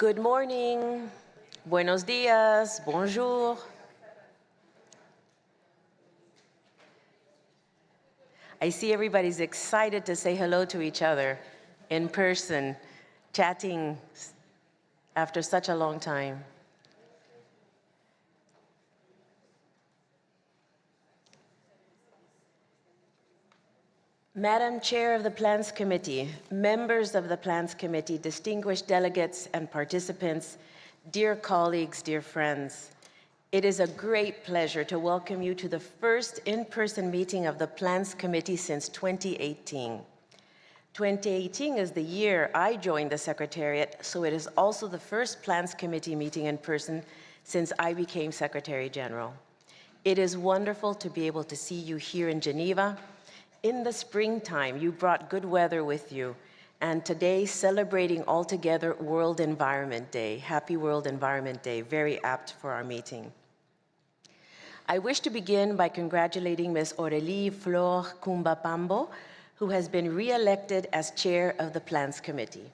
Good morning, buenos dias, bonjour. I see everybody's excited to say hello to each other in person, chatting after such a long time. Madam Chair of the Plans Committee, members of the Plans Committee, distinguished delegates and participants, dear colleagues, dear friends, it is a great pleasure to welcome you to the first in-person meeting of the Plans Committee since 2018. 2018 is the year I joined the Secretariat, so it is also the first Plans Committee meeting in person since I became Secretary General. It is wonderful to be able to see you here in Geneva. In the springtime, you brought good weather with you, and today celebrating all together World Environment Day. Happy World Environment Day, very apt for our meeting. I wish to begin by congratulating Ms. Aurélie Flore Kumba-Pambo, who has been re-elected as chair of the Plans Committee.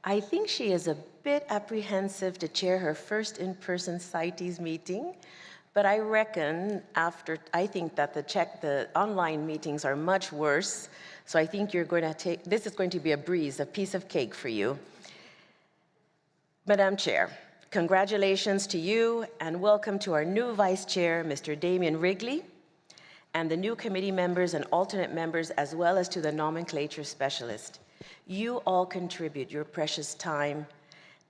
I think she is a bit apprehensive to chair her first in-person CITES meeting, but I think that the online meetings are much worse, so I think this is going to be a breeze, a piece of cake for you. Madam Chair, congratulations to you and welcome to our new Vice Chair, Mr. Damien Wrigley, and the new committee members and alternate members, as well as to the nomenclature specialist. You all contribute your precious time,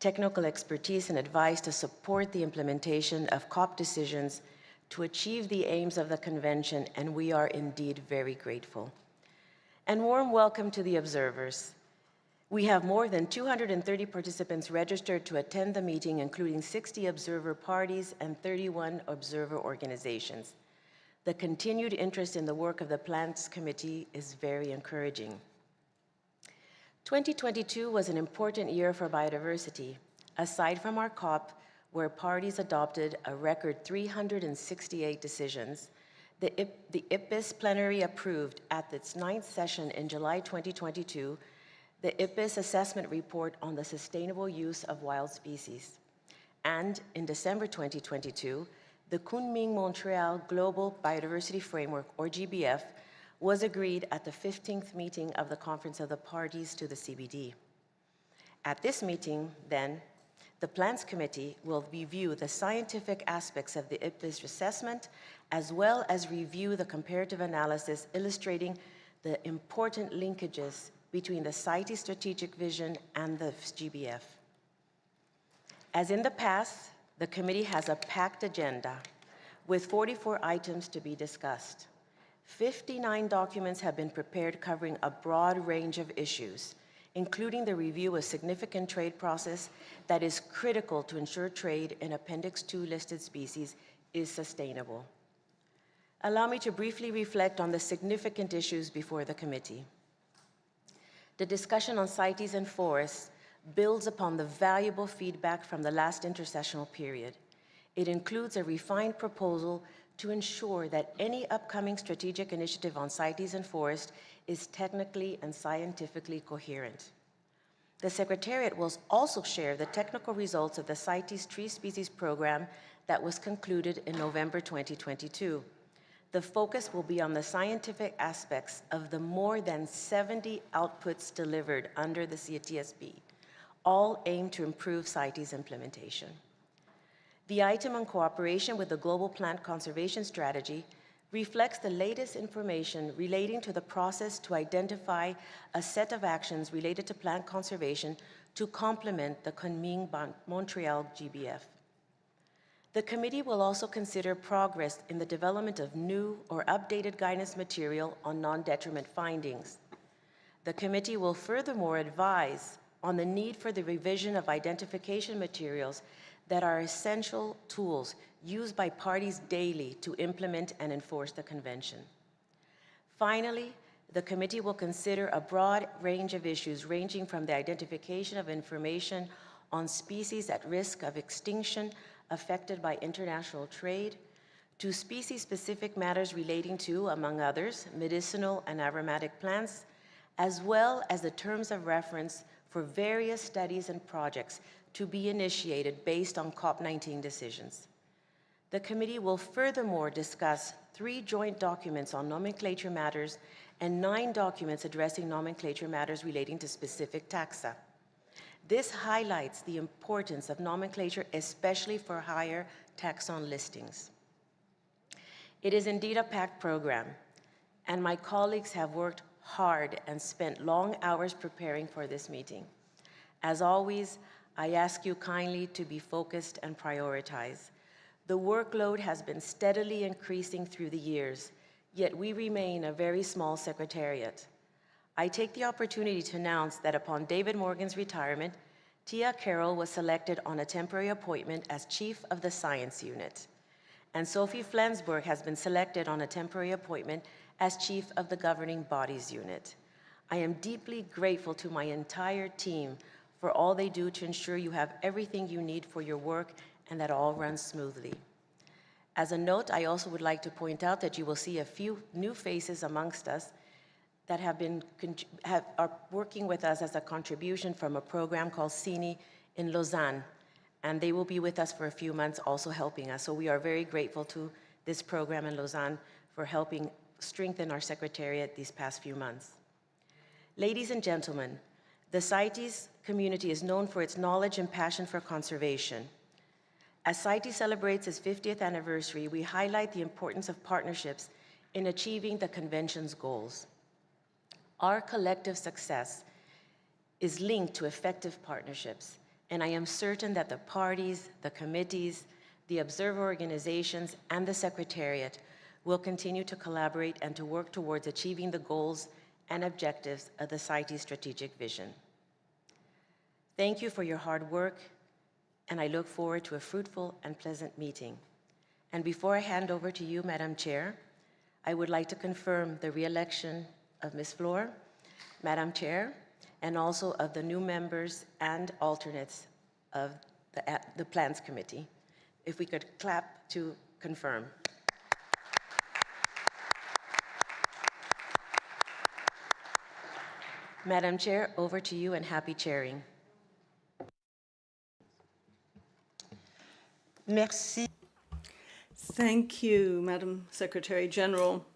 technical expertise, and advice to support the implementation of COP decisions to achieve the aims of the convention, and we are indeed very grateful. And warm welcome to the observers. We have more than 230 participants registered to attend the meeting, including 60 observer parties and 31 observer organizations. The continued interest in the work of the Plans Committee is very encouraging. 2022 was an important year for biodiversity. Aside from our COP, where parties adopted a record 368 decisions, the IPBES plenary approved at its 9th session in July 2022 the IPBES assessment report on the sustainable use of wild species. And in December 2022, the Kunming-Montreal Global Biodiversity Framework, or GBF, was agreed at the 15th meeting of the Conference of the Parties to the CBD. At this meeting, then, the Plans Committee will review the scientific aspects of the IPBES assessment, as well as review the comparative analysis illustrating the important linkages between the CITES strategic vision and the GBF. As in the past, the committee has a packed agenda with 44 items to be discussed. 59 documents have been prepared covering a broad range of issues, including the review of significant trade process that is critical to ensure trade in Appendix 2 listed species is sustainable. Allow me to briefly reflect on the significant issues before the committee. The discussion on CITES and forests builds upon the valuable feedback from the last intersessional period. It includes a refined proposal to ensure that any upcoming strategic initiative on CITES and forest is technically and scientifically coherent. The Secretariat will also share the technical results of the CITES Tree Species Program that was concluded in November 2022. The focus will be on the scientific aspects of the more than 70 outputs delivered under the CITESB, all aimed to improve CITES implementation. The item on cooperation with the Global Plant Conservation Strategy reflects the latest information relating to the process to identify a set of actions related to plant conservation to complement the Kunming-Montreal GBF. The committee will also consider progress in the development of new or updated guidance material on non-detriment findings. The committee will furthermore advise on the need for the revision of identification materials that are essential tools used by parties daily to implement and enforce the convention. Finally, the committee will consider a broad range of issues ranging from the identification of information on species at risk of extinction affected by international trade, to species-specific matters relating to, among others, medicinal and aromatic plants, as well as the terms of reference for various studies and projects to be initiated based on COP19 decisions. The committee will furthermore discuss 3 joint documents on nomenclature matters and 9 documents addressing nomenclature matters relating to specific taxa. This highlights the importance of nomenclature, especially for higher taxon listings. It is indeed a packed program, and my colleagues have worked hard and spent long hours preparing for this meeting. As always, I ask you kindly to be focused and prioritize. The workload has been steadily increasing through the years, yet we remain a very small secretariat. I take the opportunity to announce that upon David Morgan's retirement, Tia Carroll was selected on a temporary appointment as Chief of the Science Unit, and Sophie Flensburg has been selected on a temporary appointment as Chief of the Governing Bodies Unit. I am deeply grateful to my entire team for all they do to ensure you have everything you need for your work and that all runs smoothly. As a note, I also would like to point out that you will see a few new faces amongst us that are working with us as a contribution from a program called CINE in Lausanne, and they will be with us for a few months also helping us. So we are very grateful to this program in Lausanne for helping strengthen our secretariat these past few months. Ladies and gentlemen, the CITES community is known for its knowledge and passion for conservation. As CITES celebrates its 50th anniversary, we highlight the importance of partnerships in achieving the convention's goals. Our collective success is linked to effective partnerships, and I am certain that the parties, the committees, the observer organizations, and the Secretariat will continue to collaborate and to work towards achieving the goals and objectives of the CITES strategic vision. Thank you for your hard work, and I look forward to a fruitful and pleasant meeting. And before I hand over to you, Madam Chair, I would like to confirm the re-election of Ms. Floor, Madam Chair, and also of the new members and alternates of the Plans Committee. If we could clap to confirm. Madam Chair, over to you and happy chairing. Merci. Thank you, Madam Secretary General.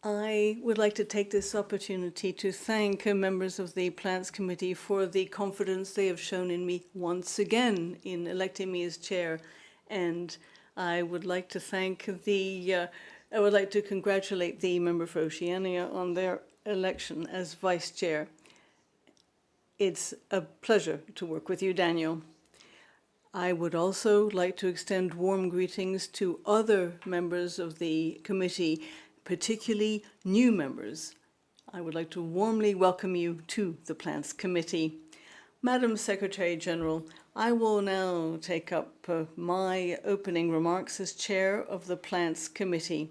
I would like to take this opportunity to thank members of the Plants Committee for the confidence they have shown in me once again in electing me as chair. And I would like to congratulate the member for Oceania on their election as vice chair. It's a pleasure to work with you, Daniel. I would also like to extend warm greetings to other members of the committee, particularly new members. I would like to warmly welcome you to the Plants Committee. Madam Secretary General, I will now take up my opening remarks as chair of the Plants Committee.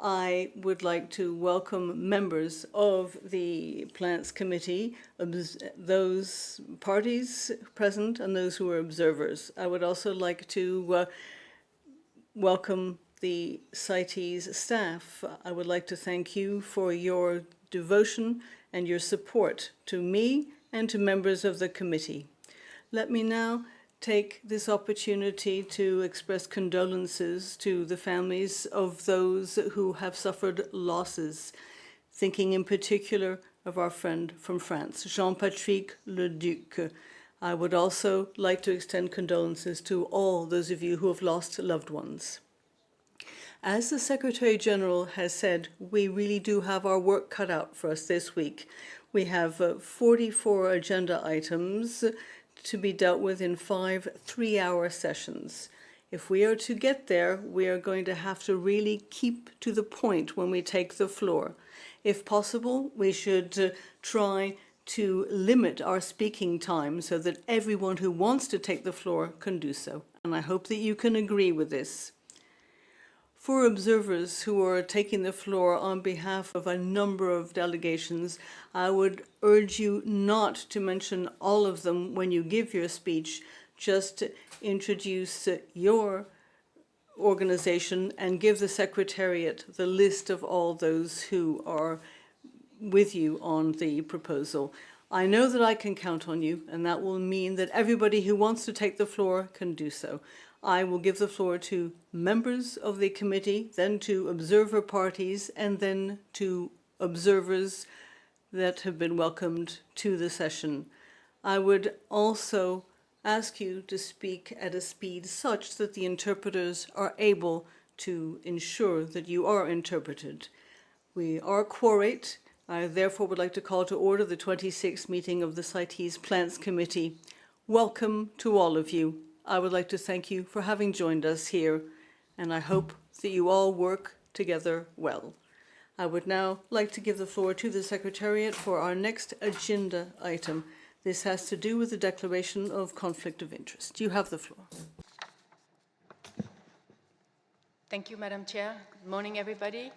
I would like to welcome members of the Plants Committee, those parties present and those who are observers. I would also like to welcome the CITES staff. I would like to thank you for your devotion and your support to me and to members of the committee. Let me now take this opportunity to express condolences to the families of those who have suffered losses, thinking in particular of our friend from France, Jean-Patrick Leduc. I would also like to extend condolences to all those of you who have lost loved ones. As the Secretary General has said, we really do have our work cut out for us this week. We have 44 agenda items to be dealt with in 5 3-hour sessions. If we are to get there, we are going to have to really keep to the point when we take the floor. If possible, we should try to limit our speaking time so that everyone who wants to take the floor can do so. And I hope that you can agree with this. For observers who are taking the floor on behalf of a number of delegations, I would urge you not to mention all of them when you give your speech. Just introduce your organization and give the Secretariat the list of all those who are with you on the proposal. I know that I can count on you, and that will mean that everybody who wants to take the floor can do so. I will give the floor to members of the committee, then to observer parties, and then to observers that have been welcomed to the session. I would also ask you to speak at a speed such that the interpreters are able to ensure that you are interpreted. We are quorate. I therefore would like to call to order the 26th meeting of the CITES Plants Committee. Welcome to all of you. I would like to thank you for having joined us here, and I hope that you all work together well. I would now like to give the floor to the Secretariat for our next agenda item. This has to do with the declaration of conflict of interest. You have the floor. Thank you, Madam Chair. Good morning, everybody.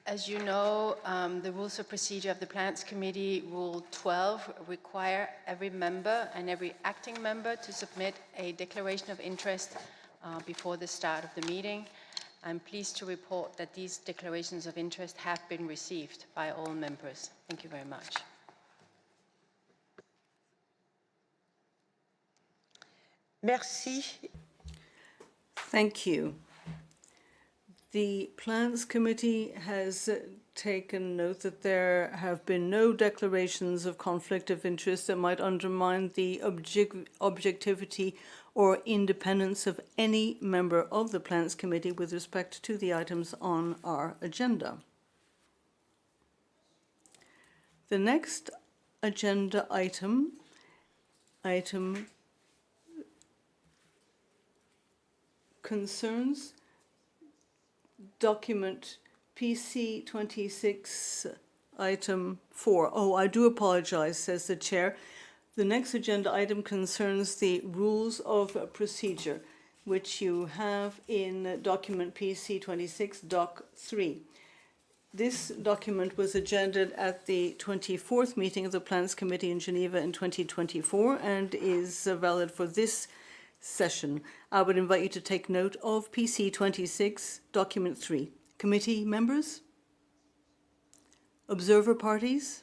As you know, the Rules of Procedure of the Plants Committee, Rule 12, require every member and every acting member to submit a declaration of interest before the start of the meeting. I'm pleased to report that these declarations of interest have been received by all members. Thank you very much. Merci. Thank you. The Plans Committee has taken note that there have been no declarations of conflict of interest that might undermine the objectivity or independence of any member of the Plans Committee with respect to the items on our agenda. The next agenda item concerns document PC 26, item 4. Oh, I do apologize, says the chair. The next agenda item concerns the rules of procedure, which you have in document PC 26, Doc 3. This document was agendaed at the 24th meeting of the Plans Committee in Geneva in 2024 and is valid for this session. I would invite you to take note of PC 26, document 3. Committee members? Observer parties?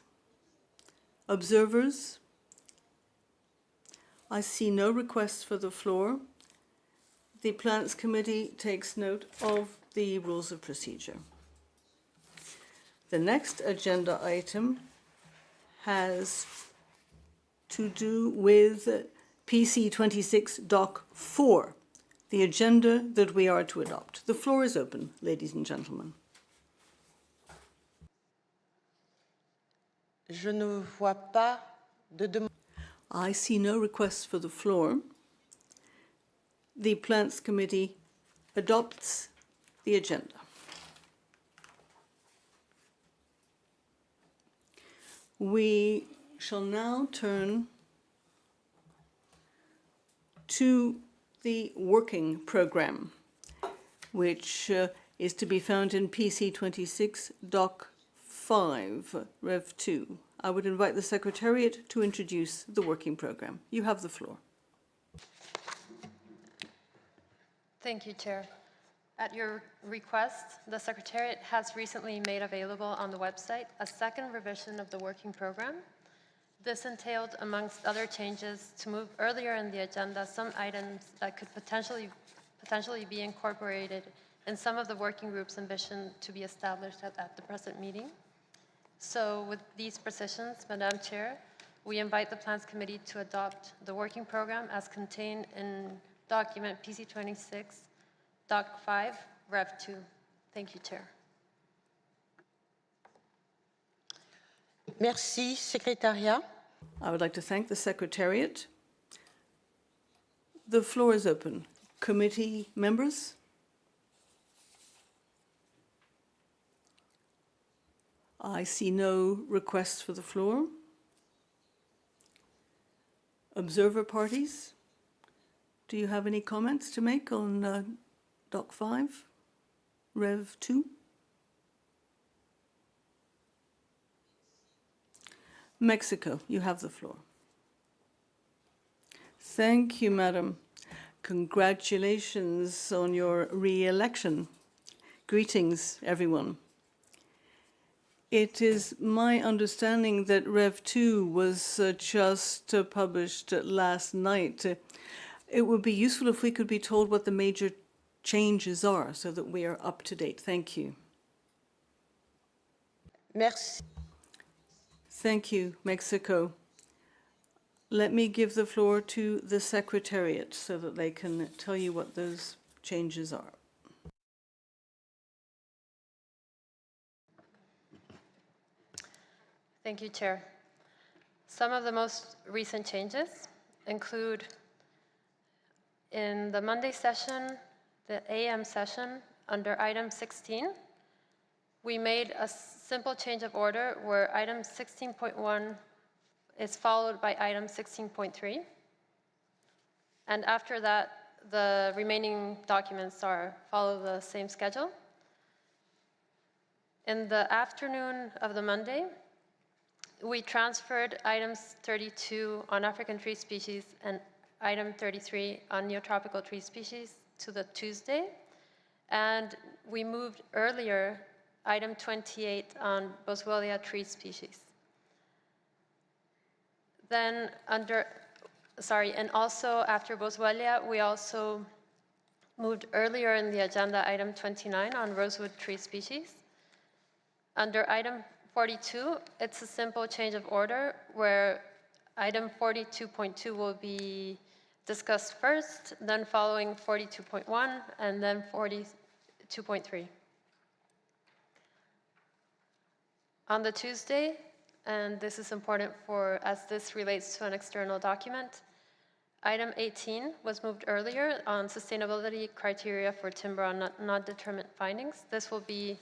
Observers? I see no requests for the floor. The Plants Committee takes note of the rules of procedure. The next agenda item has to do with PC 26, Doc 4, the agenda that we are to adopt. The floor is open, ladies and gentlemen. Je ne vois pas de demande. I see no requests for the floor. The Plants Committee adopts the agenda. We shall now turn to the working program, which is to be found in PC 26, Doc 5, Rev 2. I would invite the Secretariat to introduce the working program. You have the floor. Thank you, Chair. At your request, the Secretariat has recently made available on the website a second revision of the working program. This entailed, amongst other changes, to move earlier in the agenda some items that could potentially be incorporated in some of the working groups envisioned to be established at the present meeting. So with these precisions, Madam Chair, we invite the Plans Committee to adopt the working program as contained in document PC 26, Doc 5, Rev 2. Thank you, Chair. Merci, Secrétariat. I would like to thank the Secretariat. The floor is open. Committee members? I see no requests for the floor. Observer parties? Do you have any comments to make on Doc 5, Rev 2? Mexico, you have the floor. Thank you, Madam. Congratulations on your re-election. Greetings, everyone. It is my understanding that Rev 2 was just published last night. It would be useful if we could be told what the major changes are so that we are up to date. Thank you. Merci. Thank you, Mexico. Let me give the floor to the Secretariat so that they can tell you what those changes are. Thank you, Chair. Some of the most recent changes include in the Monday session, the AM session, under item 16, we made a simple change of order where item 16.1 is followed by item 16.3. And after that, the remaining documents follow the same schedule. In the afternoon of the Monday, we transferred items 32 on African tree species and item 33 on neotropical tree species to the Tuesday. And we moved earlier item 28 on Boswellia tree species. Then and also after Boswellia, we also moved earlier in the agenda item 29 on rosewood tree species. Under item 42, it's a simple change of order where item 42.2 will be discussed first, then following 42.1, and then 42.3. On the Tuesday, and this is important as this relates to an external document, item 18 was moved earlier on sustainability criteria for timber on not determined findings. This will be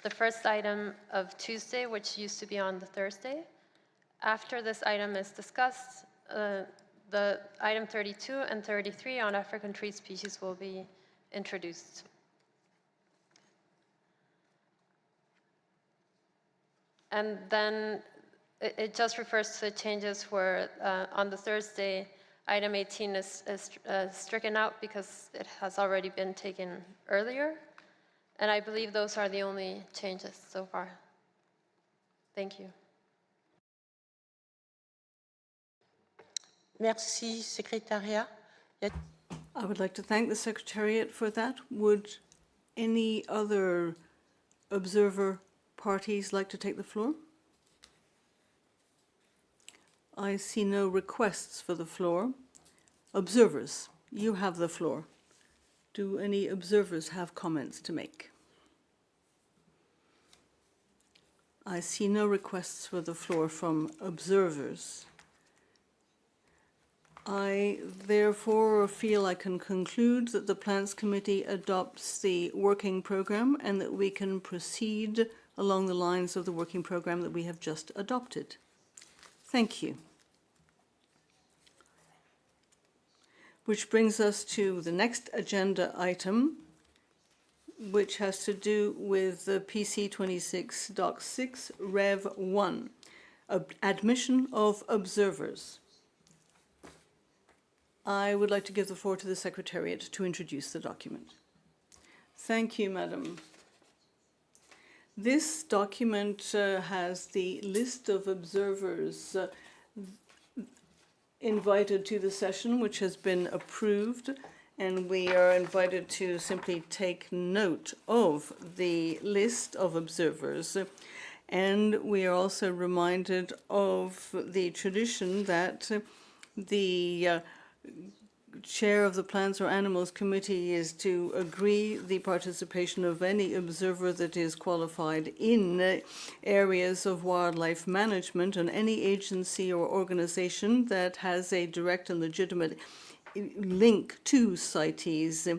the first item of Tuesday, which used to be on the Thursday. After this item is discussed, the item 32 and 33 on African tree species will be introduced. And then it just refers to the changes where on the Thursday, item 18 is stricken out because it has already been taken earlier. And I believe those are the only changes so far. Thank you. Merci, Secrétariat. I would like to thank the Secretariat for that. Would any other observer parties like to take the floor? I see no requests for the floor. Observers, you have the floor. Do any observers have comments to make? I see no requests for the floor from observers. I therefore feel I can conclude that the Plants Committee adopts the working program and that we can proceed along the lines of the working program that we have just adopted. Thank you. Which brings us to the next agenda item, which has to do with the PC 26 Doc 6 Rev 1, admission of observers. I would like to give the floor to the Secretariat to introduce the document. Thank you, Madam. This document has the list of observers invited to the session, which has been approved, and we are invited to simply take note of the list of observers. And we are also reminded of the tradition that the chair of the Plants or Animals Committee is to agree the participation of any observer that is qualified in areas of wildlife management and any agency or organization that has a direct and legitimate link to CITES,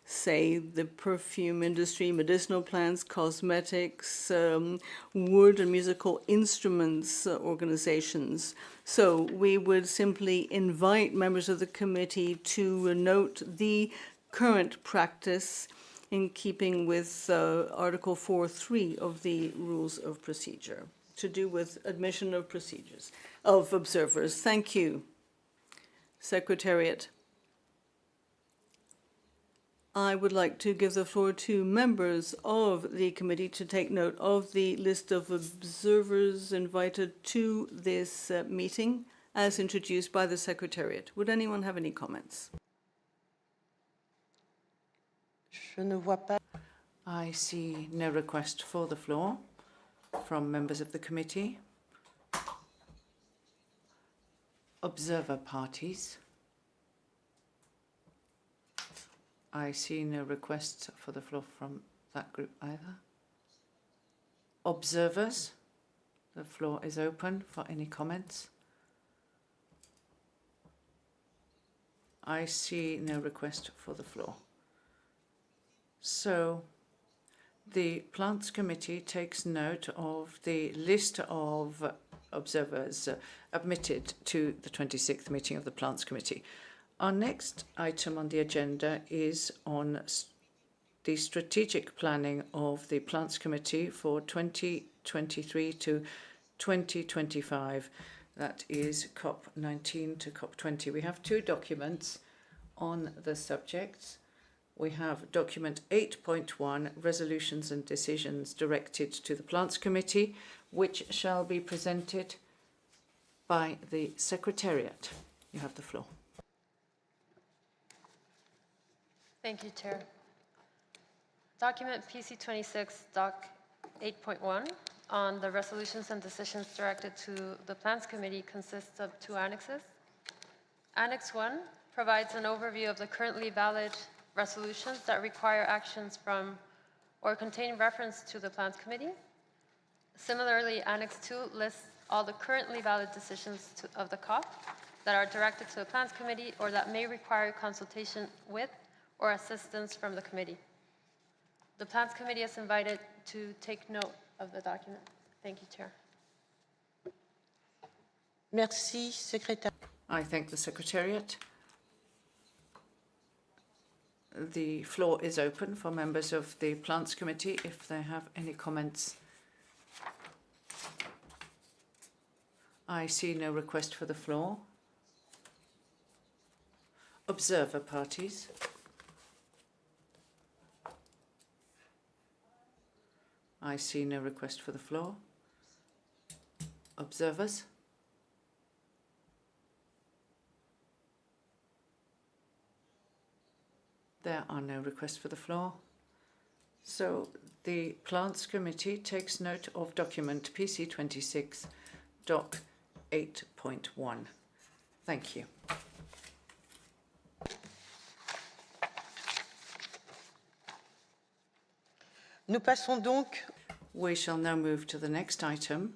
say the perfume industry, medicinal plants, cosmetics, wood and musical instruments organizations. So we would simply invite members of the committee to note the current practice in keeping with Article 4.3 of the Rules of Procedure to do with admission of procedures, of observers. Thank you, Secretariat. I would like to give the floor to members of the committee to take note of the list of observers invited to this meeting as introduced by the Secretariat. Would anyone have any comments? Je ne vois pas. I see no request for the floor from members of the committee. Observer parties. I see no request for the floor from that group either. Observers, the floor is open for any comments. I see no request for the floor. So the Plants Committee takes note of the list of observers admitted to the 26th meeting of the Plants Committee. Our next item on the agenda is on the strategic planning of the Plants Committee for 2023 to 2025. That is COP19 to COP20. We have two documents on the subject. We have document 8.1, resolutions and decisions directed to the Plants Committee, which shall be presented by the Secretariat. You have the floor. Thank you, Chair. Document PC26, Doc 8.1, on the resolutions and decisions directed to the Plans Committee consists of two annexes. Annex 1 provides an overview of the currently valid resolutions that require actions from or contain reference to the Plans Committee. Similarly, Annex 2 lists all the currently valid decisions of the COP that are directed to the Plans Committee or that may require consultation with or assistance from the committee. The Plans Committee is invited to take note of the document. Thank you, Chair. Merci, secrétaire. I thank the Secretariat. The floor is open for members of the Plants Committee if they have any comments. I see no request for the floor. Observer parties. I see no request for the floor. Observers. There are no requests for the floor. So the Plants Committee takes note of document PC26, Doc 8.1. Thank you. Nous passons donc. We shall now move to the next item,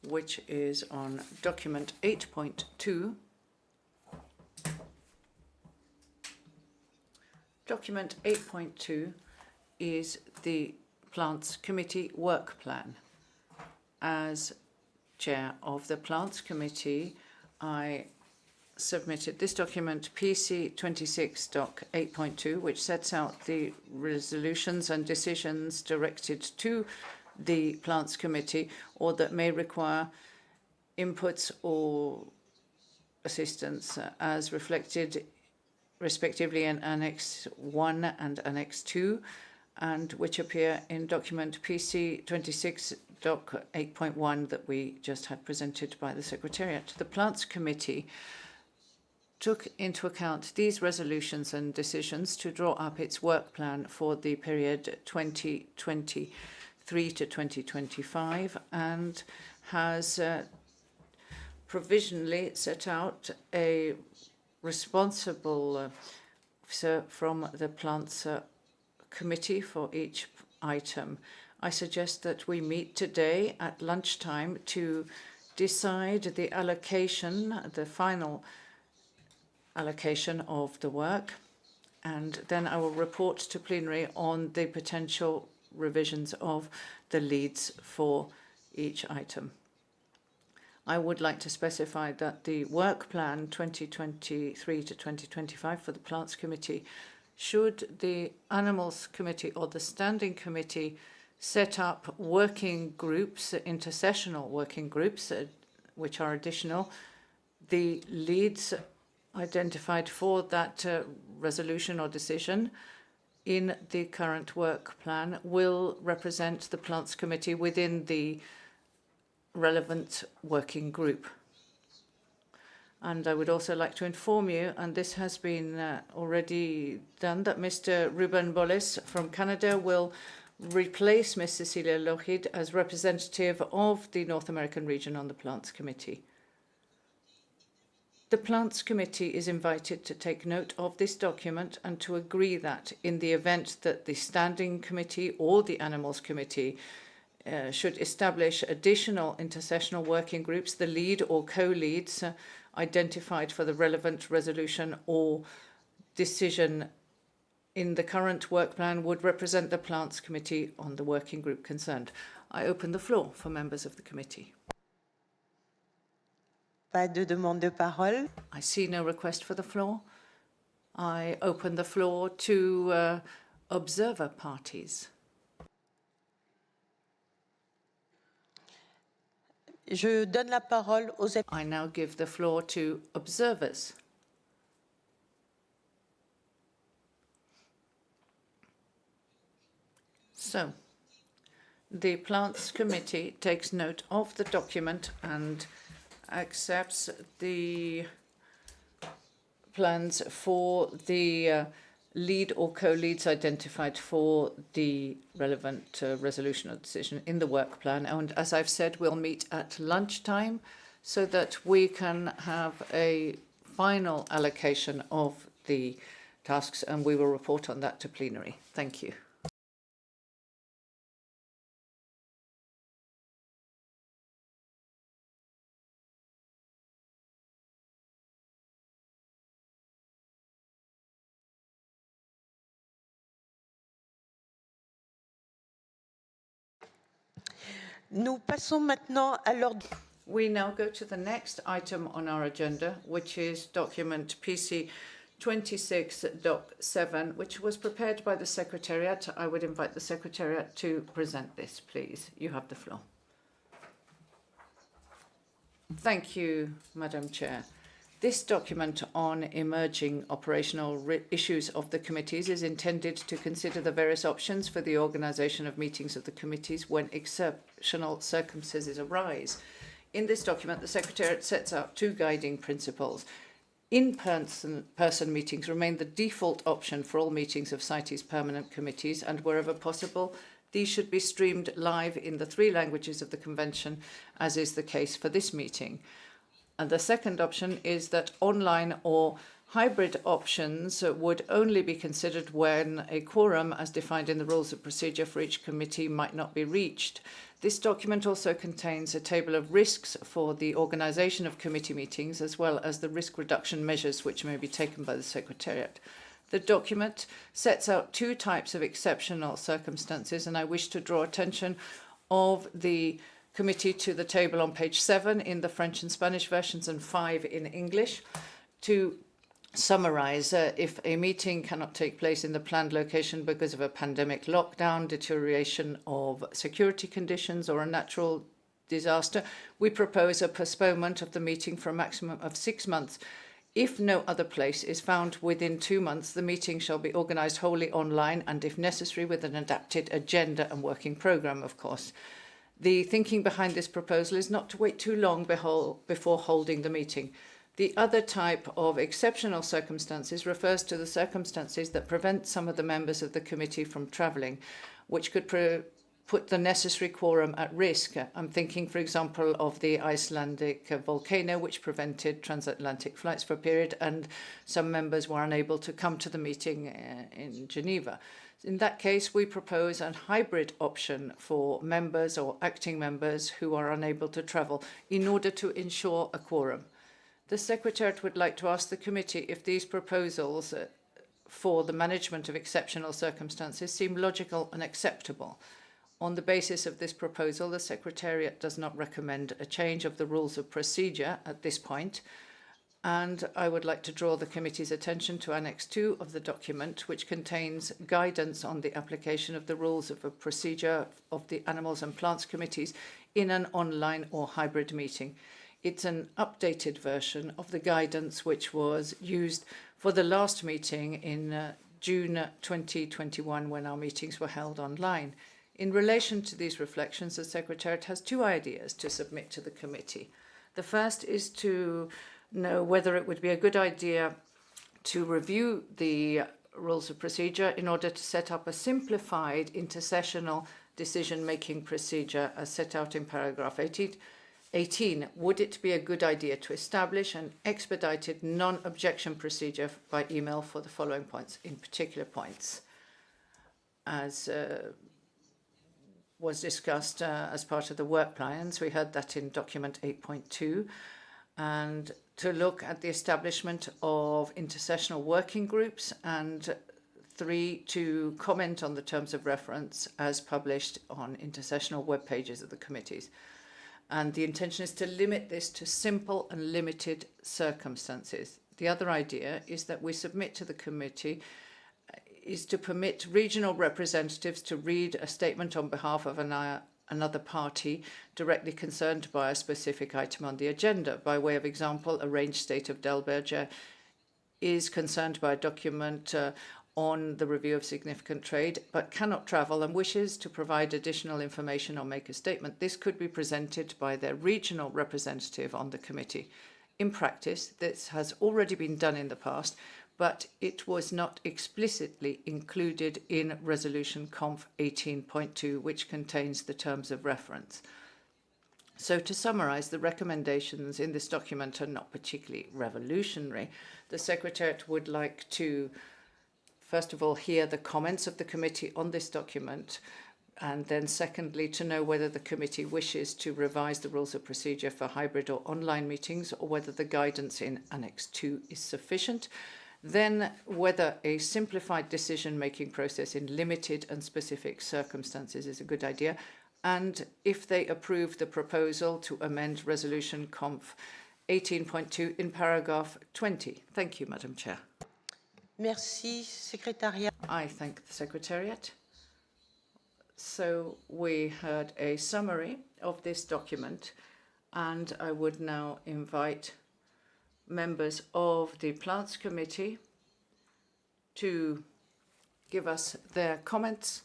which is on document 8.2. Document 8.2 is the Plants Committee work plan. As chair of the Plants Committee, I submitted this document, PC 26 Doc 8.2, which sets out the resolutions and decisions directed to the Plants Committee or that may require inputs or assistance as reflected respectively in Annex 1 and Annex 2, and which appear in document PC 26 Doc 8.1 that we just had presented by the Secretariat. The Plants Committee took into account these resolutions and decisions to draw up its work plan for the period 2023 to 2025 and has provisionally set out a responsible officer from the Plants Committee for each item. I suggest that we meet today at lunchtime to decide the allocation, the final allocation of the work, and then I will report to plenary on the potential revisions of the leads for each item. I would like to specify that the work plan 2023 to 2025 for the Plants Committee, should the Animals Committee or the Standing Committee set up working groups, intercessional working groups, which are additional, the leads identified for that resolution or decision in the current work plan will represent the Plants Committee within the relevant working group. And I would also like to inform you, and this has been already done, that Mr. Ruben Bolles from Canada will replace Ms. Cecilia Lohid as representative of the North American region on the Plants Committee. The Plants Committee is invited to take note of this document and to agree that in the event that the Standing Committee or the Animals Committee should establish additional intersessional working groups, the lead or co-leads identified for the relevant resolution or decision in the current work plan would represent the Plants Committee on the working group concerned. I open the floor for members of the committee. Pas de demande de parole. I see no request for the floor. I open the floor to observer parties. Je donne la parole aux... I now give the floor to observers. So, the Plants Committee takes note of the document and accepts the plans for the lead or co-leads identified for the relevant resolution or decision in the work plan. And as I've said, we'll meet at lunchtime so that we can have a final allocation of the tasks, and we will report on that to plenary. Thank you. Nous passons maintenant à l'ordre. We now go to the next item on our agenda, which is document PC 26.7, which was prepared by the Secretariat. I would invite the Secretariat to present this, please. You have the floor. Thank you, Madam Chair. This document on emerging operational issues of the committees is intended to consider the various options for the organisation of meetings of the committees when exceptional circumstances arise. In this document, the Secretariat sets out two guiding principles. In-person meetings remain the default option for all meetings of CITES permanent committees, and wherever possible, these should be streamed live in the 3 languages of the Convention, as is the case for this meeting. And the second option is that online or hybrid options would only be considered when a quorum, as defined in the rules of procedure for each committee, might not be reached. This document also contains a table of risks for the organisation of committee meetings, as well as the risk reduction measures which may be taken by the Secretariat. The document sets out 2 types of exceptional circumstances, and I wish to draw attention of the committee to the table on page 7 in the French and Spanish versions and 5 in English to summarise if a meeting cannot take place in the planned location because of a pandemic lockdown, deterioration of security conditions or a natural disaster, we propose a postponement of the meeting for a maximum of 6 months. If no other place is found within 2 months, the meeting shall be organised wholly online and, if necessary, with an adapted agenda and working programme, of course. The thinking behind this proposal is not to wait too long before holding the meeting. The other type of exceptional circumstances refers to the circumstances that prevent some of the members of the committee from travelling, which could put the necessary quorum at risk. I'm thinking, for example, of the Icelandic volcano, which prevented transatlantic flights for a period, and some members were unable to come to the meeting in Geneva. In that case, we propose a hybrid option for members or acting members who are unable to travel in order to ensure a quorum. The Secretariat would like to ask the committee if these proposals for the management of exceptional circumstances seem logical and acceptable. On the basis of this proposal, the Secretariat does not recommend a change of the rules of procedure at this point, and I would like to draw the committee's attention to Annex 2 of the document, which contains guidance on the application of the rules of procedure of the Animals and Plants Committees in an online or hybrid meeting. It's an updated version of the guidance which was used for the last meeting in June 2021 when our meetings were held online. In relation to these reflections, the Secretariat has two ideas to submit to the committee. The first is to know whether it would be a good idea to review the rules of procedure in order to set up a simplified intersessional decision-making procedure as set out in paragraph 18. Would it be a good idea to establish an expedited non-objection procedure by email for the following points, in particular points, as was discussed as part of the work plans? We heard that in document 8.2, and to look at the establishment of intersessional working groups, and 3, to comment on the terms of reference as published on intersessional web pages of the committees. And the intention is to limit this to simple and limited circumstances. The other idea is that we submit to the committee is to permit regional representatives to read a statement on behalf of another party directly concerned by a specific item on the agenda. By way of example, a range state of Delberger is concerned by a document on the review of significant trade, but cannot travel and wishes to provide additional information or make a statement. This could be presented by their regional representative on the committee. In practice, this has already been done in the past, but it was not explicitly included in Resolution Conf 18.2, which contains the terms of reference. So to summarize, the recommendations in this document are not particularly revolutionary. The Secretariat would like to, first of all, hear the comments of the committee on this document, and then secondly, to know whether the committee wishes to revise the rules of procedure for hybrid or online meetings, or whether the guidance in Annex 2 is sufficient. Then whether a simplified decision-making process in limited and specific circumstances is a good idea, and if they approve the proposal to amend Resolution Conf 18.2 in paragraph 20. Thank you, Madam Chair. Merci, Secrétariat. I thank the Secretariat. So we heard a summary of this document, and I would now invite members of the Plants Committee to give us their comments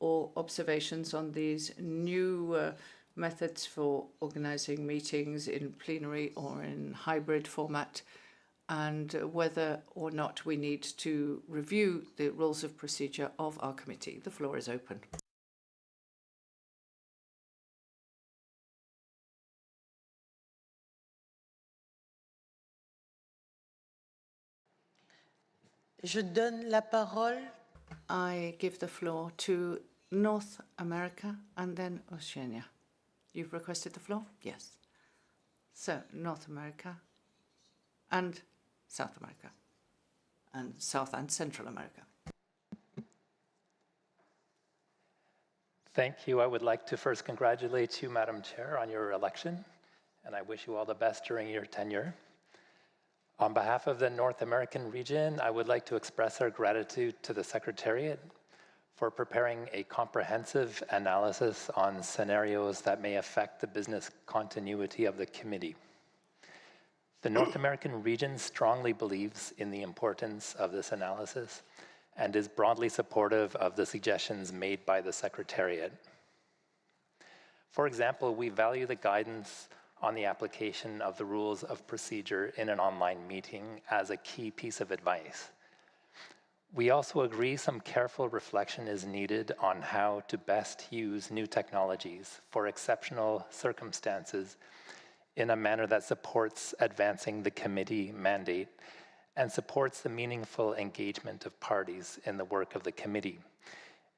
or observations on these new methods for organizing meetings in plenary or in hybrid format, and whether or not we need to review the rules of procedure of our committee. The floor is open. Je donne la parole. I give the floor to North America and then Oceania. You've requested the floor? Yes. So North America and South America, and South and Central America. Thank you. I would like to first congratulate you, Madam Chair, on your election, and I wish you all the best during your tenure. On behalf of the North American region, I would like to express our gratitude to the Secretariat for preparing a comprehensive analysis on scenarios that may affect the business continuity of the committee. The North American region strongly believes in the importance of this analysis and is broadly supportive of the suggestions made by the Secretariat. For example, we value the guidance on the application of the rules of procedure in an online meeting as a key piece of advice. We also agree some careful reflection is needed on how to best use new technologies for exceptional circumstances in a manner that supports advancing the committee mandate and supports the meaningful engagement of parties in the work of the committee,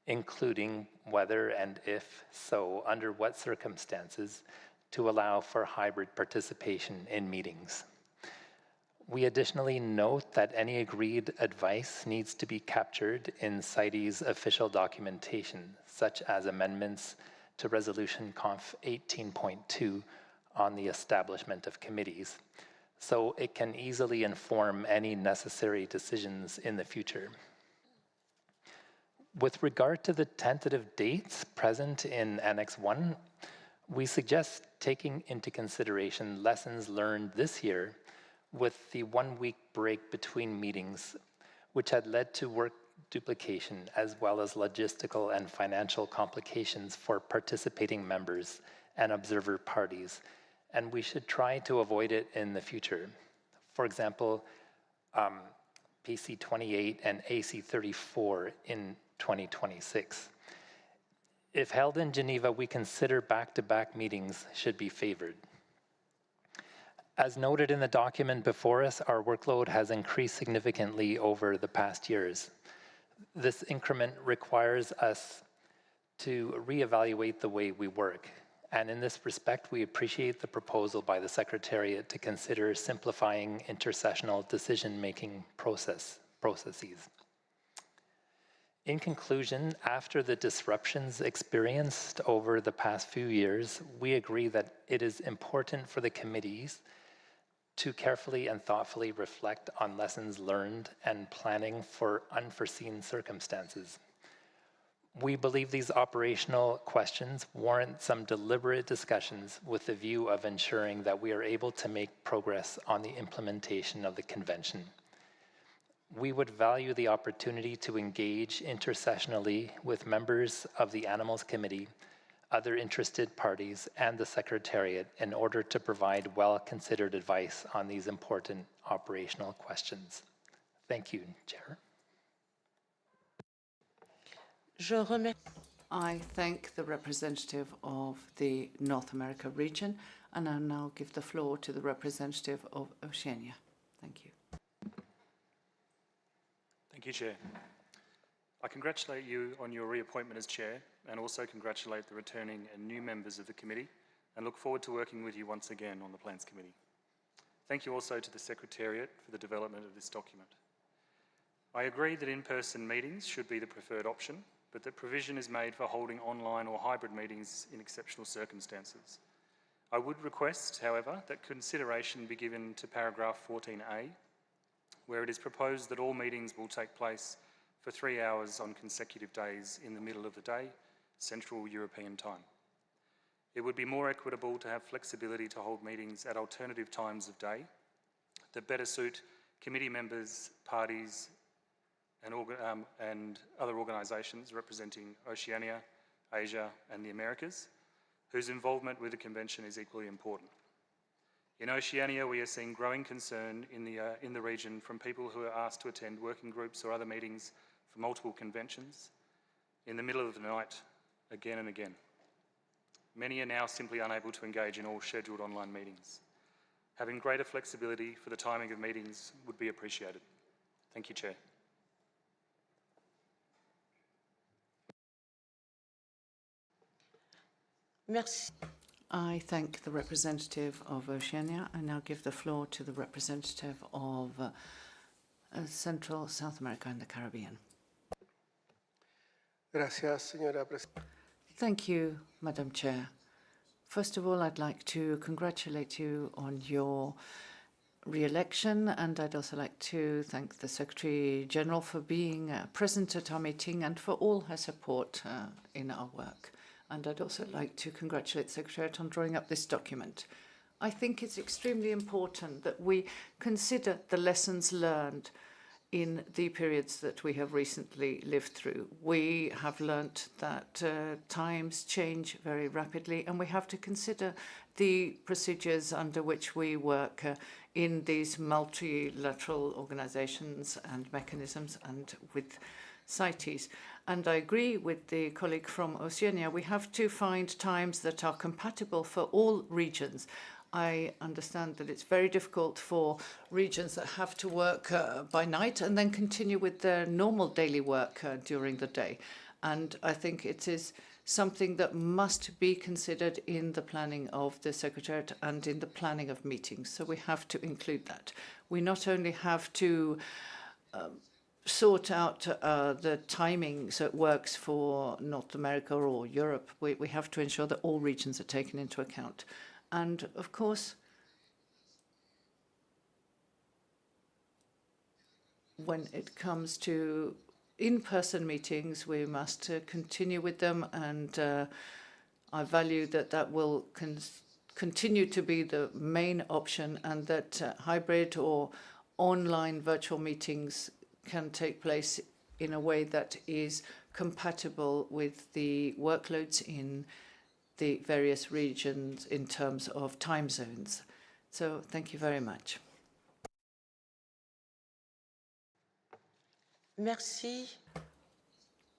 including whether and if so, under what circumstances, to allow for hybrid participation in meetings. We additionally note that any agreed advice needs to be captured in CITES official documentation, such as amendments to Resolution Conf 18.2 on the establishment of committees, so it can easily inform any necessary decisions in the future. With regard to the tentative dates present in Annex 1, We suggest taking into consideration lessons learned this year with the 1-week break between meetings, which had led to work duplication as well as logistical and financial complications for participating members and observer parties, and we should try to avoid it in the future. For example, PC 28 and AC 34 in 2026. If held in Geneva, we consider back-to-back meetings should be favored. As noted in the document before us, our workload has increased significantly over the past years. This increment requires us to reevaluate the way we work. And in this respect, we appreciate the proposal by the Secretariat to consider simplifying intersessional decision-making processes. In conclusion, after the disruptions experienced over the past few years, we agree that it is important for the committees to carefully and thoughtfully reflect on lessons learned and planning for unforeseen circumstances. We believe these operational questions warrant some deliberate discussions with the view of ensuring that we are able to make progress on the implementation of the Convention. We would value the opportunity to engage intersessionally with members of the Animals Committee, other interested parties, and the Secretariat in order to provide well-considered advice on these important operational questions. Thank you, Chair. I thank the representative of the North America region, and I now give the floor to the representative of Oceania. Thank you. Thank you, Chair. I congratulate you on your reappointment as Chair and also congratulate the returning and new members of the committee and look forward to working with you once again on the Plans Committee. Thank you also to the Secretariat for the development of this document. I agree that in-person meetings should be the preferred option, but that provision is made for holding online or hybrid meetings in exceptional circumstances. I would request, however, that consideration be given to paragraph 14A, where it is proposed that all meetings will take place for 3 hours on consecutive days in the middle of the day, Central European time. It would be more equitable to have flexibility to hold meetings at alternative times of day that better suit committee members, parties, and other organisations representing Oceania, Asia, and the Americas, whose involvement with the Convention is equally important. In Oceania, we are seeing growing concern in the region from people who are asked to attend working groups or other meetings for multiple conventions in the middle of the night, again and again. Many are now simply unable to engage in all scheduled online meetings. Having greater flexibility for the timing of meetings would be appreciated. Thank you, Chair. Merci. I thank the representative of Oceania. I now give the floor to the representative of Central, South America and the Caribbean. Gracias, señora Presidenta. Thank you, Madam Chair. First of all, I'd like to congratulate you on your re-election, and I'd also like to thank the Secretary General for being present at our meeting and for all her support in our work. And I'd also like to congratulate the Secretariat on drawing up this document. I think it's extremely important that we consider the lessons learned in the periods that we have recently lived through. We have learnt that times change very rapidly, and we have to consider the procedures under which we work in these multilateral organizations and mechanisms and with CITES. And I agree with the colleague from Oceania. We have to find times that are compatible for all regions. I understand that it's very difficult for regions that have to work by night and then continue with their normal daily work during the day. And I think it is something that must be considered in the planning of the Secretariat and in the planning of meetings. So we have to include that. We not only have to sort out the timing so it works for North America or Europe, we have to ensure that all regions are taken into account. And of course, when it comes to in-person meetings, we must continue with them. And I value that that will continue to be the main option, and that hybrid or online virtual meetings can take place in a way that is compatible with the workloads in the various regions in terms of time zones. So thank you very much. Merci.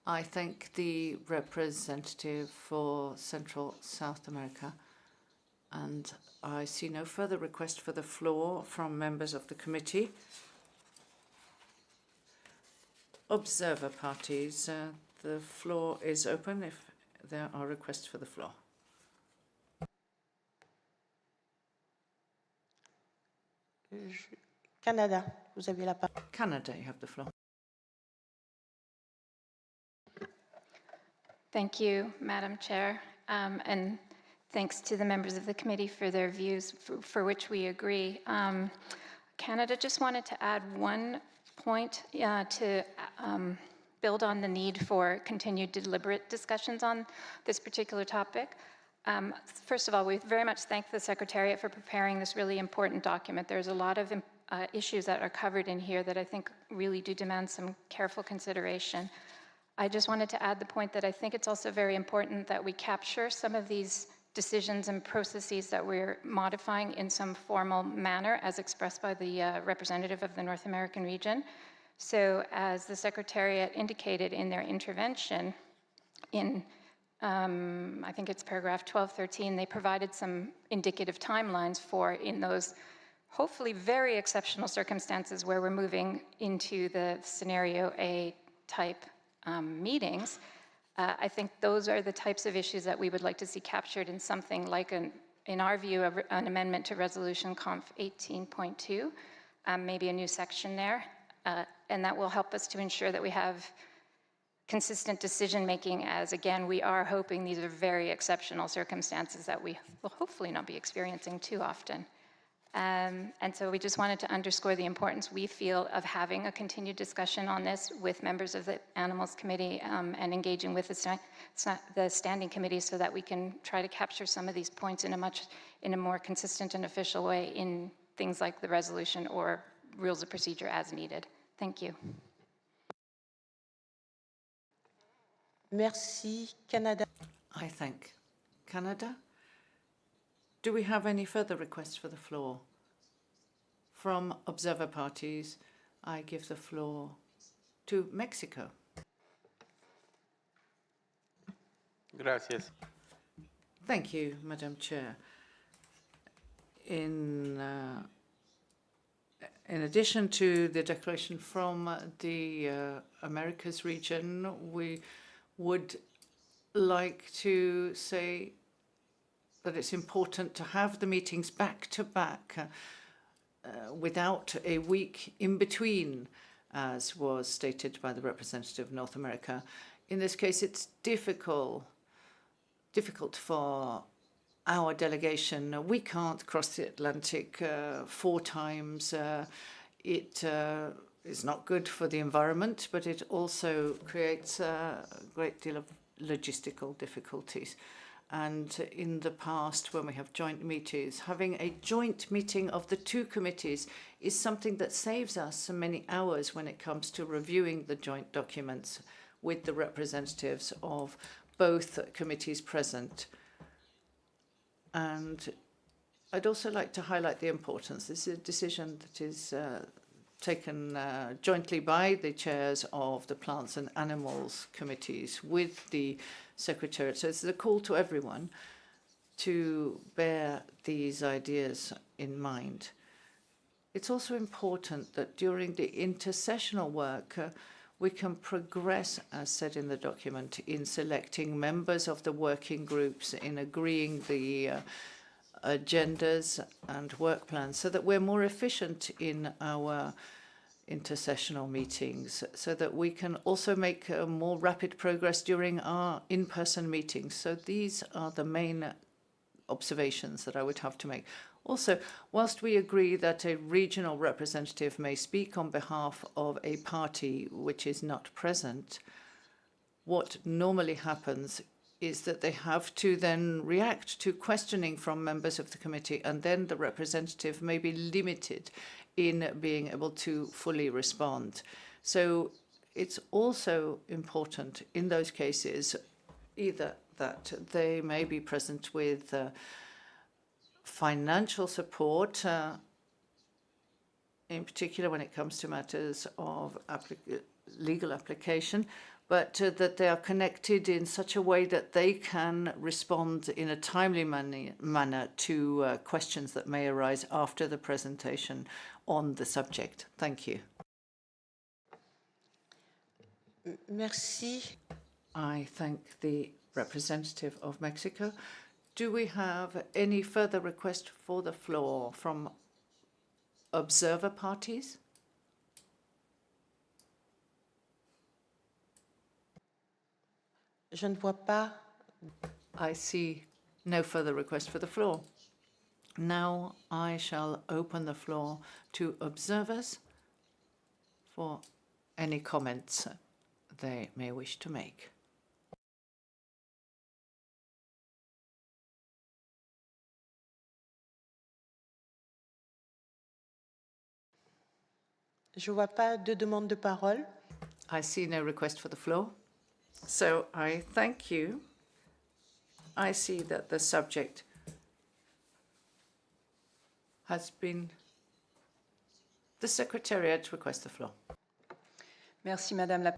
I thank the representative for Central South America, and I see no further request for the floor from members of the committee. Observer parties, the floor is open if there are requests for the floor. Canada, vous avez la parole. Canada, you have the floor. Thank you, Madam Chair, and thanks to the members of the committee for their views for which we agree. Canada just wanted to add one point to build on the need for continued deliberate discussions on this particular topic. First of all, we very much thank the Secretariat for preparing this really important document. There's a lot of issues that are covered in here that I think really do demand some careful consideration. I just wanted to add the point that I think it's also very important that we capture some of these decisions and processes that we're modifying in some formal manner as expressed by the representative of the North American region. So as the Secretariat indicated in their intervention in, I think it's paragraph 1213, they provided some indicative timelines for in those hopefully very exceptional circumstances where we're moving into the scenario A type meetings. I think those are the types of issues that we would like to see captured in something like, in our view, an amendment to Resolution Conf 18.2, maybe a new section there, and that will help us to ensure that we have consistent decision-making as, again, we are hoping these are very exceptional circumstances that we will hopefully not be experiencing too often. And so we just wanted to underscore the importance we feel of having a continued discussion on this with members of the Animals Committee and engaging with the Standing Committee so that we can try to capture some of these points in a more consistent and official way in things like the resolution or rules of procedure as needed. Thank you. Merci, Canada. I thank Canada. Do we have any further requests for the floor? From observer parties, I give the floor to Mexico. Gracias. Thank you, Madam Chair. In addition to the declaration from the Americas region, we would like to say that it's important to have the meetings back to back without a week in between, as was stated by the representative of North America. In this case, it's difficult for our delegation. We can't cross the Atlantic 4 times. It is not good for the environment, but it also creates a great deal of logistical difficulties. And in the past, when we have joint meetings, having a joint meeting of the 2 committees is something that saves us many hours when it comes to reviewing the joint documents with the representatives of both committees present. And I'd also like to highlight the importance. This is a decision that is taken jointly by the chairs of the Plants and Animals committees with the Secretariat. So it's a call to everyone to bear these ideas in mind. It's also important that during the intersessional work, we can progress, as said in the document, in selecting members of the working groups, in agreeing the agendas and work plans, so that we're more efficient in our intersessional meetings, so that we can also make more rapid progress during our in-person meetings. So these are the main observations that I would have to make. Also, whilst we agree that a regional representative may speak on behalf of a party which is not present, what normally happens is that they have to then react to questioning from members of the committee, and then the representative may be limited in being able to fully respond. So it's also important in those cases either that they may be present with financial support, in particular when it comes to matters of legal application, but that they are connected in such a way that they can respond in a timely manner to questions that may arise after the presentation on the subject. Thank you. Merci. I thank the representative of Mexico. Do we have any further request for the floor from observer parties? Je ne vois pas. I see no further request for the floor. Now I shall open the floor to observers for any comments they may wish to make. Je ne vois pas de demande de parole. I see no request for the floor. So I thank you. I see that the subject has been. The Secretariat requests the floor. Merci, Madame la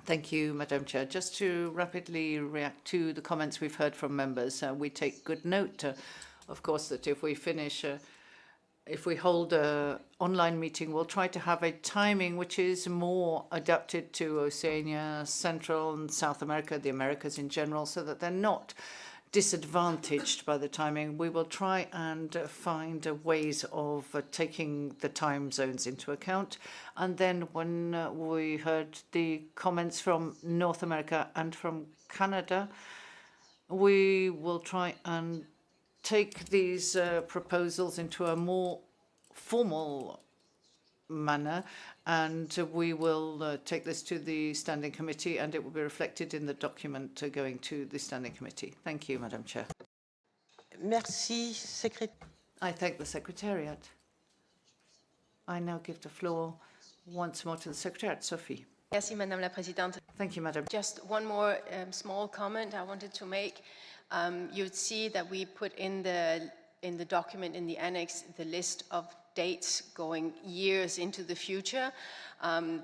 Thank you, Madam Chair. Just to rapidly react to the comments we've heard from members, we take good note, of course, that if we hold an online meeting, we'll try to have a timing which is more adapted to Oceania, Central and South America, the Americas in general, so that they're not disadvantaged by the timing. We will try and find ways of taking the time zones into account. And then when we heard the comments from North America and from Canada, we will try and take these proposals into a more formal manner, and we will take this to the Standing Committee, and it will be reflected in the document going to the Standing Committee. Thank you, Madam Chair. Merci, Secrétaire. I thank the Secretariat. I now give the floor once more to the Secretariat. Sophie. Merci, Madame la Présidente. Thank you, Madam. Just one more small comment I wanted to make. You'd see that we put in the document, in the annex, the list of dates going years into the future.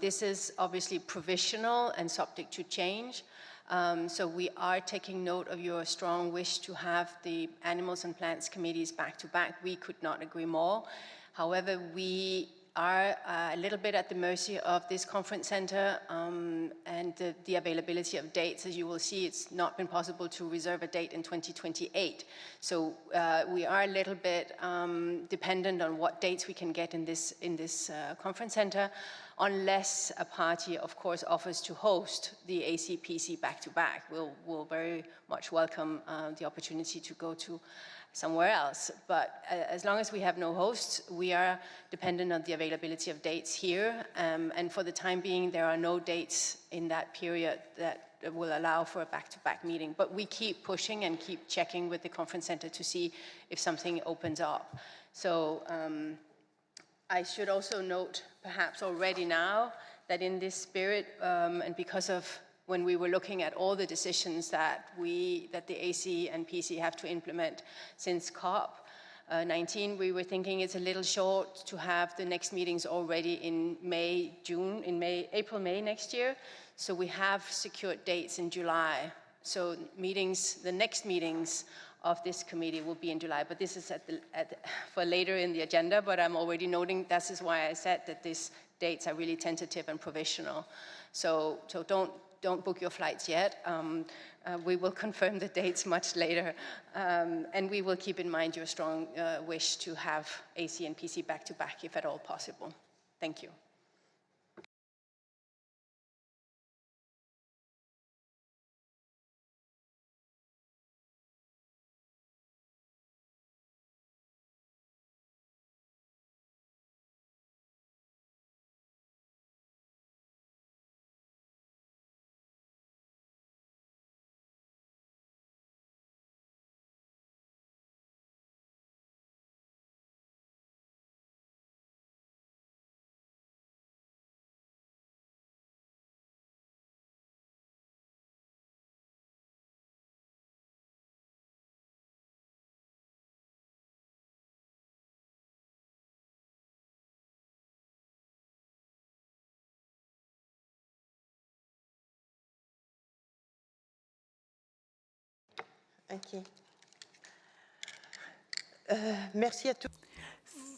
This is obviously provisional and subject to change. So we are taking note of your strong wish to have the Animals and Plants committees back to back. We could not agree more. However, we are a little bit at the mercy of this conference center and the availability of dates. As you will see, it's not been possible to reserve a date in 2028. So we are a little bit dependent on what dates we can get in this conference center, unless a party, of course, offers to host the ACPC back-to-back. We'll very much welcome the opportunity to go to somewhere else. But as long as we have no hosts, we are dependent on the availability of dates here. And for the time being, there are no dates in that period that will allow for a back-to-back meeting. But we keep pushing and keep checking with the conference center to see if something opens up. So I should also note, perhaps already now, that in this spirit, and because of when we were looking at all the decisions that the AC and PC have to implement since COP19, we were thinking it's a little short to have the next meetings already in April, May next year. So we have secured dates in July. So the next meetings of this committee will be in July, but this is for later in the agenda, but I'm already noting this is why I said that these dates are really tentative and provisional. So don't book your flights yet. We will confirm the dates much later. And we will keep in mind your strong wish to have AC and PC back-to-back if at all possible. Thank you. OK. Merci à tous.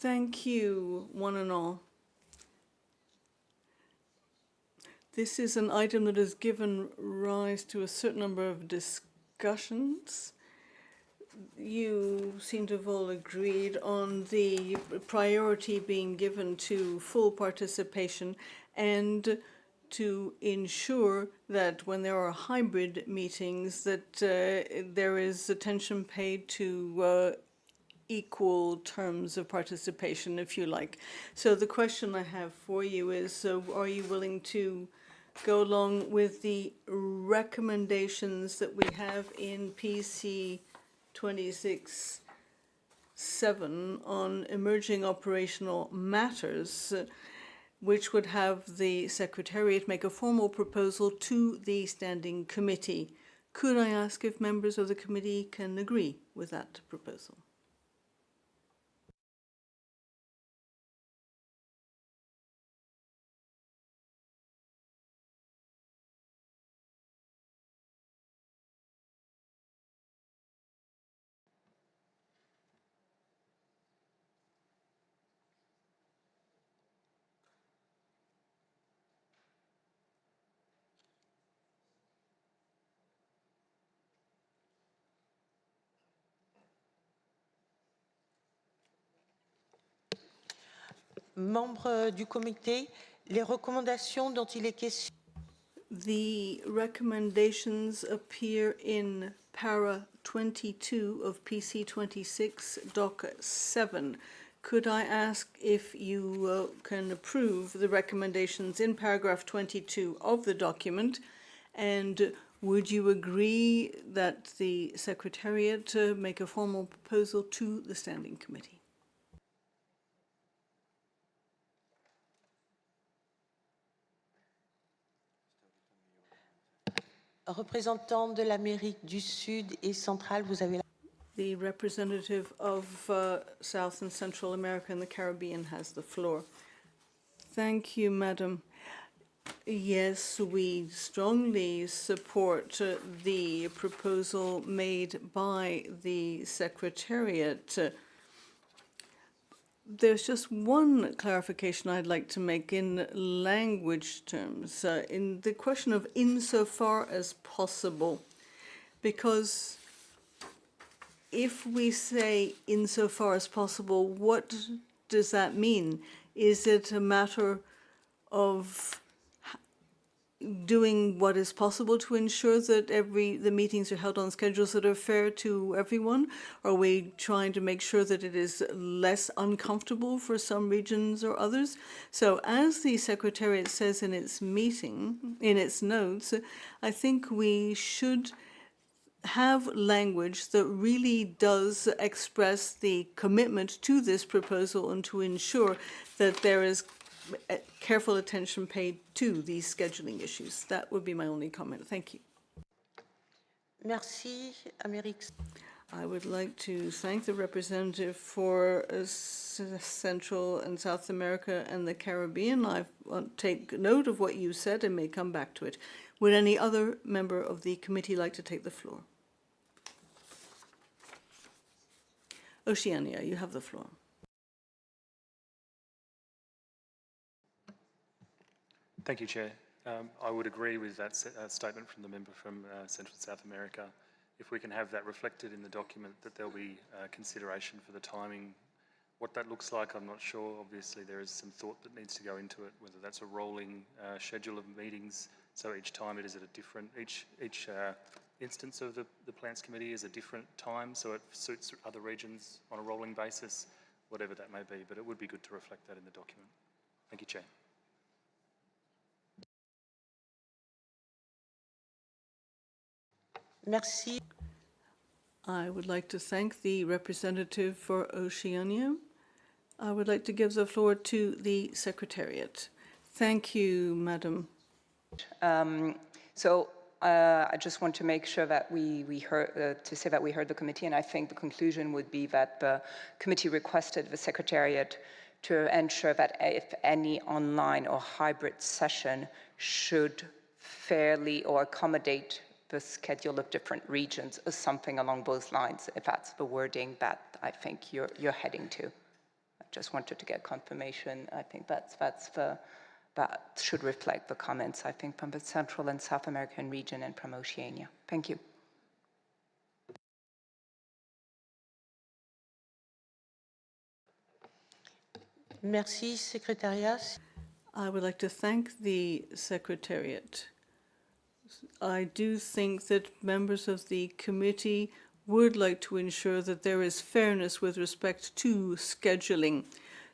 Thank you, one and all. This is an item that has given rise to a certain number of discussions. You seem to have all agreed on the priority being given to full participation and to ensure that when there are hybrid meetings that there is attention paid to equal terms of participation, if you like. So the question I have for you is, are you willing to go along with the recommendations that we have in PC 26(7) on emerging operational matters, which would have the Secretariat make a formal proposal to the Standing Committee? Could I ask if members of the committee can agree with that proposal? Membres du comité, les recommandations dont il est question. The recommendations appear in para 22 of PC 26, doc 7. Could I ask if you can approve the recommendations in paragraph 22 of the document? And would you agree that the Secretariat make a formal proposal to the Standing Committee? Représentant de l'Amérique du Sud et centrale, vous avez la... The representative of South and Central America and the Caribbean has the floor. Thank you, Madam. Yes, we strongly support the proposal made by the Secretariat. There's just one clarification I'd like to make in language terms, in the question of insofar as possible, because if we say insofar as possible, what does that mean? Is it a matter of doing what is possible to ensure that the meetings are held on schedules that are fair to everyone? Are we trying to make sure that it is less uncomfortable for some regions or others? So as the Secretariat says in its notes, I think we should have language that really does express the commitment to this proposal and to ensure that there is careful attention paid to these scheduling issues. That would be my only comment. Thank you. Merci, Amérique. I would like to thank the representative for Central and South America and the Caribbean. I want to take note of what you said and may come back to it. Would any other member of the committee like to take the floor? Oceania, you have the floor. Thank you, Chair. I would agree with that statement from the member from Central and South America. If we can have that reflected in the document, that there'll be consideration for the timing. What that looks like, I'm not sure. Obviously, there is some thought that needs to go into it, whether that's a rolling schedule of meetings, so each time it is at a different, each instance of the Plants Committee is a different time, so it suits other regions on a rolling basis, whatever that may be, but it would be good to reflect that in the document. Thank you, Chair. Merci. I would like to thank the representative for Oceania. I would like to give the floor to the Secretariat. Thank you, Madam. I just want to make sure that we heard, to say that we heard the committee, and I think the conclusion would be that the committee requested the Secretariat to ensure that if any online or hybrid session should fairly or accommodate the schedule of different regions or something along those lines, if that's the wording that I think you're heading to. I just wanted to get confirmation. I think that should reflect the comments, I think, from the Central and South American region and from Oceania. Thank you. Merci, Secrétariat. I would like to thank the Secretariat. I do think that members of the committee would like to ensure that there is fairness with respect to scheduling.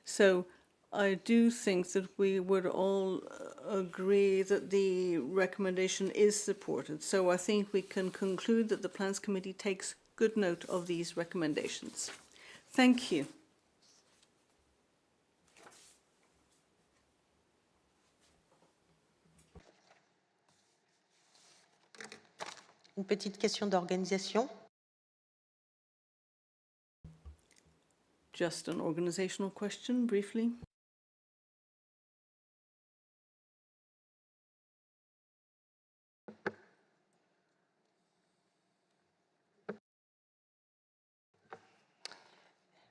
So I do think that we would all agree that the recommendation is supported. So I think we can conclude that the Plans Committee takes good note of these recommendations. Thank you. Une petite question d'organisation. Just an organizational question, briefly.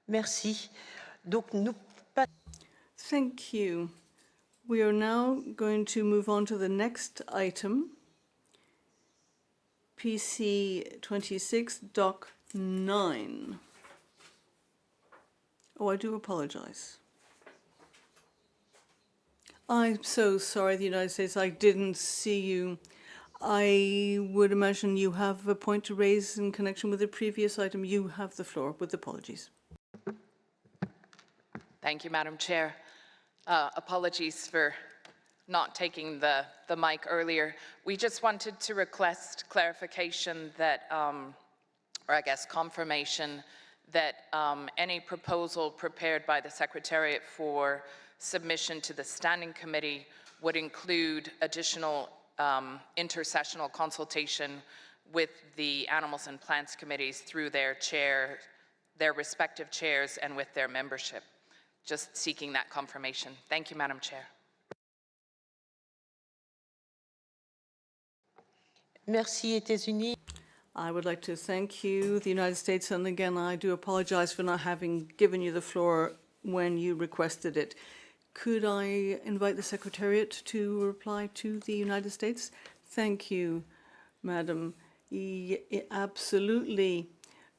Merci. Donc, Thank you. We are now going to move on to the next item, PC 26, Doc 9. Oh, I do apologize. I'm so sorry, the United States, I didn't see you. I would imagine you have a point to raise in connection with the previous item. You have the floor, with apologies. Thank you, Madam Chair. Apologies for not taking the mic earlier. We just wanted to request clarification that, or I guess confirmation, that any proposal prepared by the Secretariat for submission to the Standing Committee would include additional intersessional consultation with the Animals and Plants Committees through their chair, their respective chairs, and with their membership. Just seeking that confirmation. Thank you, Madam Chair. merci, États-Unis. I would like to thank you, the United States, and again, I do apologize for not having given you the floor when you requested it. Could I invite the Secretariat to reply to the United States? Thank you, Madam. Absolutely,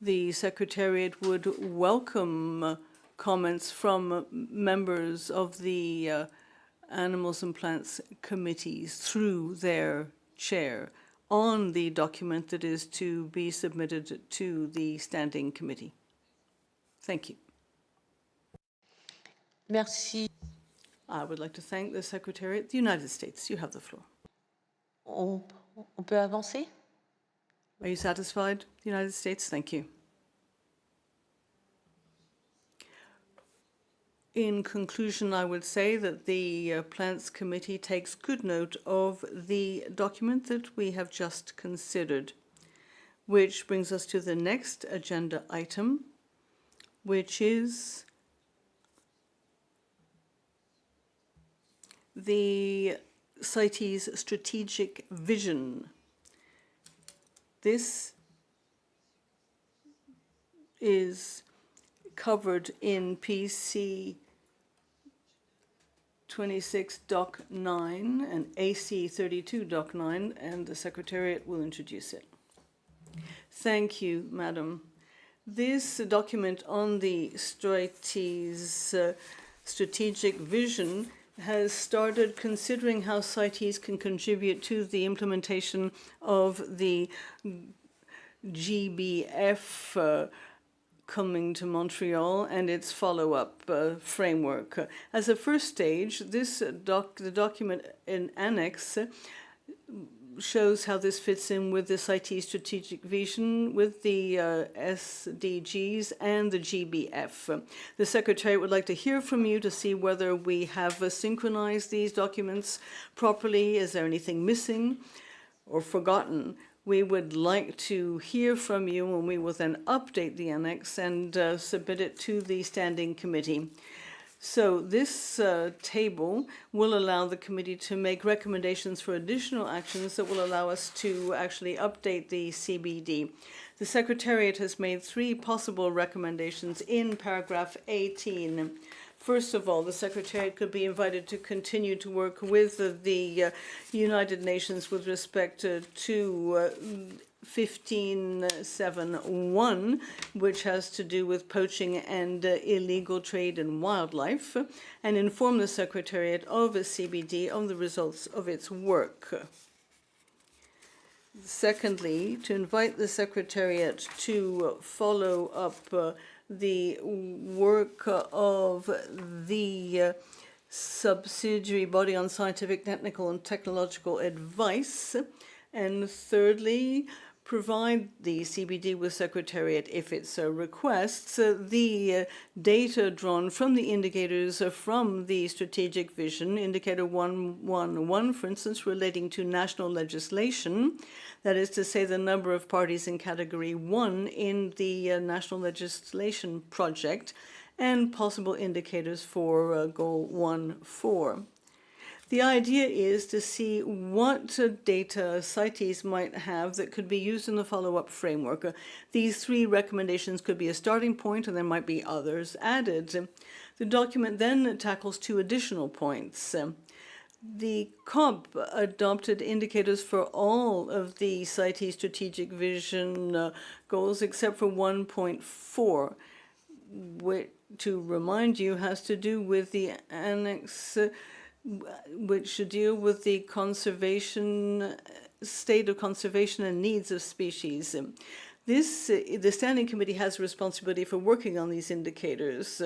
the Secretariat would welcome comments from members of the Animals and Plants Committees through their chair on the document that is to be submitted to the Standing Committee. Thank you. Merci. I would like to thank the Secretariat. The United States, you have the floor. On peut avancer? Are you satisfied, the United States? Thank you. In conclusion, I would say that the Plants Committee takes good note of the document that we have just considered, which brings us to the next agenda item, which is the CITES strategic vision. This is covered in PC 26 Doc 9 and AC 32 Doc 9, and the Secretariat will introduce it. Thank you, Madam. This document on the CITES strategic vision has started considering how CITES can contribute to the implementation of the GBF coming to Montreal and its follow-up framework. As a first stage, the document in annex shows how this fits in with the CITES strategic vision, with the SDGs and the GBF. The Secretariat would like to hear from you to see whether we have synchronized these documents properly. Is there anything missing or forgotten? We would like to hear from you, and we will then update the annex and submit it to the Standing Committee. So this table will allow the committee to make recommendations for additional actions that will allow us to actually update the CBD. The Secretariat has made 3 possible recommendations in paragraph 18. First of all, the Secretariat could be invited to continue to work with the United Nations with respect to 1571, which has to do with poaching and illegal trade in wildlife, and inform the Secretariat of a CBD on the results of its work. Secondly, to invite the Secretariat to follow up the work of the subsidiary body on scientific, technical, and technological advice. And thirdly, provide the CBD with Secretariat, if it so requests, the data drawn from the indicators from the strategic vision, indicator 111, for instance, relating to national legislation, that is to say the number of parties in category 1 in the national legislation project, and possible indicators for goal 1.4. The idea is to see what data CITES might have that could be used in the follow-up framework. These 3 recommendations could be a starting point, and there might be others added. The document then tackles 2 additional points. The COP adopted indicators for all of the CITES strategic vision goals except for 1.4, which, to remind you, has to do with the annex which should deal with the state of conservation and needs of species. The Standing Committee has a responsibility for working on these indicators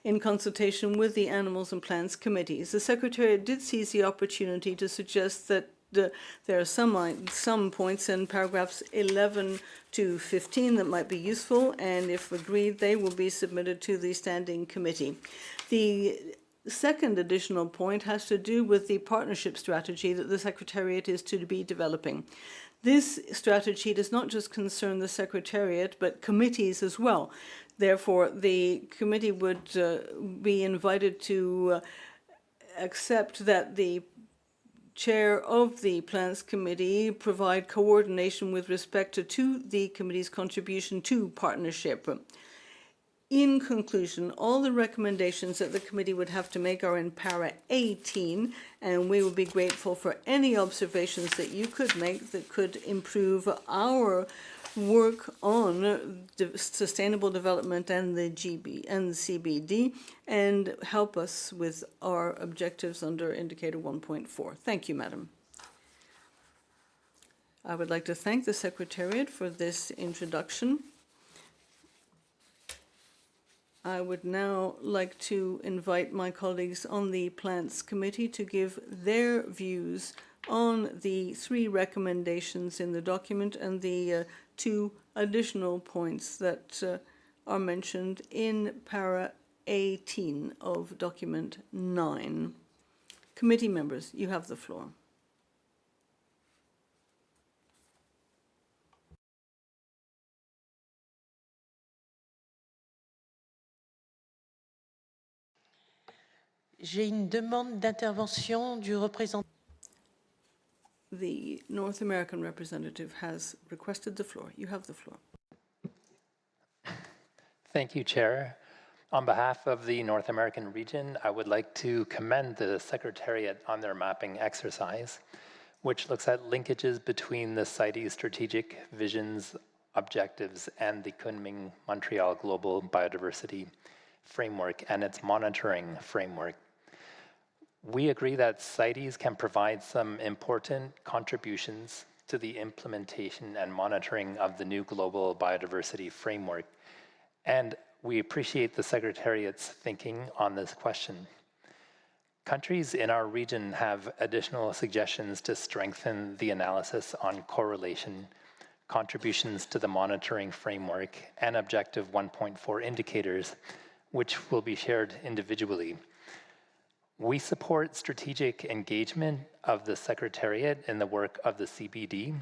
in consultation with the Animals and Plants Committees. The Secretariat did seize the opportunity to suggest that there are some points in paragraphs 11 to 15 that might be useful, and if agreed, they will be submitted to the Standing Committee. The second additional point has to do with the partnership strategy that the Secretariat is to be developing. This strategy does not just concern the Secretariat, but committees as well. Therefore, the committee would be invited to accept that the chair of the Plants Committee provide coordination with respect to the committee's contribution to partnership. In conclusion, all the recommendations that the committee would have to make are in para 18, and we will be grateful for any observations that you could make that could improve our work on sustainable development and the CBD, and help us with our objectives under indicator 1.4. Thank you, Madam. I would like to thank the Secretariat for this introduction. I would now like to invite my colleagues on the Plants Committee to give their views on the 3 recommendations in the document and the 2 additional points that are mentioned in para 18 of document 9. Committee members, you have the floor. J'ai une demande d'intervention du représentant. The North American representative has requested the floor. You have the floor. Thank you, Chair. On behalf of the North American region, I would like to commend the Secretariat on their mapping exercise, which looks at linkages between the CITES strategic visions, objectives, and the Kunming-Montreal Global Biodiversity Framework and its monitoring framework. We agree that CITES can provide some important contributions to the implementation and monitoring of the new global biodiversity framework, and we appreciate the Secretariat's thinking on this question. Countries in our region have additional suggestions to strengthen the analysis on correlation, contributions to the monitoring framework, and Objective 1.4 indicators, which will be shared individually. We support strategic engagement of the Secretariat in the work of the CBD,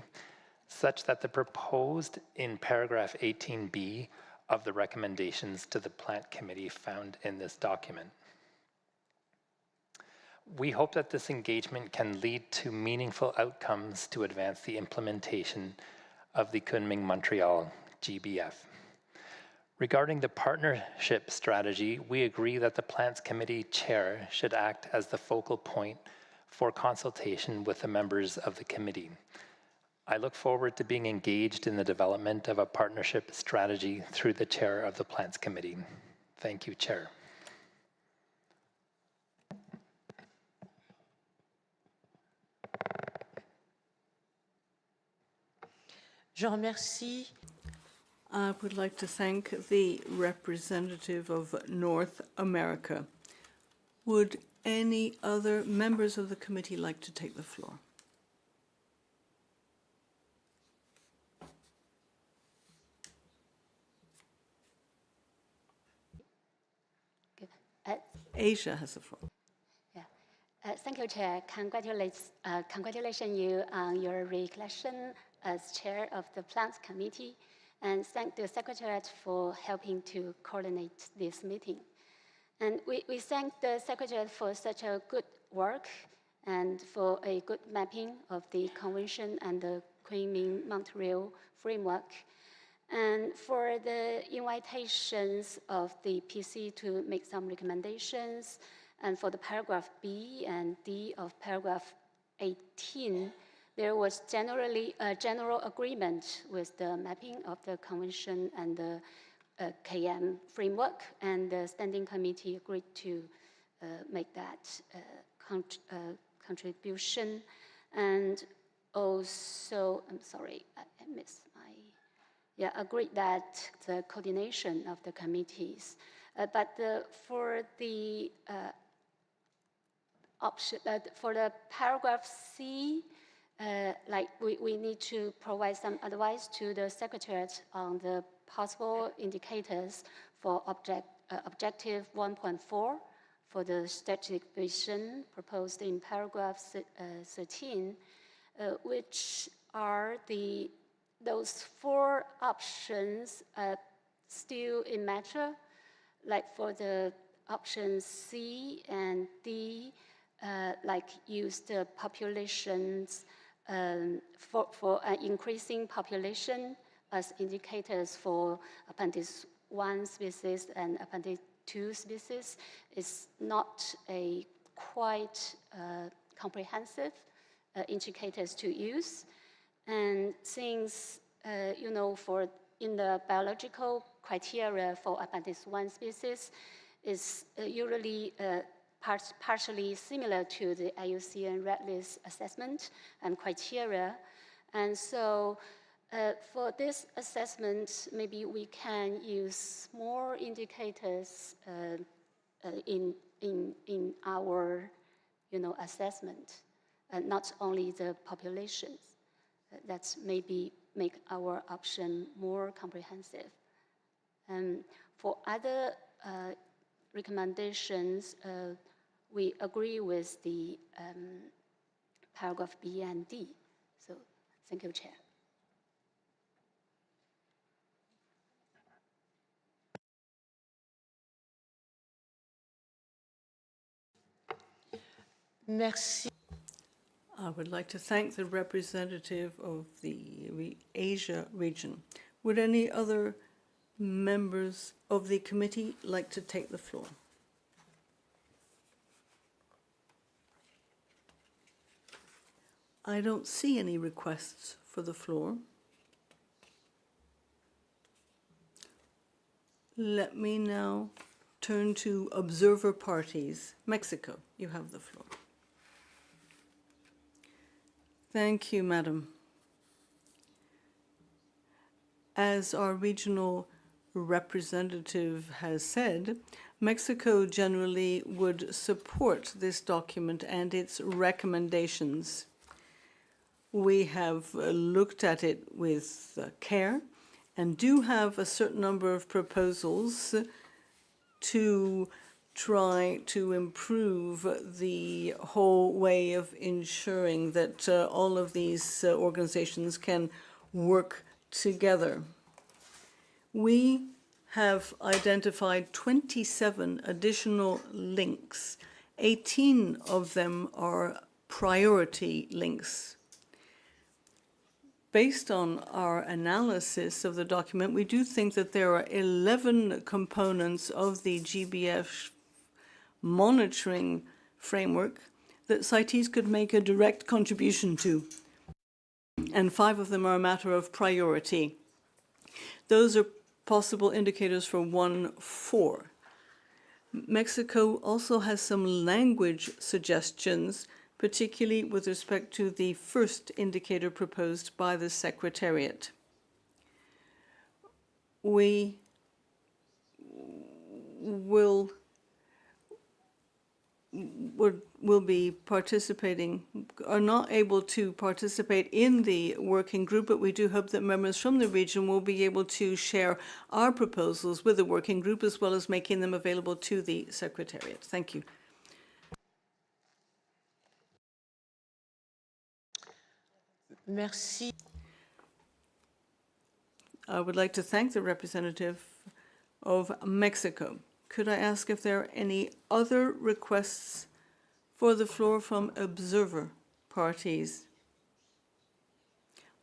such that the proposed in paragraph 18b of the recommendations to the Plant Committee found in this document. We hope that this engagement can lead to meaningful outcomes to advance the implementation of the Kunming-Montreal GBF. Regarding the partnership strategy, we agree that the Plants Committee Chair should act as the focal point for consultation with the members of the committee. I look forward to being engaged in the development of a partnership strategy through the Chair of the Plants Committee. Thank you, Chair. Je remercie. I would like to thank the representative of North America. Would any other members of the committee like to take the floor? Asia has the floor. Thank you, Chair. Congratulations you on your re-election as Chair of the Plants Committee, and thank the Secretariat for helping to coordinate this meeting. And we thank the Secretariat for such a good work and for a good mapping of the Convention and the Kunming-Montreal framework, and for the invitations of the PC to make some recommendations, and for the paragraph B and D of paragraph 18, there was generally a general agreement with the mapping of the Convention and the KM framework, and the Standing Committee agreed to make that contribution. And also, I'm sorry, I missed my, agreed that the coordination of the committees. But for the option, for the paragraph C, like we need to provide some advice to the Secretariat on the possible indicators for objective 1.4 for the strategic vision proposed in paragraph 13, which are those 4 options still in matter, like for the options C and D, like use the populations for an increasing population as indicators for Appendix 1 species and Appendix 2 species is not a quite comprehensive indicators to use. And since, you know, in the biological criteria for Appendix 1 species is usually partially similar to the IUCN Red List assessment and criteria. And so for this assessment, maybe we can use more indicators in our, you know, assessment, and not only the populations. That's maybe make our option more comprehensive. For other recommendations, we agree with the paragraph B and D. So thank you, Chair. Merci. I would like to thank the representative of the Asia region. Would any other members of the committee like to take the floor? I don't see any requests for the floor. Let me now turn to observer parties. Mexico, you have the floor. Thank you, Madam. As our regional representative has said, Mexico generally would support this document and its recommendations. We have looked at it with care and do have a certain number of proposals to try to improve the whole way of ensuring that all of these organizations can work together. We have identified 27 additional links 18 of them are priority links. Based on our analysis of the document, we do think that there are 11 components of the GBF monitoring framework that CITES could make a direct contribution to, and 5 of them are a matter of priority. Those are possible indicators for 1.4. Mexico also has some language suggestions, particularly with respect to the first indicator proposed by the Secretariat. We will be participating, are not able to participate in the working group, but we do hope that members from the region will be able to share our proposals with the working group as well as making them available to the Secretariat. Thank you. Merci. I would like to thank the representative of Mexico. Could I ask if there are any other requests for the floor from observer parties?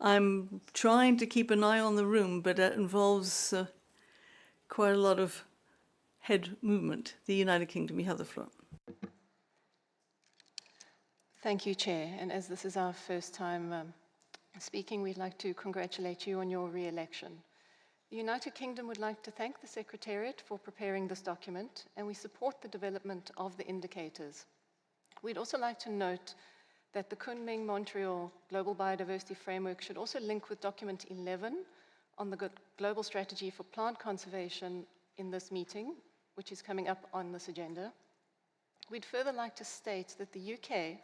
I'm trying to keep an eye on the room, but that involves quite a lot of head movement. The United Kingdom, you have the floor. Thank you, Chair. And as this is our first time speaking, we'd like to congratulate you on your re-election. The United Kingdom would like to thank the Secretariat for preparing this document, and we support the development of the indicators. We'd also like to note that the Kunming-Montreal Global Biodiversity Framework should also link with document 11 on the Global Strategy for Plant Conservation in this meeting, which is coming up on this agenda. We'd further like to state that the UK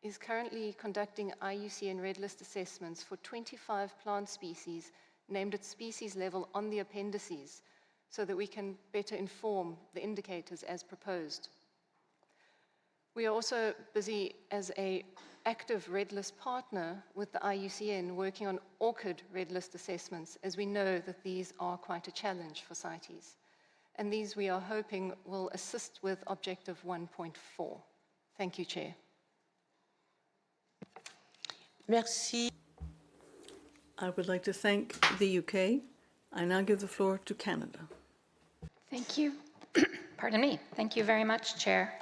is currently conducting IUCN Red List assessments for 25 plant species named at species level on the appendices so that we can better inform the indicators as proposed. We are also busy as an active Red List partner with the IUCN working on orchid Red List assessments, as we know that these are quite a challenge for CITES. And these we are hoping will assist with objective 1.4. Thank you, Chair. Merci. I would like to thank the UK. I now give the floor to Canada. Thank you. Pardon me. Thank you very much, Chair.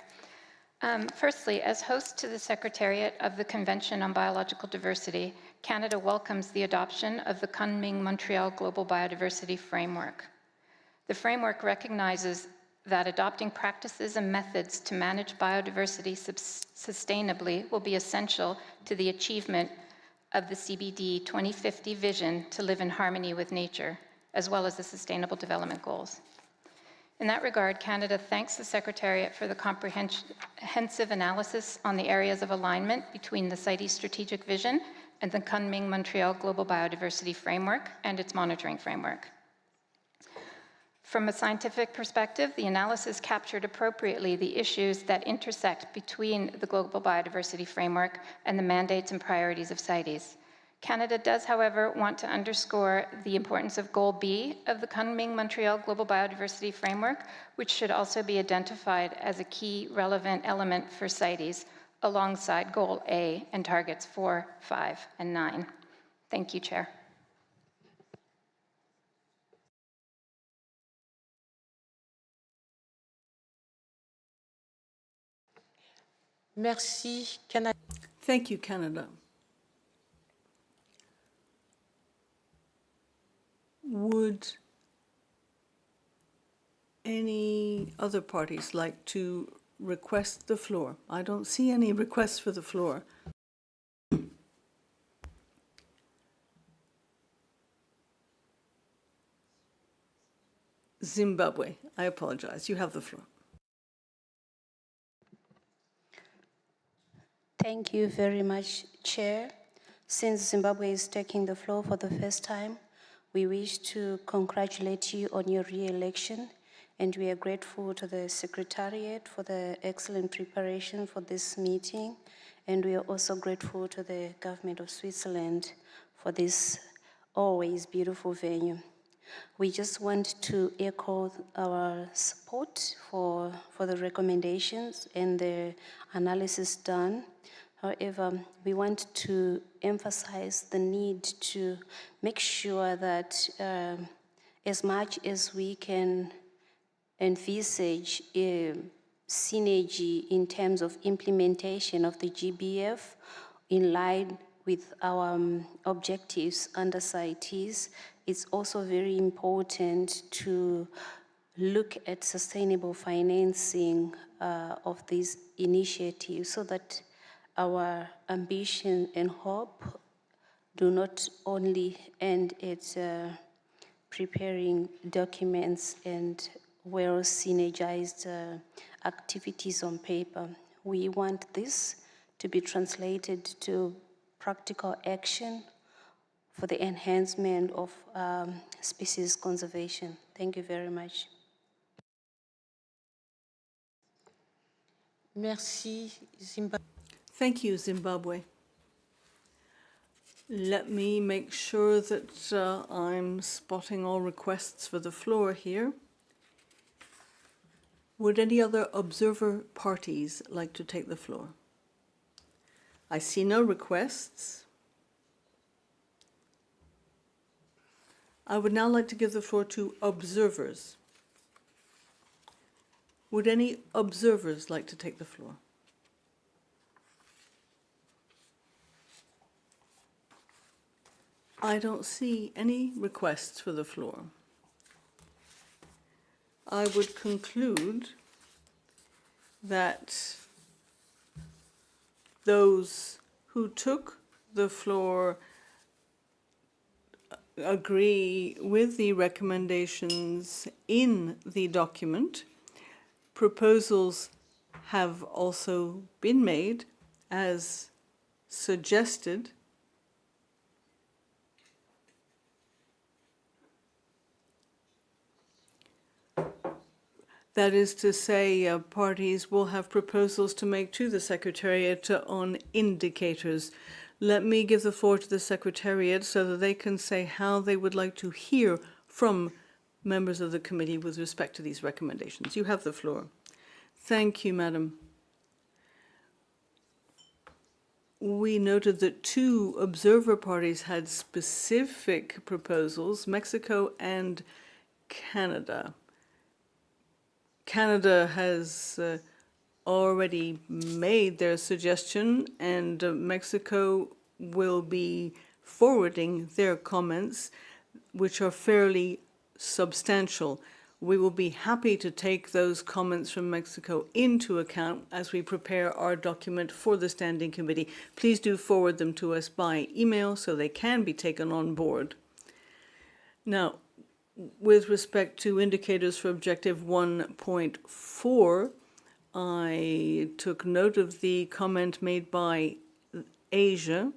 Firstly, as host to the Secretariat of the Convention on Biological Diversity, Canada welcomes the adoption of the Kunming-Montreal Global Biodiversity Framework. The framework recognizes that adopting practices and methods to manage biodiversity sustainably will be essential to the achievement of the CBD 2050 vision to live in harmony with nature, as well as the Sustainable Development Goals. In that regard, Canada thanks the Secretariat for the comprehensive analysis on the areas of alignment between the CITES strategic vision and the Kunming-Montreal Global Biodiversity Framework and its monitoring framework. From a scientific perspective, the analysis captured appropriately the issues that intersect between the Global Biodiversity Framework and the mandates and priorities of CITES. Canada does, however, want to underscore the importance of Goal B of the Kunming-Montreal Global Biodiversity Framework, which should also be identified as a key relevant element for CITES, alongside Goal A and targets 4, 5, and 9. Thank you, Chair. Merci, Canada. Thank you, Canada. Would any other parties like to request the floor? I don't see any requests for the floor. Zimbabwe, I apologize. You have the floor. Thank you very much, Chair. Since Zimbabwe is taking the floor for the first time, we wish to congratulate you on your re-election, and we are grateful to the Secretariat for the excellent preparation for this meeting, and we are also grateful to the government of Switzerland for this always beautiful venue. We just want to echo our support for the recommendations and the analysis done. However, we want to emphasize the need to make sure that as much as we can envisage a synergy in terms of implementation of the GBF in line with our objectives under CITES, it's also very important to look at sustainable financing of these initiatives so that our ambition and hope do not only end at preparing documents and well synergized activities on paper. We want this to be translated to practical action for the enhancement of species conservation. Thank you very much. Merci, Zimbabwe. Thank you, Zimbabwe. Let me make sure that I'm spotting all requests for the floor here. Would any other observer parties like to take the floor? I see no requests. I would now like to give the floor to observers. Would any observers like to take the floor? I don't see any requests for the floor. I would conclude that those who took the floor agree with the recommendations in the document. Proposals have also been made as suggested. That is to say, parties will have proposals to make to the Secretariat on indicators. Let me give the floor to the Secretariat so that they can say how they would like to hear from members of the committee with respect to these recommendations. You have the floor. Thank you, Madam. We noted that 2 observer parties had specific proposals, Mexico and Canada. Canada has already made their suggestion, and Mexico will be forwarding their comments, which are fairly substantial. We will be happy to take those comments from Mexico into account as we prepare our document for the Standing Committee. Please do forward them to us by email so they can be taken on board. Now, with respect to indicators for Objective 1.4, I took note of the comment made by Asia,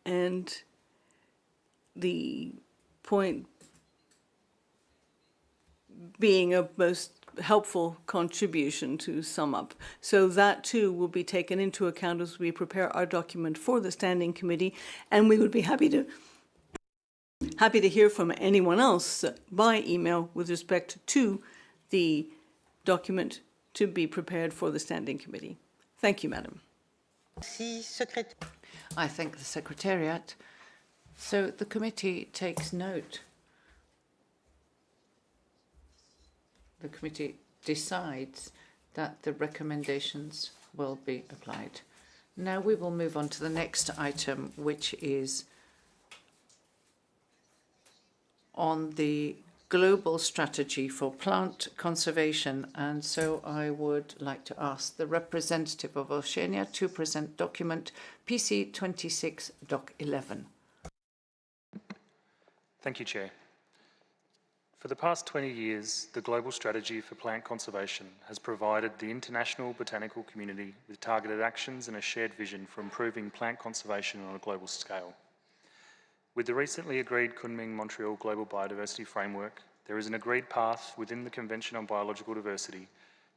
and the point being a most helpful contribution to sum up. So that too will be taken into account as we prepare our document for the Standing Committee, and we would be happy to hear from anyone else by email with respect to the document to be prepared for the Standing Committee. Thank you, Madam. I thank the Secretariat. So the committee takes note. The committee decides that the recommendations will be applied. Now we will move on to the next item, which is on the global strategy for plant conservation. And so I would like to ask the representative of Oceania to present document PC 26 Doc 11. Thank you, Chair. For the past 20 years, the Global Strategy for Plant Conservation has provided the international botanical community with targeted actions and a shared vision for improving plant conservation on a global scale. With the recently agreed Kunming-Montreal Global Biodiversity Framework, there is an agreed path within the Convention on Biological Diversity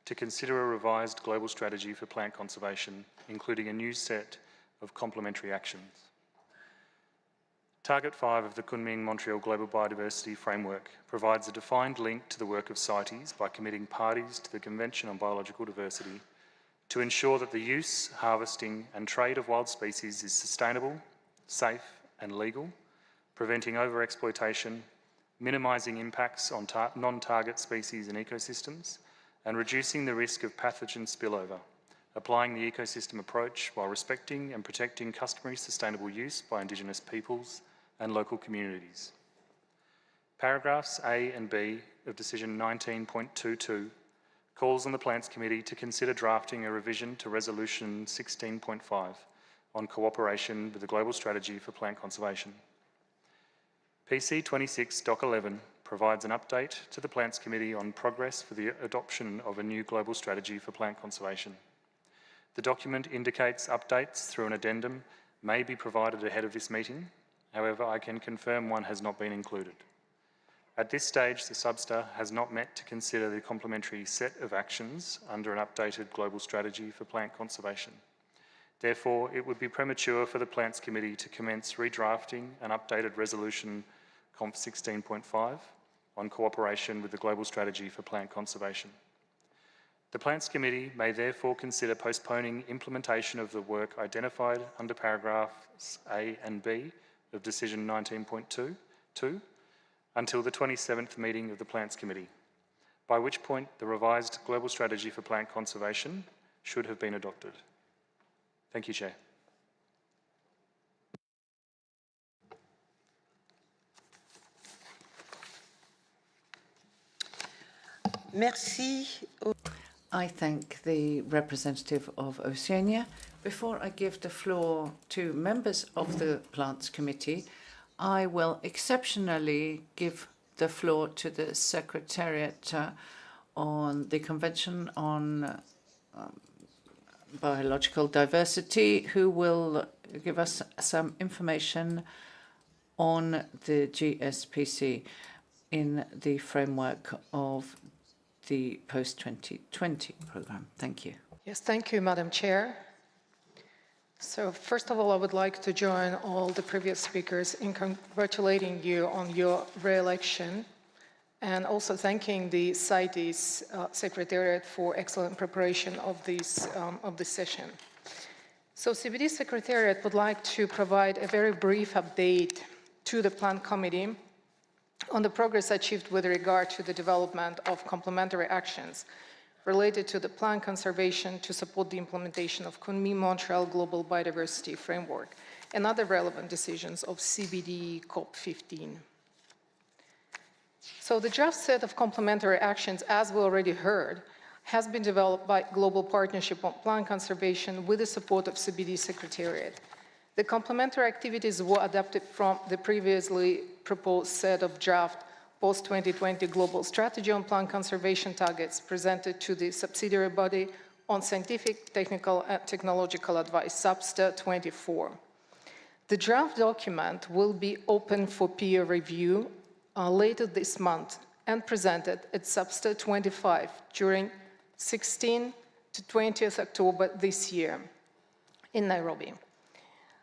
to consider a revised global strategy for plant conservation, including a new set of complementary actions. Target 5 of the Kunming-Montreal Global Biodiversity Framework provides a defined link to the work of CITES by committing parties to the Convention on Biological Diversity to ensure that the use, harvesting and trade of wild species is sustainable, safe and legal, preventing overexploitation, minimising impacts on non-target species and ecosystems, and reducing the risk of pathogen spillover, applying the ecosystem approach while respecting and protecting customary sustainable use by Indigenous peoples and local communities. Paragraphs A and B of Decision 19.22 calls on the Plants Committee to consider drafting a revision to Resolution 16.5 on cooperation with the Global Strategy for Plant Conservation. PC 26 Doc 11 provides an update to the Plants Committee on progress for the adoption of a new global strategy for plant conservation. The document indicates updates through an addendum may be provided ahead of this meeting. However, I can confirm one has not been included. At this stage, the Substa has not met to consider the complementary set of actions under an updated global strategy for plant conservation. Therefore, it would be premature for the Plants Committee to commence redrafting an updated resolution Conf 16.5 on cooperation with the Global Strategy for Plant Conservation. The Plants Committee may therefore consider postponing implementation of the work identified under paragraphs A and B of Decision 19.2 until the 27th meeting of the Plants Committee, by which point the revised Global Strategy for Plant Conservation should have been adopted. Thank you, Chair. Merci. I thank the representative of Oceania. Before I give the floor to members of the Plants Committee, I will exceptionally give the floor to the Secretariat on the Convention on Biological Diversity, who will give us some information on the GSPC in the framework of the post-2020 programme. Thank you. Yes, thank you, Madam Chair. So first of all, I would like to join all the previous speakers in congratulating you on your re-election and also thanking the CITES Secretariat for excellent preparation of this session. So CBD Secretariat would like to provide a very brief update to the Plant Committee on the progress achieved with regard to the development of complementary actions related to the plant conservation to support the implementation of Kunming-Montreal Global Biodiversity Framework and other relevant decisions of CBD COP15. So the draft set of complementary actions, as we already heard, has been developed by Global Partnership on Plant Conservation with the support of CBD Secretariat. The complementary activities were adapted from the previously proposed set of draft post-2020 Global Strategy on Plant Conservation targets presented to the subsidiary body on Scientific, Technical and Technological Advice, SBSTA 24. The draft document will be open for peer review later this month and presented at SBSTA 25 during 16 to 20th October this year in Nairobi.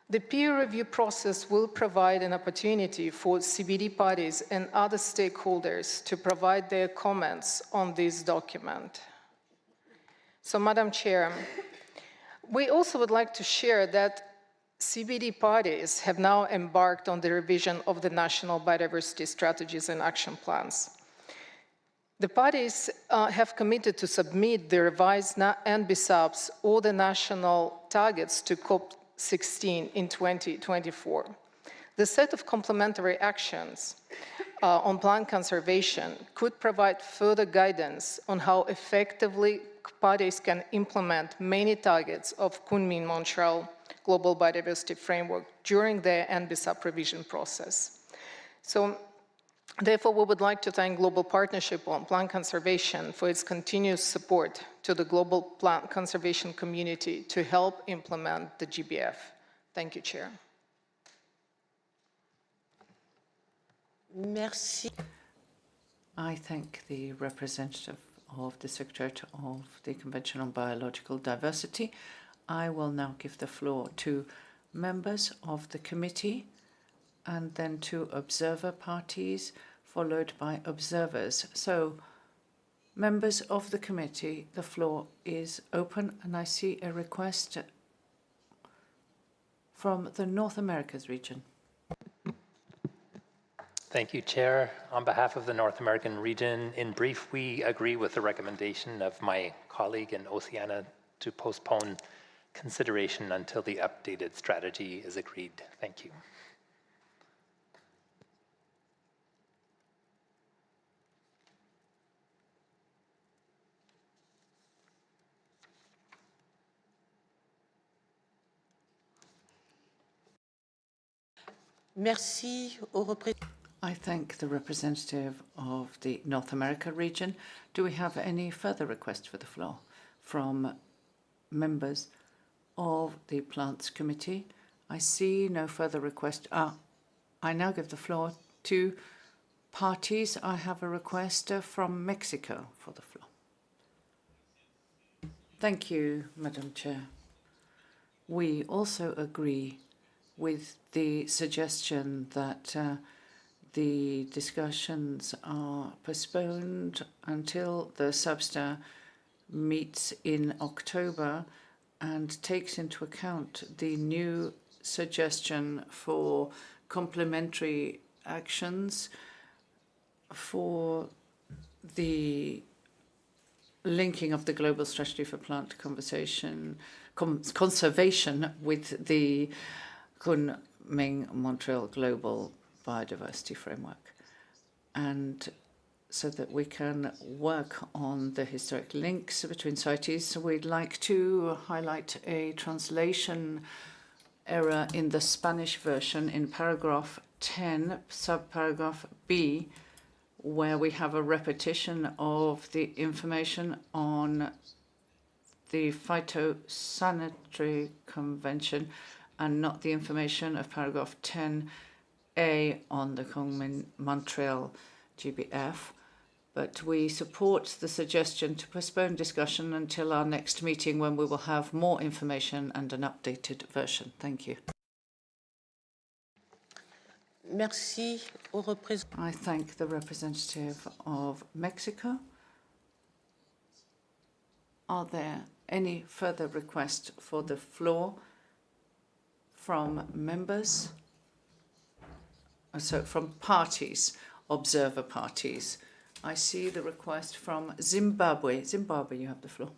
The peer review process will provide an opportunity for CBD parties and other stakeholders to provide their comments on this document. So, Madam Chair, we also would like to share that CBD parties have now embarked on the revision of the national biodiversity strategies and action plans. The parties have committed to submit the revised NBSAPs or the national targets to COP16 in 2024. The set of complementary actions on plant conservation could provide further guidance on how effectively parties can implement many targets of Kunming-Montreal Global Biodiversity Framework during their NBSAP revision process. So, therefore, we would like to thank Global Partnership on Plant Conservation for its continuous support to the global plant conservation community to help implement the GBF. Thank you, Chair. Merci. I thank the representative of the Secretariat of the Convention on Biological Diversity. I will now give the floor to members of the committee and then 2 observer parties, followed by observers. So, members of the committee, the floor is open, and I see a request from the North Americas region. Thank you, Chair. On behalf of the North American region, in brief, we agree with the recommendation of my colleague in Oceania to postpone consideration until the updated strategy is agreed. Thank you. Merci au représentant. I thank the representative of the North America region. Do we have any further requests for the floor from members of the Plants Committee? I see no further request. I now give the floor to parties. I have a request from Mexico for the floor. Thank you, Madam Chair. We also agree with the suggestion that the discussions are postponed until the SUBSTA meets in October and takes into account the new suggestion for complementary actions for the linking of the global strategy for plant conservation with the Kunming-Montreal Global Biodiversity Framework, and so that we can work on the historic links between CITES. We'd like to highlight a translation error in the Spanish version in paragraph 10, subparagraph B, where we have a repetition of the information on the Phytosanitary Convention and not the information of paragraph 10A on the Kunming-Montreal GBF. But we support the suggestion to postpone discussion until our next meeting, when we will have more information and an updated version. Thank you. Merci au représentant. I thank the representative of Mexico. Are there any further requests for the floor from members? So from parties, observer parties. I see the request from Zimbabwe. Zimbabwe, you have the floor.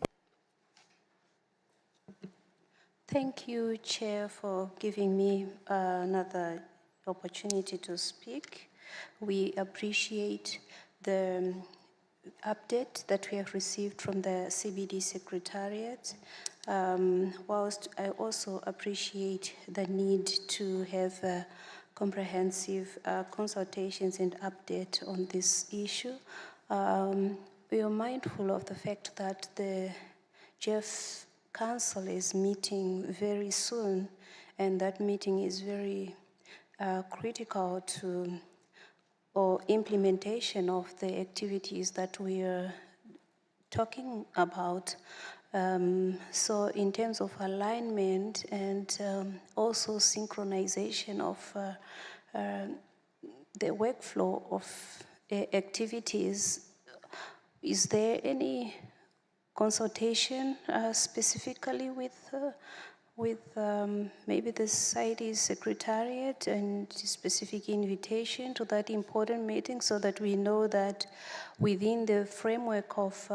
Thank you, Chair, for giving me another opportunity to speak. We appreciate the update that we have received from the CBD Secretariat, whilst I also appreciate the need to have comprehensive consultations and update on this issue. We are mindful of the fact that the GEF Council is meeting very soon, and that meeting is very critical to or implementation of the activities that we are talking about. So in terms of alignment and also synchronization of the workflow of activities, is there any consultation specifically with maybe the CITES Secretariat and specific invitation to that important meeting, so that we know that within the framework of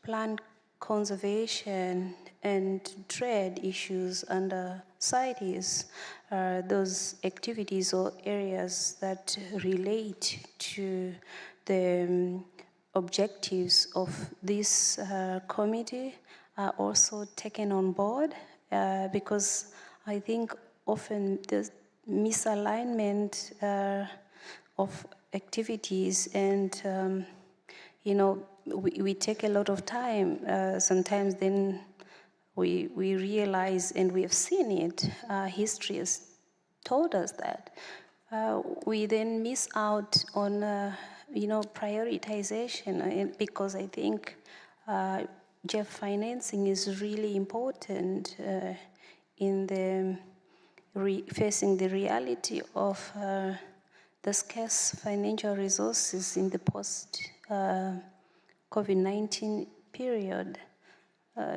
plant conservation and trade issues under CITES, those activities or areas that relate to the objectives of this committee are also taken on board, because I think often the misalignment of activities and we take a lot of time. Sometimes then we realize, and we have seen it, history has told us that, we then miss out on prioritization, because I think GEF financing is really important in the facing the reality of the scarce financial resources in the post-COVID-19 period.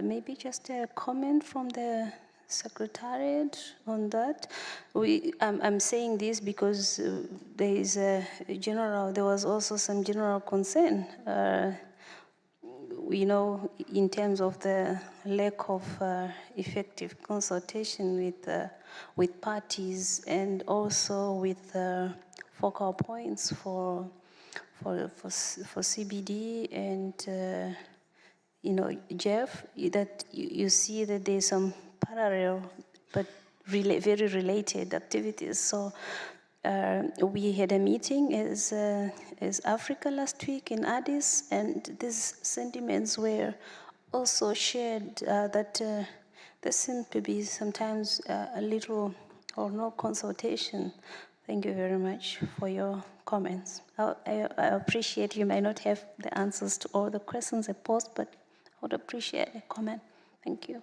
Maybe just a comment from the Secretariat on that. I'm saying this because there was also some general concern, in terms of the lack of effective consultation with parties and also with focal points for CBD and Jeff, that you see that there's some parallel but very related activities. So we had a meeting as Africa last week in Addis, and these sentiments were also shared that there seemed to be sometimes a little or no consultation. Thank you very much for your comments. I appreciate you may not have the answers to all the questions I posed, but I would appreciate a comment. Thank you.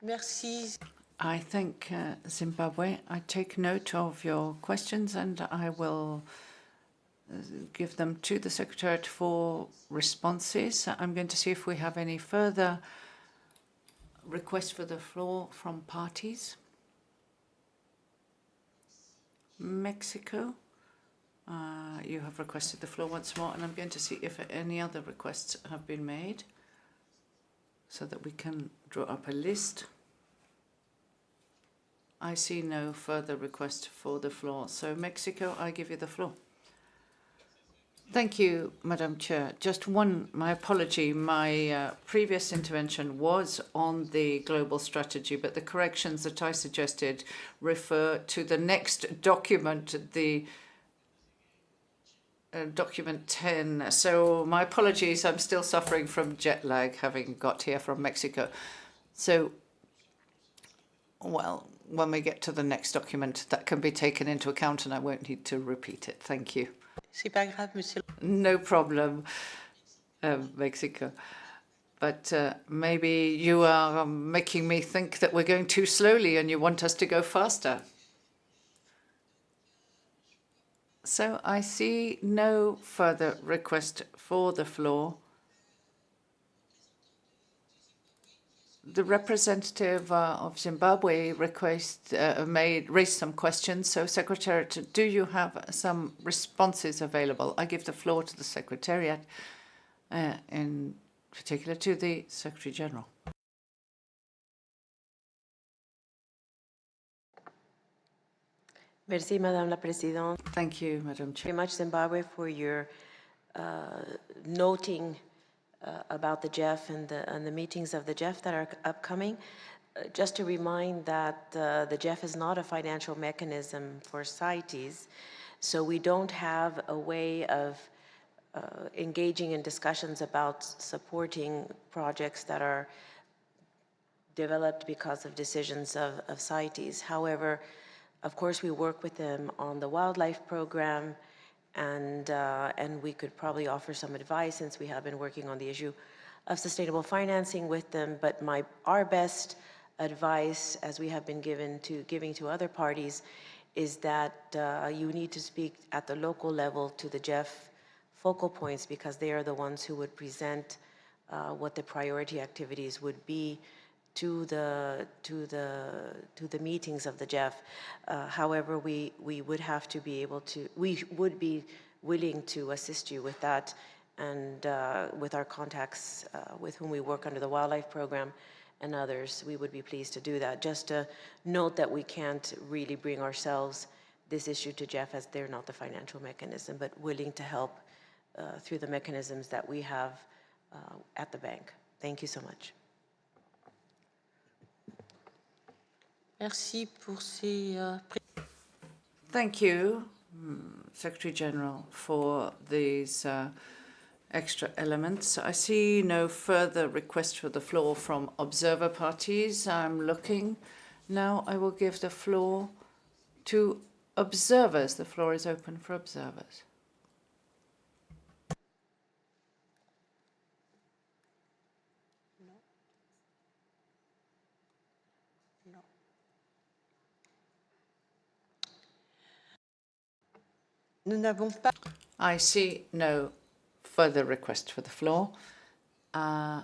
Merci. I thank Zimbabwe. I take note of your questions and I will give them to the Secretariat for responses. I'm going to see if we have any further requests for the floor from parties. Mexico, you have requested the floor once more, and I'm going to see if any other requests have been made so that we can draw up a list. I see no further request for the floor. So Mexico, I give you the floor. Thank you, Madam Chair. Just my apology. My previous intervention was on the global strategy, but the corrections that I suggested refer to the next document, the document 10. So my apologies. I'm still suffering from jet lag, having got here from Mexico. So, well, when we get to the next document, that can be taken into account and I won't need to repeat it. Thank you. C'est pas grave, monsieur. No problem, Mexico. But maybe you are making me think that we're going too slowly and you want us to go faster. So I see no further request for the floor. The representative of Zimbabwe raised some questions. So, Secretariat, do you have some responses available? I give the floor to the Secretariat, in particular to the Secretary General. Merci, Madame la Présidente. Thank you, Madam Chair. Very much, Zimbabwe, for your noting about the GEF and the meetings of the GEF that are upcoming. Just to remind that the GEF is not a financial mechanism for CITES, so we don't have a way of engaging in discussions about supporting projects that are developed because of decisions of CITES. However, of course, we work with them on the wildlife program, and we could probably offer some advice since we have been working on the issue of sustainable financing with them. But our best advice, as we have been giving to other parties, is that you need to speak at the local level to the GEF focal points, because they are the ones who would present what the priority activities would be to the meetings of the GEF. However, we would have to be able to, we would be willing to assist you with that, and with our contacts with whom we work under the wildlife program and others, we would be pleased to do that. Just to note that we can't really bring ourselves this issue to GEF, as they're not the financial mechanism, but willing to help through the mechanisms that we have at the bank. Thank you so much. Merci pour ces Thank you, Secretary General, for these extra elements. I see no further request for the floor from observer parties. I'm looking. Now I will give the floor to observers. The floor is open for observers. Nous n'avons pas... I see no further request for the floor. I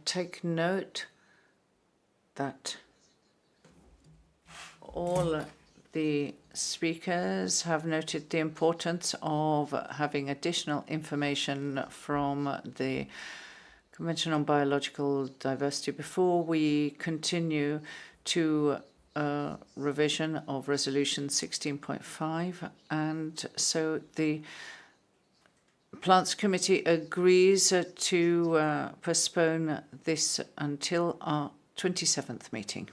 take note that all the speakers have noted the importance of having additional information from the Convention on Biological Diversity before we continue to revision of Resolution 16.5. And so the Plants Committee agrees to postpone this until our 27th meeting.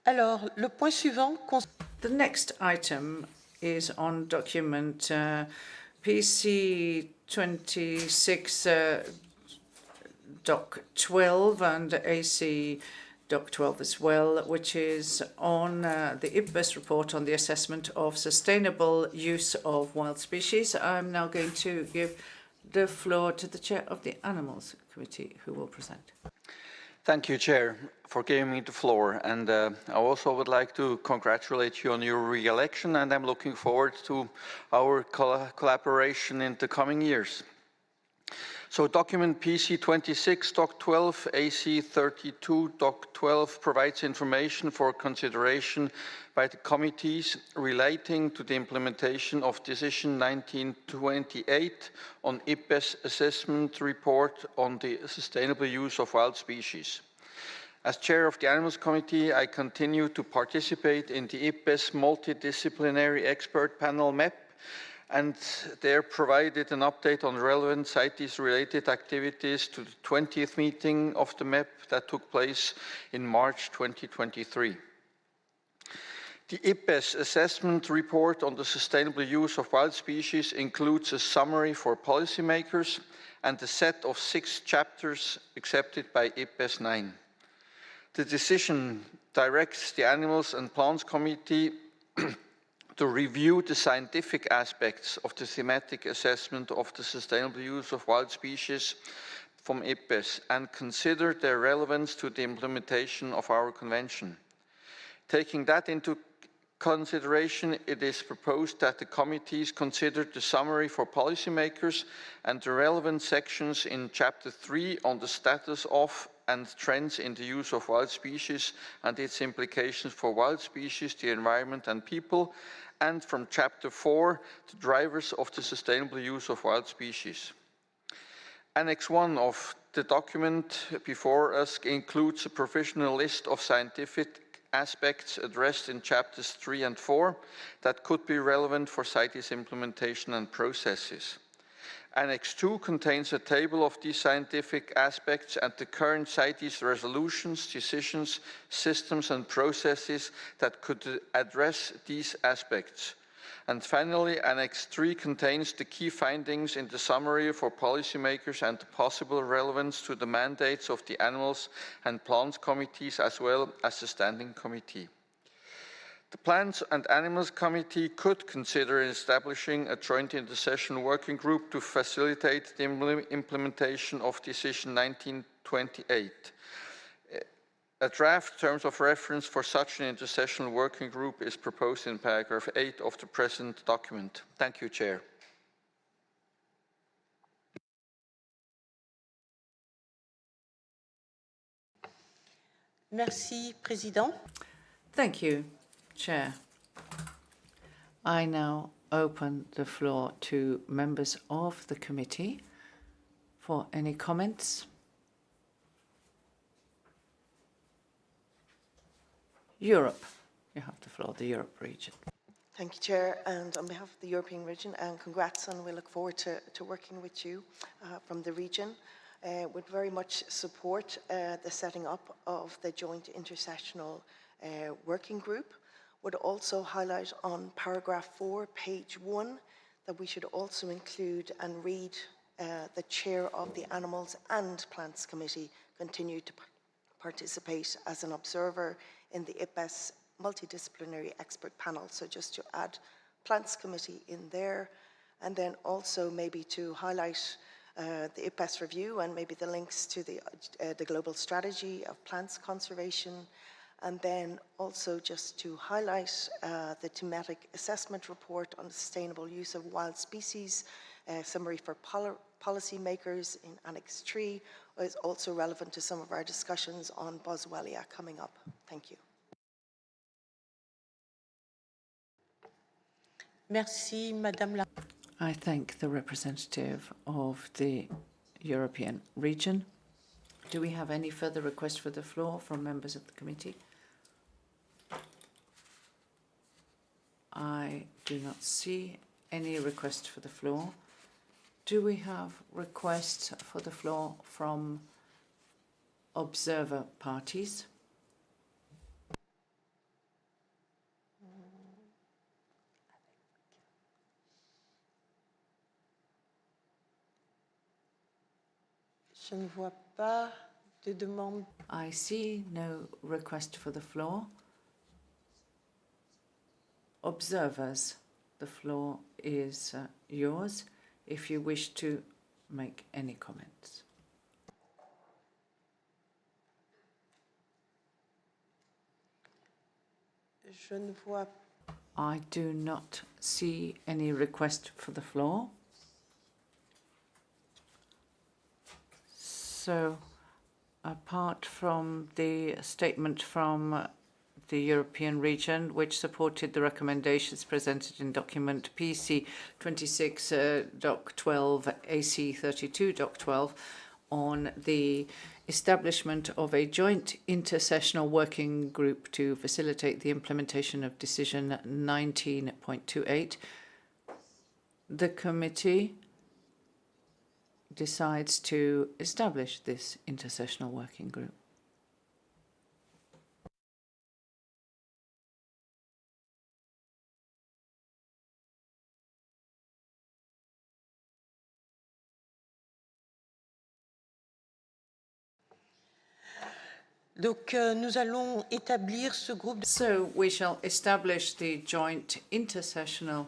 Alors, le point suivant... The next item is on document PC 26 Doc 12 and AC Doc 12 as well, which is on the IPBES report on the assessment of sustainable use of wild species. I'm now going to give the floor to the chair of the Animals Committee, who will present. Thank you, Chair, for giving me the floor. And I also would like to congratulate you on your re-election, and I'm looking forward to our collaboration in the coming years. So document PC 26 Doc 12 AC 32 Doc 12 provides information for consideration by the committees relating to the implementation of Decision 1928 on IPBES assessment report on the sustainable use of wild species. As chair of the Animals Committee, I continue to participate in the IPBES multidisciplinary expert panel MEP, and there provided an update on relevant CITES-related activities to the 20th meeting of the MEP that took place in March 2023. The IPBES assessment report on the sustainable use of wild species includes a summary for policymakers and a set of 6 chapters accepted by IPBES 9. The decision directs the Animals and Plants Committee to review the scientific aspects of the thematic assessment of the sustainable use of wild species from IPBES and consider their relevance to the implementation of our convention. Taking that into consideration, it is proposed that the committees consider the summary for policymakers and the relevant sections in Chapter 3 on the status of and trends in the use of wild species and its implications for wild species, the environment and people, and from Chapter 4, the drivers of the sustainable use of wild species. Annex 1 of the document before us includes a provisional list of scientific aspects addressed in Chapters 3 and 4 that could be relevant for CITES implementation and processes. Annex 2 contains a table of these scientific aspects and the current CITES resolutions, decisions, systems and processes that could address these aspects. And finally, Annex 3 contains the key findings in the summary for policymakers and the possible relevance to the mandates of the Animals and Plants Committees as well as the Standing Committee. The Plants and Animals Committee could consider establishing a joint intersession working group to facilitate the implementation of Decision 1928. A draft terms of reference for such an intersessional working group is proposed in paragraph 8 of the present document. Thank you, Chair. Merci, Président. Thank you, Chair. I now open the floor to members of the committee for any comments. Europe, you have the floor, the Europe region. Thank you, Chair, and on behalf of the European region, and congrats, and we look forward to working with you from the region. Would very much support the setting up of the joint intersessional working group. Would also highlight on paragraph 4, page 1, that we should also include and read the chair of the Animals and Plants Committee continue to participate as an observer in the IPBES multidisciplinary expert panel. So just to add Plants Committee in there, and then also maybe to highlight the IPBES review and maybe the links to the global strategy of plants conservation, and then also just to highlight the thematic assessment report on the sustainable use of wild species, summary for policy makers in Annex 3, is also relevant to some of our discussions on Boswellia coming up. Thank you. Merci, Madame la... I thank the representative of the European region. Do we have any further requests for the floor from members of the committee? I do not see any requests for the floor. Do we have requests for the floor from observer parties? Je ne vois pas de demande. I see no request for the floor. Observers, the floor is yours if you wish to make any comments. Je ne vois. I do not see any request for the floor. So, apart from the statement from the European region, which supported the recommendations presented in document PC 26 Doc 12 AC 32 Doc 12 on the establishment of a joint intersessional working group to facilitate the implementation of decision 19.28, the committee decides to establish this intersessional working group. Donc, nous allons établir ce groupe. So we shall establish the joint intersessional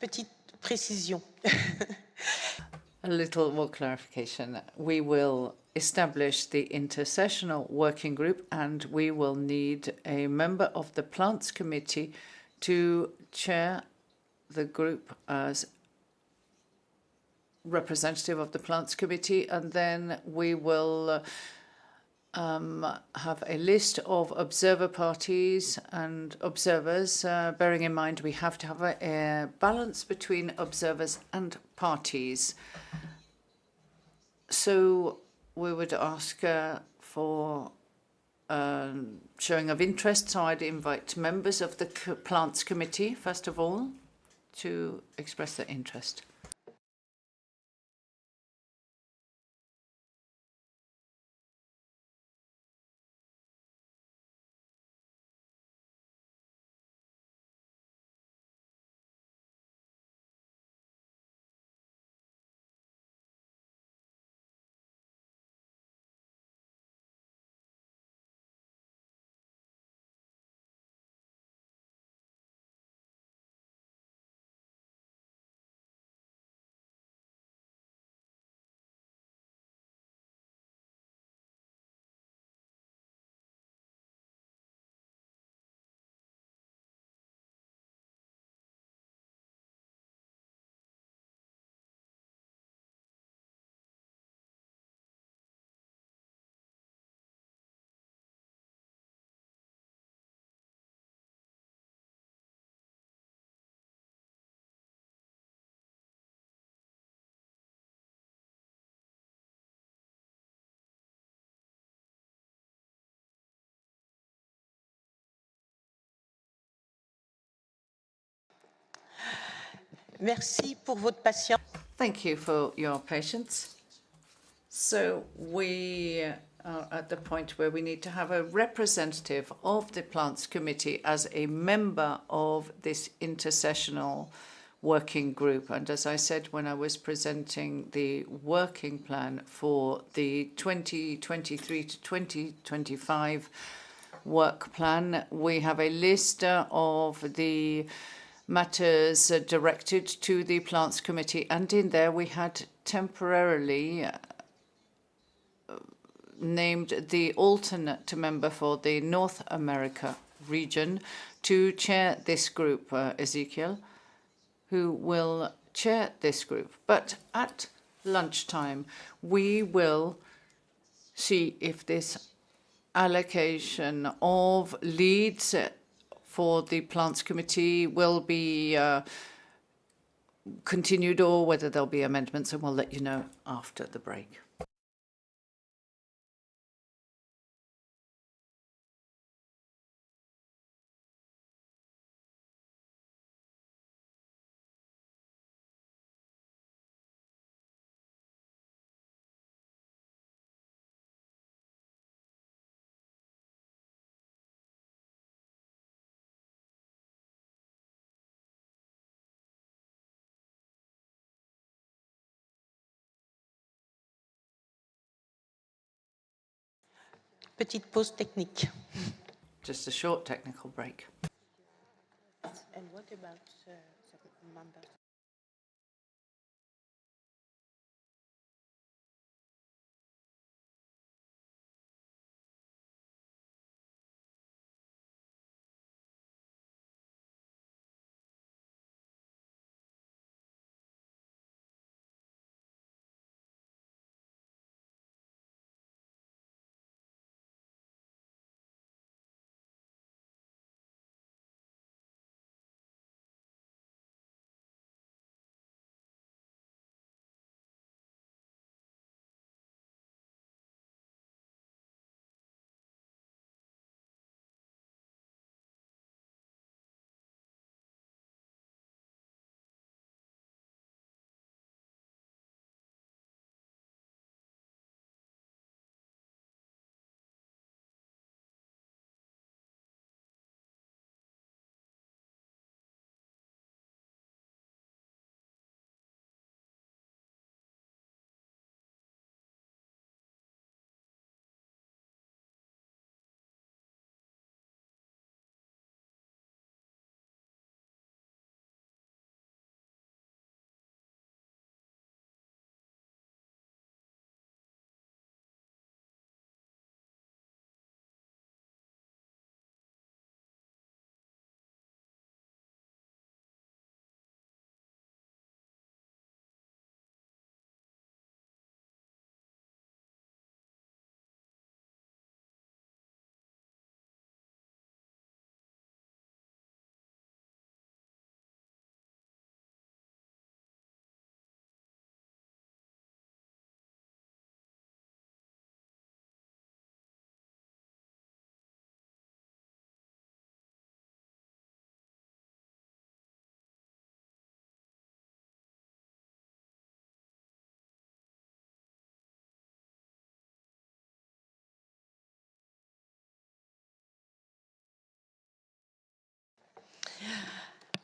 Petite précision. A little more clarification. We will establish the intersessional working group and we will need a member of the Plants Committee to chair the group as representative of the Plants Committee, and then we will have a list of observer parties and observers, bearing in mind we have to have a balance between observers and parties. So we would ask for showing of interest. So I'd invite members of the Plants Committee, first of all, to express their interest. Merci pour votre patience. Thank you for your patience. So we are at the point where we need to have a representative of the Plants Committee as a member of this intersessional working group. And as I said when I was presenting the working plan for the 2023 to 2025 work plan, we have a list of the matters directed to the Plants Committee, and in there we had temporarily named the alternate member for the North America region to chair this group, Ezekiel, who will chair this group. But at lunchtime, we will see if this allocation of leads for the Plants Committee will be continued or whether there'll be amendments, and we'll let you know after the break. Petite pause technique. Just a short technical break. And what about members?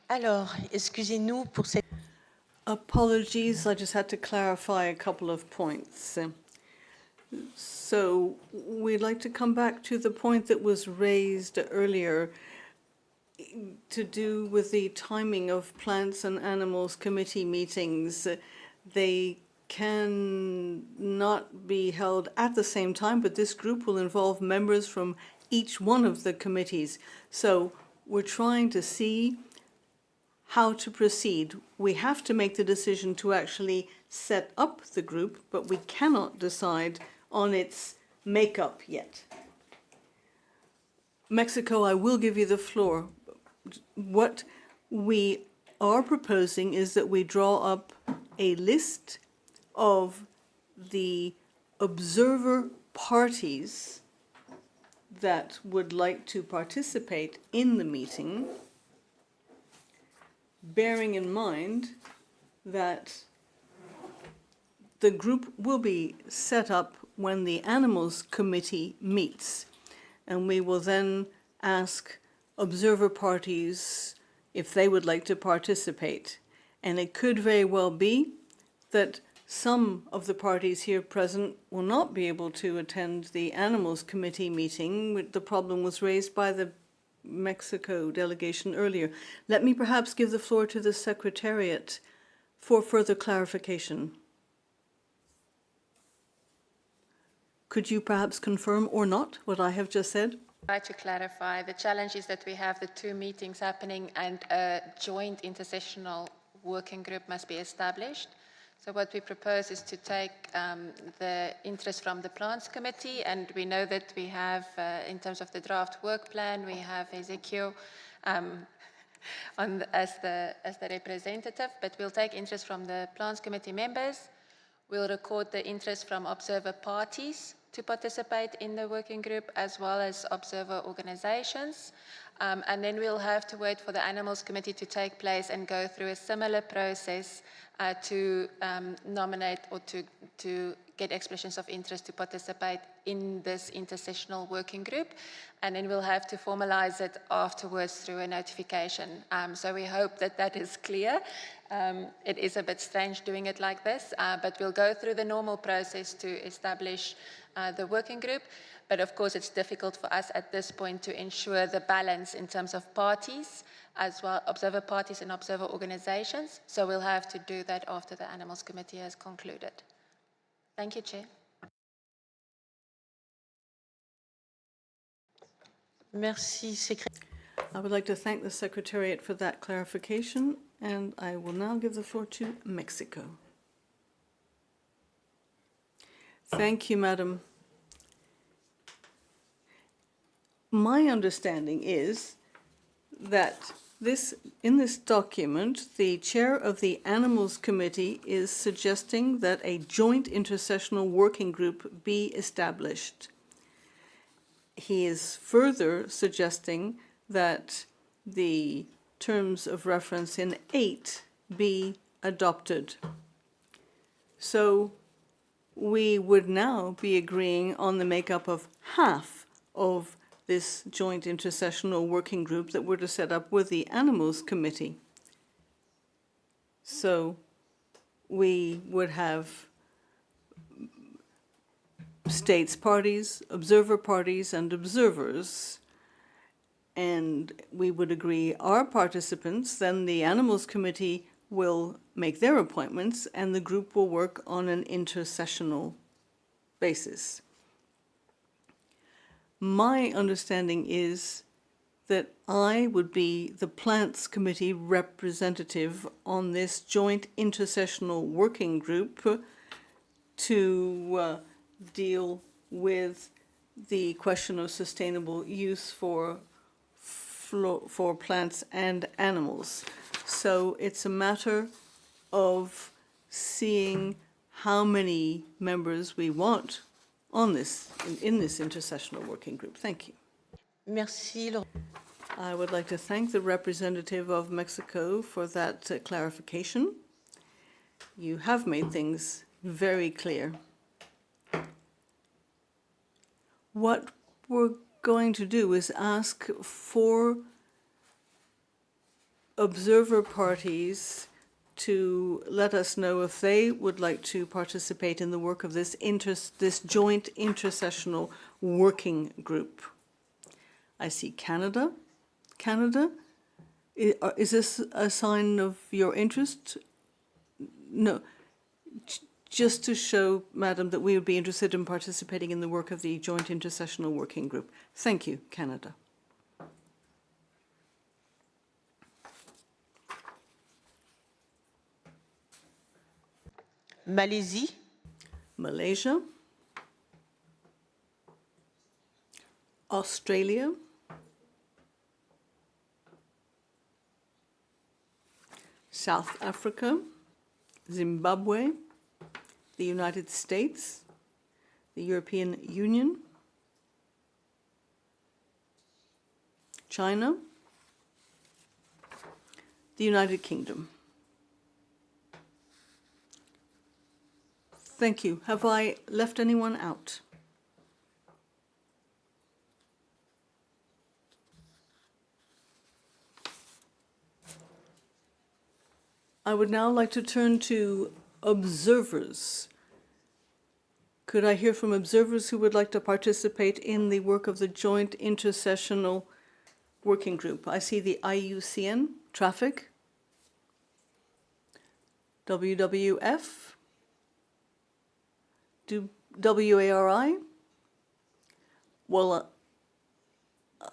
Alors, excusez-nous pour cette... Apologies, I just had to clarify a couple of points. So we'd like to come back to the point that was raised earlier to do with the timing of Plants and Animals Committee meetings. They can not be held at the same time, but this group will involve members from each one of the committees. So we're trying to see how to proceed. We have to make the decision to actually set up the group, but we cannot decide on its makeup yet. Mexico, I will give you the floor. What we are proposing is that we draw up a list of the observer parties that would like to participate in the meeting. bearing in mind that the group will be set up when the Animals Committee meets, and we will then ask observer parties if they would like to participate. And it could very well be that some of the parties here present will not be able to attend the Animals Committee meeting. The problem was raised by the Mexico delegation earlier. Let me perhaps give the floor to the Secretariat for further clarification. Could you perhaps confirm or not what I have just said? Try to clarify. The challenge is that we have the two meetings happening and a joint intersessional working group must be established. So what we propose is to take the interest from the Plants Committee, and we know that we have, in terms of the draft work plan, we have Ezekiel as the representative, but we'll take interest from the Plants Committee members. We'll record the interest from observer parties to participate in the working group, as well as observer organizations. And then we'll have to wait for the Animals Committee to take place and go through a similar process to nominate or to get expressions of interest to participate in this intersessional working group. And then we'll have to formalize it afterwards through a notification. So we hope that that is clear. It is a bit strange doing it like this, but we'll go through the normal process to establish the working group. But of course, it's difficult for us at this point to ensure the balance in terms of parties, as well observer parties and observer organizations. So we'll have to do that after the Animals Committee has concluded. Thank you, Chair. Merci, I would like to thank the Secretariat for that clarification, and I will now give the floor to Mexico. Thank you, Madam. My understanding is that in this document, the chair of the Animals Committee is suggesting that a joint intersessional working group be established. He is further suggesting that the terms of reference in 8 be adopted. So we would now be agreeing on the makeup of half of this joint intersessional working group that we're to set up with the Animals Committee. So we would have states parties, observer parties, and observers. And we would agree our participants, then the Animals Committee will make their appointments, and the group will work on an intersessional basis. My understanding is that I would be the Plants Committee representative on this joint intersessional working group to deal with the question of sustainable use for plants and animals. So it's a matter of seeing how many members we want on this, in this intersessional working group. Thank you. Merci. I would like to thank the representative of Mexico for that clarification. You have made things very clear. What we're going to do is ask for observer parties to let us know if they would like to participate in the work of this joint intersessional working group. I see Canada. Canada, is this a sign of your interest? No. Just to show, Madam, that we would be interested in participating in the work of the joint intersessional working group. Thank you, Canada. Malaisie. Malaysia. Australia. South Africa. Zimbabwe. The United States. The European Union. China. the United Kingdom. Thank you. Have I left anyone out? I would now like to turn to observers. Could I hear from observers who would like to participate in the work of the Joint Intersessional Working Group? I see the IUCN, Traffic, WWF, WARI. Well,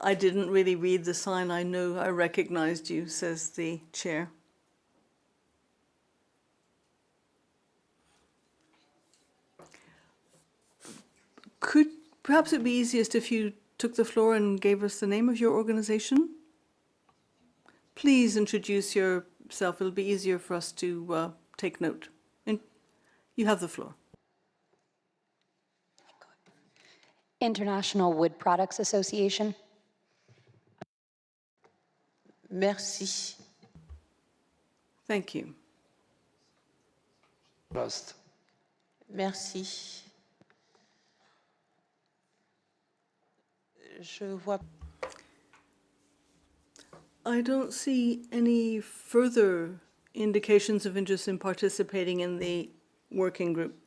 I didn't really read the sign. I know I recognized you, says the chair. Perhaps it'd be easiest if you took the floor and gave us the name of your organization? Please introduce yourself. It'll be easier for us to take note. And you have the floor. International Wood Products Association. Merci. Thank you. Trust. Merci. Je vois. I don't see any further indications of interest in participating in the working group.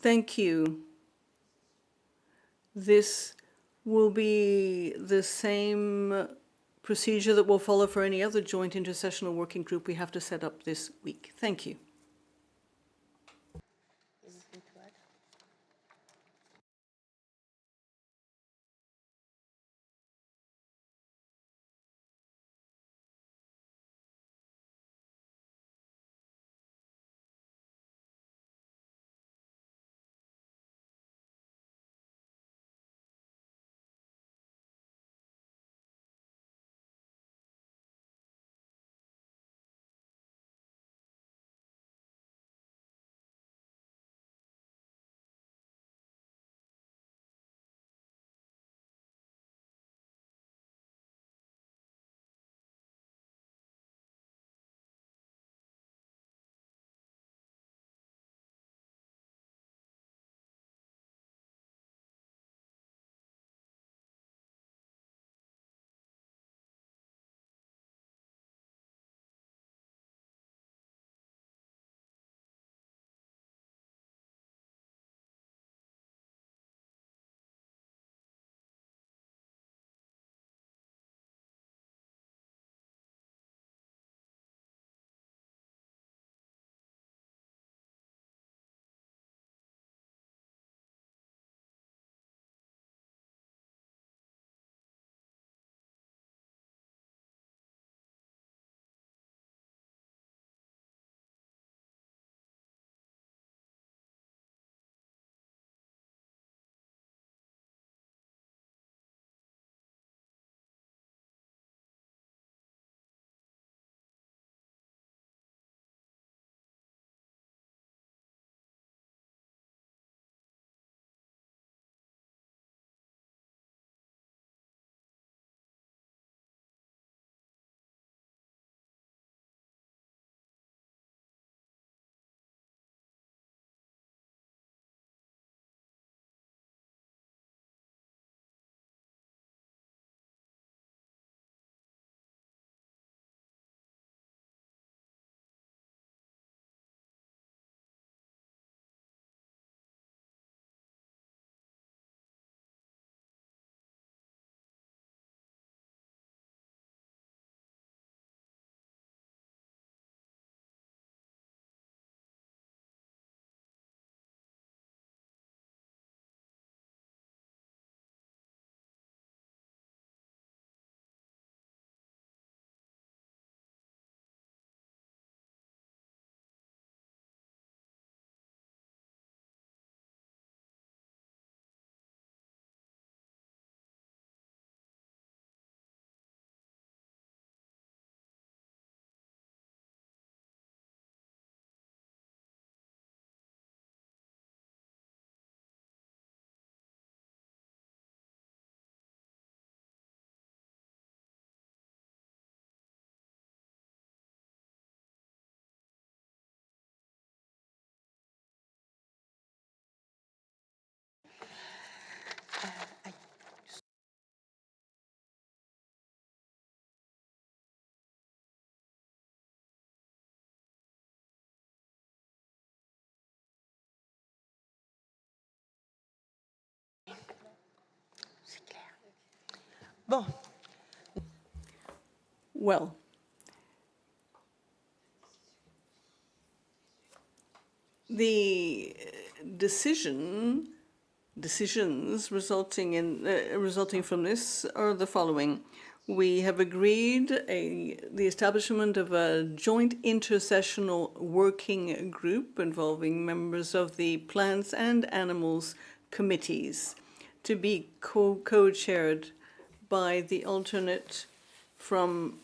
Thank you. This will be the same procedure that will follow for any other joint intersessional working group we have to set up this week. Thank you. Bon. Well, the decisions resulting from this are the following. We have agreed the establishment of a joint intersessional working group involving members of the Plants and Animals committees to be co-chaired by the alternate from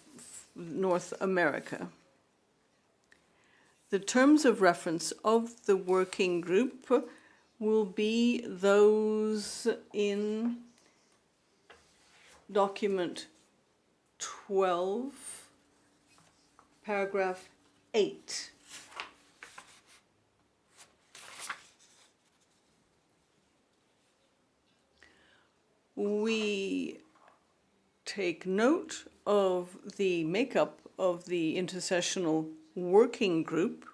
North America. The terms of reference of the working group will be those in document 12, paragraph 8. We take note of the makeup of the intersessional working group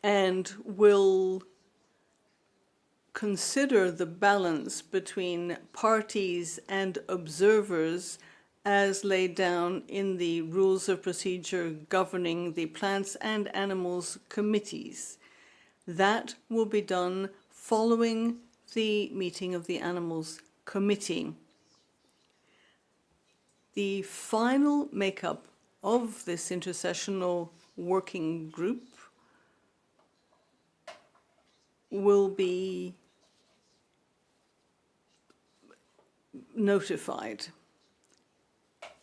and will consider the balance between parties and observers as laid down in the rules of procedure governing the Plants and Animals committees. That will be done following the meeting of the Animals Committee. The final makeup of this intersessional working group will be notified.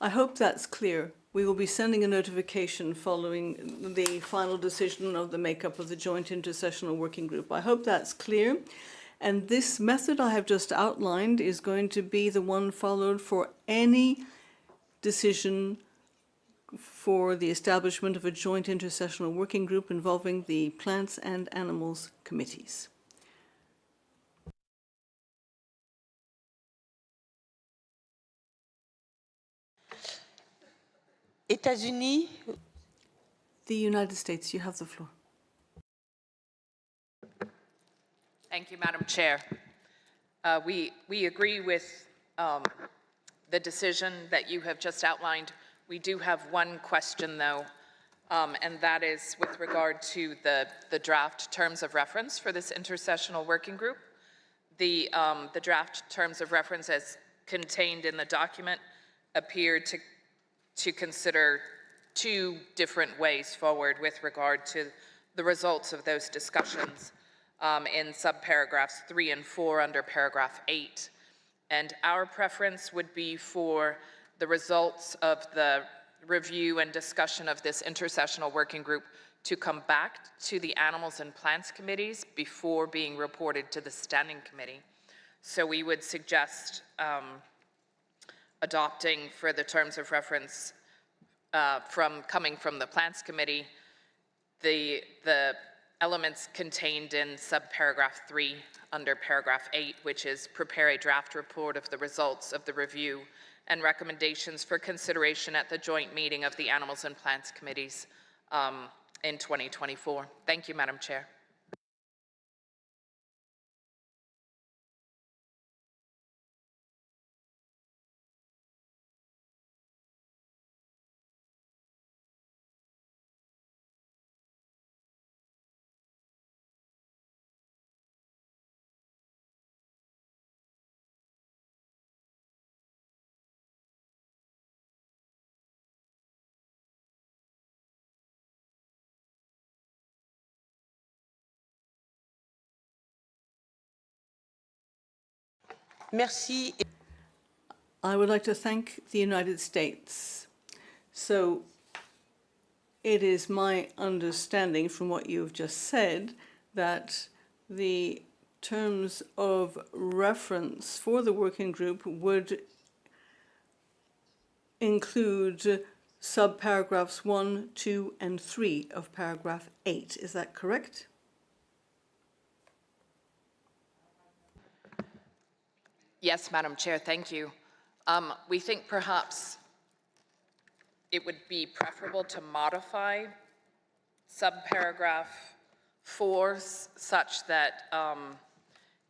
I hope that's clear. We will be sending a notification following the final decision of the makeup of the joint intersessional working group. I hope that's clear. And this method I have just outlined is going to be the one followed for any decision for the establishment of a joint intersessional working group involving the Plants and Animals committees. États-Unis. The United States, you have the floor. Thank you, Madam Chair. We agree with the decision that you have just outlined. We do have one question, though, and that is with regard to the draft terms of reference for this intersessional working group. The draft terms of reference as contained in the document appear to consider two different ways forward with regard to the results of those discussions in subparagraphs 3 and 4 under paragraph 8. And our preference would be for the results of the review and discussion of this intersessional working group to come back to the Animals and Plants committees before being reported to the Standing Committee. So we would suggest adopting for the terms of reference coming from the Plants Committee, the elements contained in subparagraph 3 under paragraph 8, which is prepare a draft report of the results of the review and recommendations for consideration at the joint meeting of the Animals and Plants Committees in 2024. Thank you, Madam Chair. Merci. I would like to thank the United States. So it is my understanding from what you've just said that the terms of reference for the working group would include subparagraphs 1, 2, and 3 of paragraph 8. Is that correct? Yes, Madam Chair, thank you. We think perhaps it would be preferable to modify subparagraph 4 such that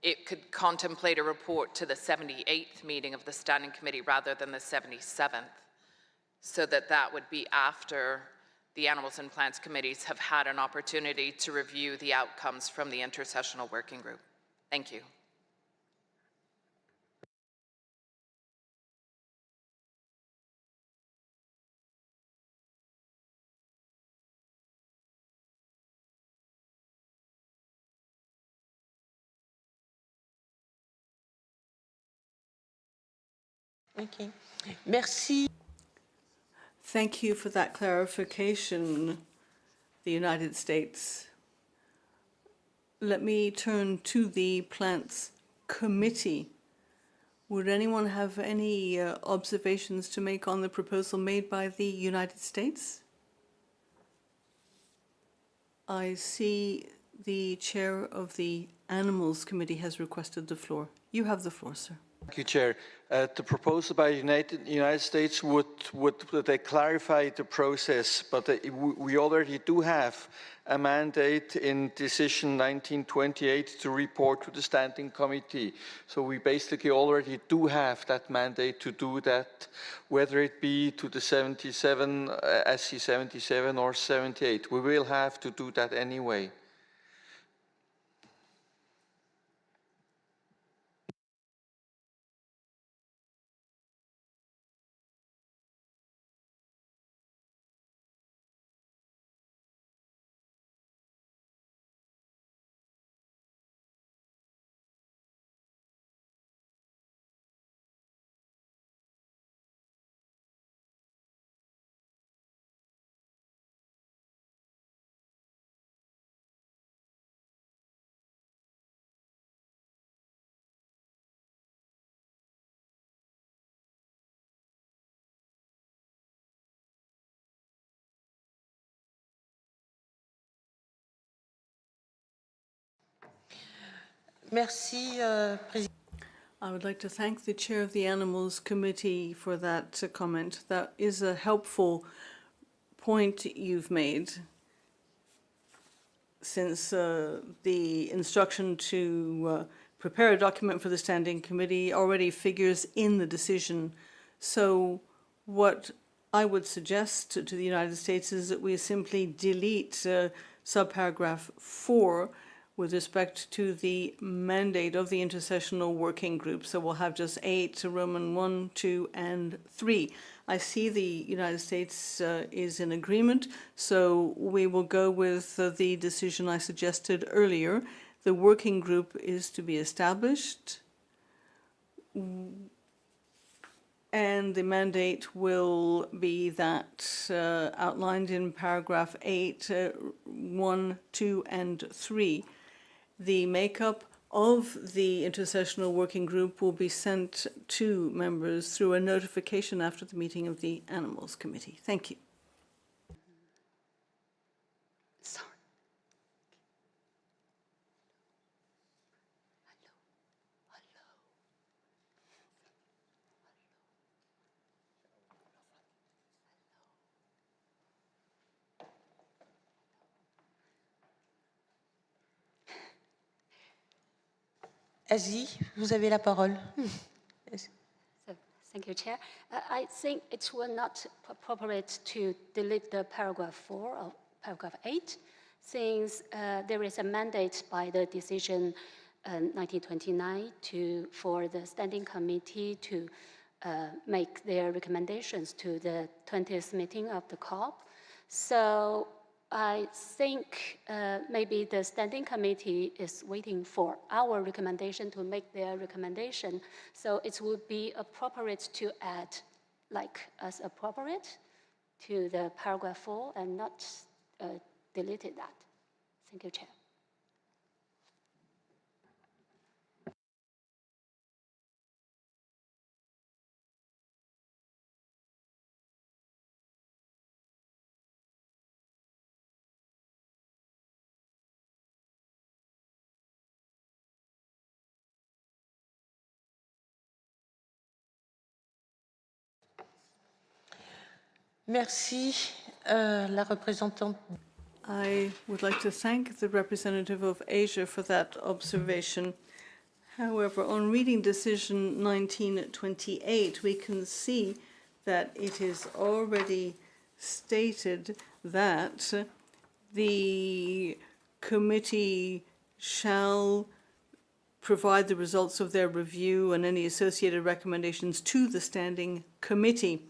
it could contemplate a report to the 78th meeting of the Standing Committee rather than the 77th, so that that would be after the Animals and Plants Committees have had an opportunity to review the outcomes from the intersessional working group. Thank you. Okay. Merci. Thank you for that clarification, the United States. Let me turn to the Plants Committee. Would anyone have any observations to make on the proposal made by the United States? I see the chair of the Animals Committee has requested the floor. You have the floor, sir. Thank you, Chair. The proposal by the United States would clarify the process, but we already do have a mandate in Decision 1928 to report to the Standing Committee. So we basically already do have that mandate to do that, whether it be to the 77, SC 77 or 78. We will have to do that anyway. Merci, Président. I would like to thank the chair of the Animals Committee for that comment. That is a helpful point you've made, since the instruction to prepare a document for the Standing Committee already figures in the decision. So what I would suggest to the United States is that we simply delete subparagraph 4 with respect to the mandate of the intersessional working group. So we'll have just 8, Roman 1, 2, and 3. I see the United States is in agreement, so we will go with the decision I suggested earlier. The working group is to be established, and the mandate will be that outlined in paragraph 8, 1, 2, and 3. The makeup of the intersessional working group will be sent to members through a notification after the meeting of the Animals Committee. Thank you. Sorry. Asie, vous avez la parole. So, thank you, Chair. I think it will not appropriate to delete the paragraph 4 or paragraph 8, since there is a mandate by the decision 1929 for the Standing Committee to make their recommendations to the 20th meeting of the COP. So I think maybe the Standing Committee is waiting for our recommendation to make their recommendation. So it would be appropriate to add, like as appropriate, to the paragraph 4 and not deleted that. Thank you, Chair. Merci, la représentante. I would like to thank the representative of Asia for that observation. However, on reading decision 1928, we can see that it is already stated that the committee shall provide the results of their review and any associated recommendations to the standing committee.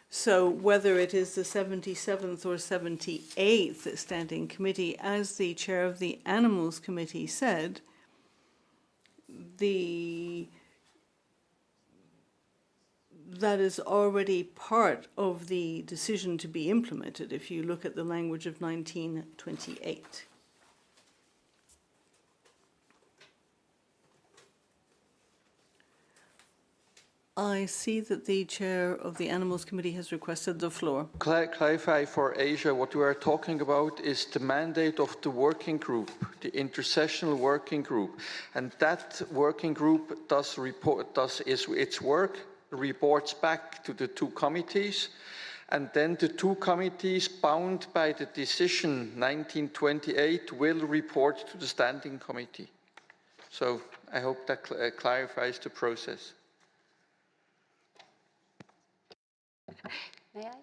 So whether it is the 77th or 78th standing committee, as the chair of the Animals Committee said, that is already part of the decision to be implemented if you look at the language of 1928. I see that the chair of the Animals Committee has requested the floor. Clarify for Asia, what we are talking about is the mandate of the working group, the intersessional working group. And that working group does its work, reports back to the two committees, and then the two committees bound by the decision 1928 will report to the standing committee. So I hope that clarifies the process. May I?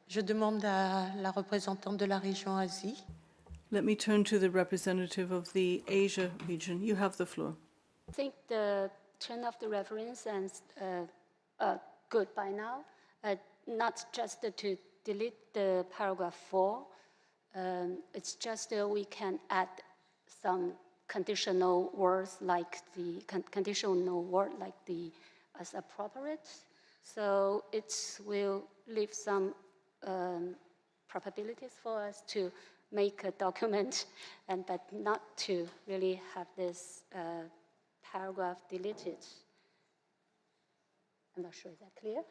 Je demande à la représentante de la région Asie. Let me turn to the representative of the Asia region. You have the floor. I think the turn of the reference is good by now. Not just to delete the paragraph 4. It's just we can add some conditional words like the conditional word like the as appropriate. So it will leave some probabilities for us to make a document, but not to really have this paragraph deleted. I'm not sure, is that clear?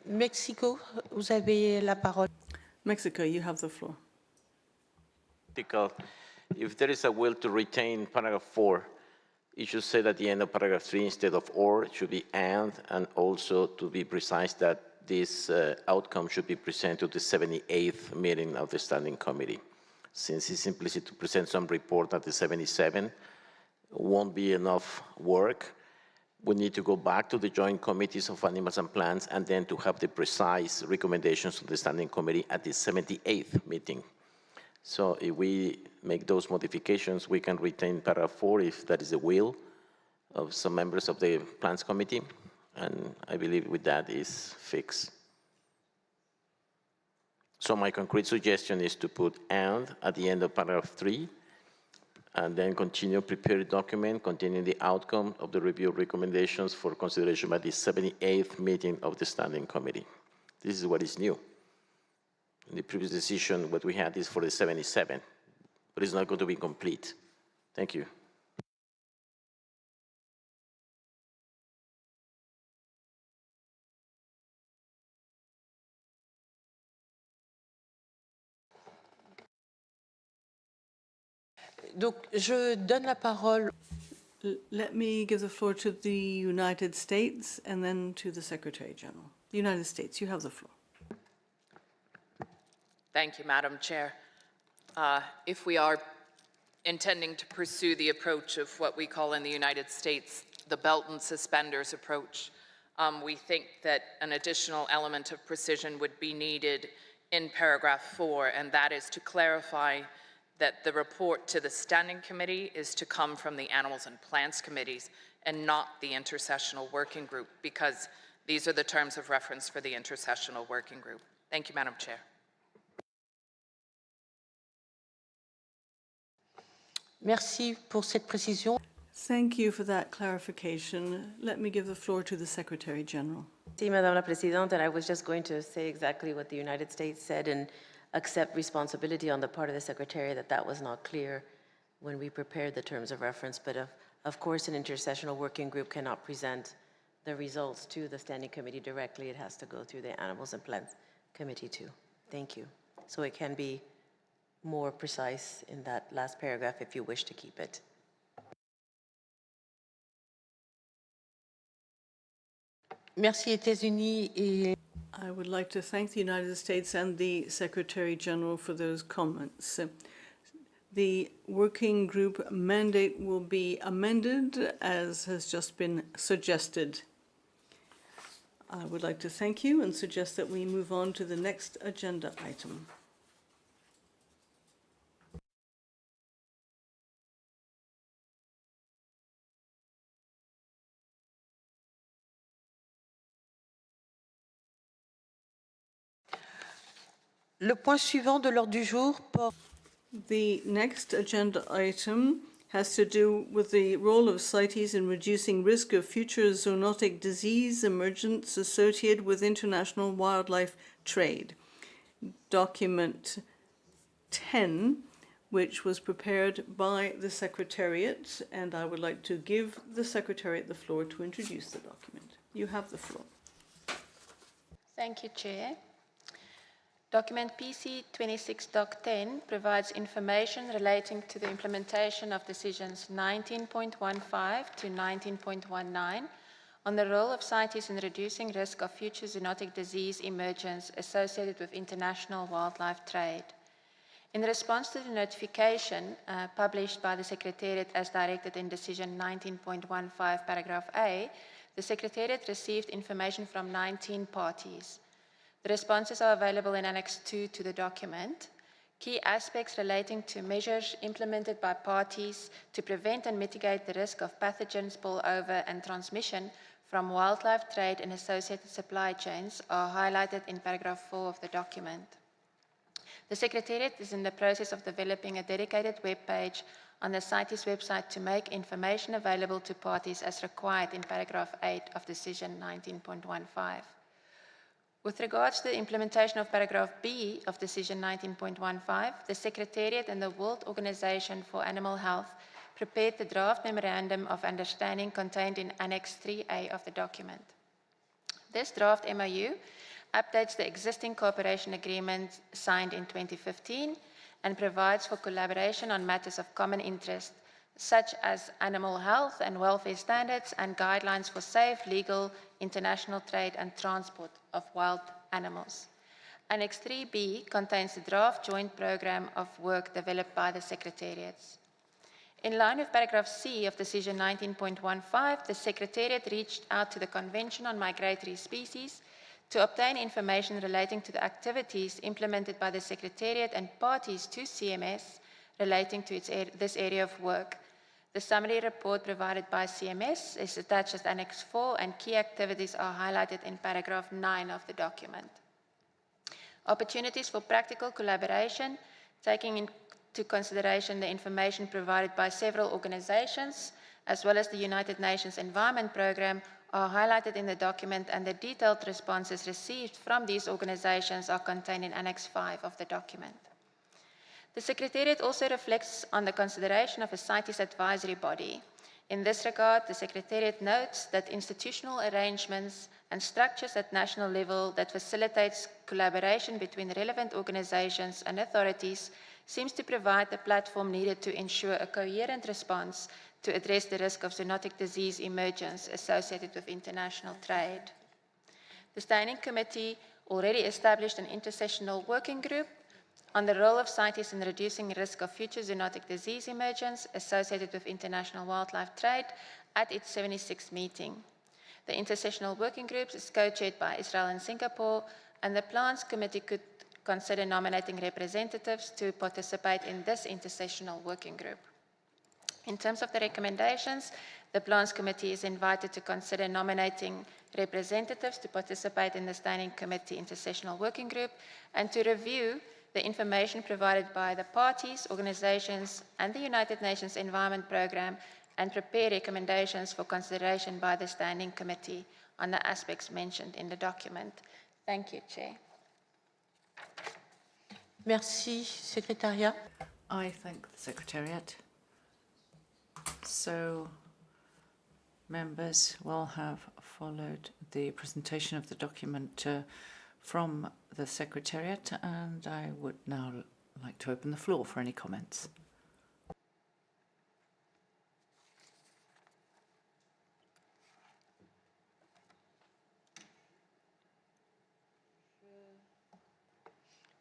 Mexico, vous avez la parole. Mexico, you have the floor. If there is a will to retain paragraph 4, it should say at the end of paragraph 3 instead of or, it should be and also to be precise that this outcome should be presented to the 78th meeting of the Standing Committee. Since it's implicit to present some report at the 77, won't be enough work. We need to go back to the joint committees of animals and plants and then to have the precise recommendations to the Standing Committee at the 78th meeting. So if we make those modifications, we can retain paragraph 4 if that is the will of some members of the Plans Committee. And I believe with that is fixed. So my concrete suggestion is to put and at the end of paragraph 3 and then continue prepare a document containing the outcome of the review recommendations for consideration by the 78th meeting of the Standing Committee. This is what is new. In the previous decision, what we had is for the 77, but it's not going to be complete. Thank you. Donc, je donne la parole. Let me give the floor to the United States and then to the Secretary General. The United States, you have the floor. Thank you, Madam Chair. If we are intending to pursue the approach of what we call in the United States the belt and suspenders approach, we think that an additional element of precision would be needed in paragraph 4, and that is to clarify that the report to the Standing Committee is to come from the Animals and Plants Committees and not the Intersessional Working Group, because these are the terms of reference for the Intersessional Working Group. Thank you, Madam Chair. Merci pour cette précision. Thank you for that clarification. Let me give the floor to the Secretary General. Sí, Madame la Presidente, and I was just going to say exactly what the United States said and accept responsibility on the part of the Secretary that that was not clear when we prepared the terms of reference. But of course, an intersessional working group cannot present the results to the Standing Committee directly. It has to go through the Animals and Plants Committee too. Thank you. So it can be more precise in that last paragraph if you wish to keep it. Merci États-Unis et I would like to thank the United States and the Secretary General for those comments. The working group mandate will be amended as has just been suggested. I would like to thank you and suggest that we move on to the next agenda item. le point suivant de l'ordre du jour porte. The next agenda item has to do with the role of CITES in reducing risk of future zoonotic disease emergence associated with international wildlife trade. Document 10, which was prepared by the Secretariat, and I would like to give the Secretariat the floor to introduce the document. You have the floor. Thank you, Chair. Document PC 26.10 provides information relating to the implementation of decisions 19.15 to 19.19 on the role of CITES in reducing risk of future zoonotic disease emergence associated with international wildlife trade. In response to the notification published by the Secretariat as directed in Decision 19.15 paragraph A, the Secretariat received information from 19 parties. The responses are available in Annex 2 to the document. Key aspects relating to measures implemented by parties to prevent and mitigate the risk of pathogen spillover and transmission from wildlife trade and associated supply chains are highlighted in paragraph 4 of the document. The Secretariat is in the process of developing a dedicated web page on the CITES website to make information available to parties as required in paragraph 8 of Decision 19.15. With regards to the implementation of paragraph B of Decision 19.15, the Secretariat and the World Organization for Animal Health prepared the draft Memorandum of Understanding contained in Annex 3A of the document. This draft MOU updates the existing cooperation agreement signed in 2015 and provides for collaboration on matters of common interest, such as animal health and welfare standards and guidelines for safe, legal, international trade and transport of wild animals. Annex 3B contains the draft joint program of work developed by the Secretariats. In line with paragraph C of Decision 19.15, the Secretariat reached out to the Convention on Migratory Species to obtain information relating to the activities implemented by the Secretariat and parties to CMS relating to this area of work. The summary report provided by CMS is attached as Annex 4, and key activities are highlighted in paragraph 9 of the document. Opportunities for practical collaboration, taking into consideration the information provided by several organizations, as well as the United Nations Environment Programme, are highlighted in the document, and the detailed responses received from these organizations are contained in Annex 5 of the document. The Secretariat also reflects on the consideration of a CITES advisory body. In this regard, the Secretariat notes that institutional arrangements and structures at national level that facilitates collaboration between relevant organizations and authorities seems to provide the platform needed to ensure a coherent response to address the risk of zoonotic disease emergence associated with international trade. The Standing Committee already established an intersessional working group on the role of CITES in reducing risk of future zoonotic disease emergence associated with international wildlife trade at its 76th meeting. The intersessional working group is co-chaired by Israel and Singapore, and the Plants Committee could consider nominating representatives to participate in this intersessional working group. In terms of the recommendations, the Plants Committee is invited to consider nominating representatives to participate in the Standing Committee intersessional working group and to review the information provided by the parties, organizations, and the United Nations Environment Programme and prepare recommendations for consideration by the Standing Committee on the aspects mentioned in the document. Thank you, Chair. Merci, Secrétariat. I thank the Secretariat. So, members will have followed the presentation of the document from the Secretariat, and I would now like to open the floor for any comments.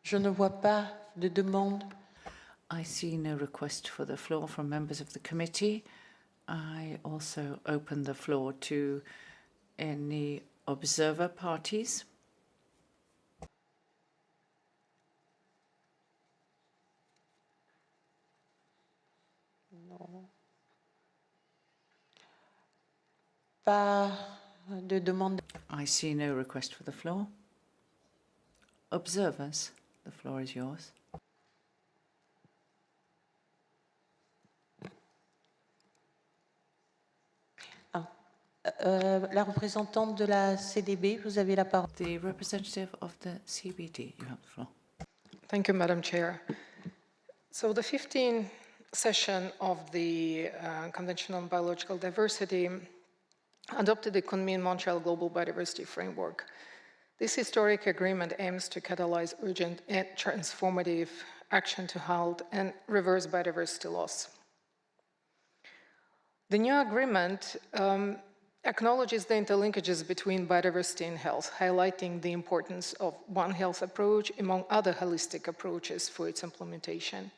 Je ne vois pas de demande. I see no request for the floor from members of the committee. I also open the floor to any observer parties. Non. Pas de demande. I see no request for the floor. Observers, the floor is yours. La représentante de la CDB, vous avez la parole. The representative of the CBD, you have the floor. Thank you, Madam Chair. So the 15th session of the Convention on Biological Diversity adopted the Kunming-Montreal Global Biodiversity Framework. This historic agreement aims to catalyze urgent and transformative action to halt and reverse biodiversity loss. The new agreement acknowledges the interlinkages between biodiversity and health, highlighting the importance of One Health approach among other holistic approaches for its implementation.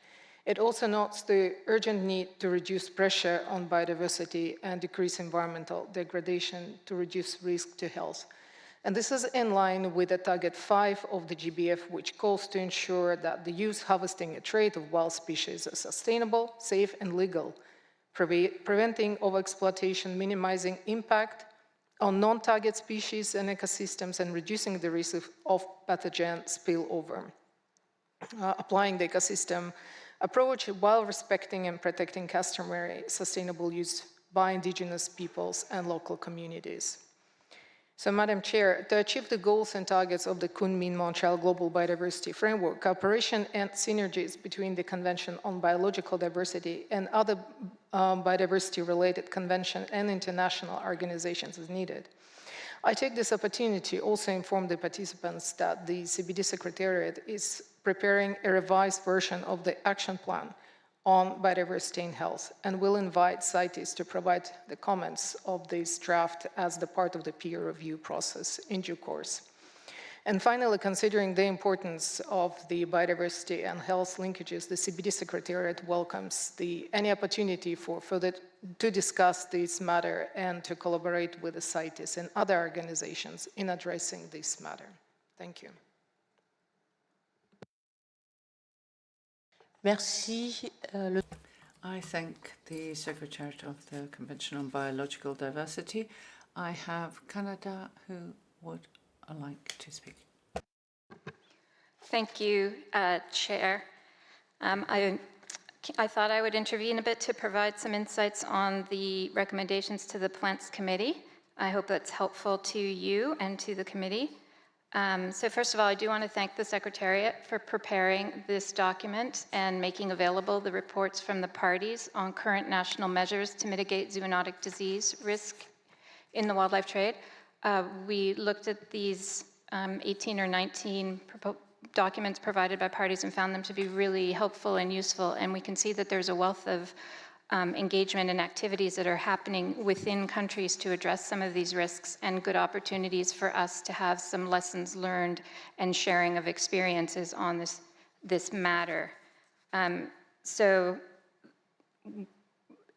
It also notes the urgent need to reduce pressure on biodiversity and decrease environmental degradation to reduce risk to health. And this is in line with the Target 5 of the GBF, which calls to ensure that the use, harvesting, and trade of wild species is sustainable, safe, and legal, preventing overexploitation, minimizing impact on non-target species and ecosystems, and reducing the risk of pathogen spillover. Applying the ecosystem approach while respecting and protecting customary sustainable use by indigenous peoples and local communities. So, Madam Chair, to achieve the goals and targets of the Kunming-Montreal Global Biodiversity Framework, cooperation and synergies between the Convention on Biological Diversity and other biodiversity-related conventions and international organizations is needed. I take this opportunity to also inform the participants that the CBD Secretariat is preparing a revised version of the action plan on biodiversity and health, and will invite CITES to provide the comments of this draft as the part of the peer review process in due course. And finally, considering the importance of the biodiversity and health linkages, the CBD Secretariat welcomes any opportunity for further to discuss this matter and to collaborate with the CITES and other organizations in addressing this matter. Thank you. Merci. I thank the Secretariat of the Convention on Biological Diversity. I have Canada who would like to speak. Thank you, Chair. I thought I would intervene a bit to provide some insights on the recommendations to the Plants Committee. I hope that's helpful to you and to the committee. So first of all, I do want to thank the Secretariat for preparing this document and making available the reports from the parties on current national measures to mitigate zoonotic disease risk in the wildlife trade. We looked at these 18 or 19 documents provided by parties and found them to be really helpful and useful, and we can see that there's a wealth of engagement and activities that are happening within countries to address some of these risks, and good opportunities for us to have some lessons learned and sharing of experiences on this matter. So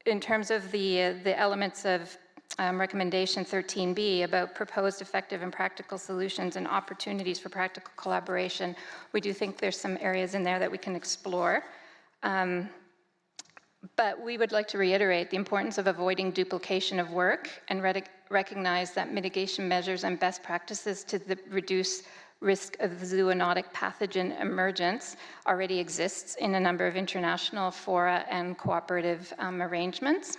in terms of the elements of recommendation 13B about proposed effective and practical solutions and opportunities for practical collaboration, we do think there's some areas in there that we can explore. But we would like to reiterate the importance of avoiding duplication of work and recognize that mitigation measures and best practices to reduce risk of zoonotic pathogen emergence already exists in a number of international fora and cooperative arrangements.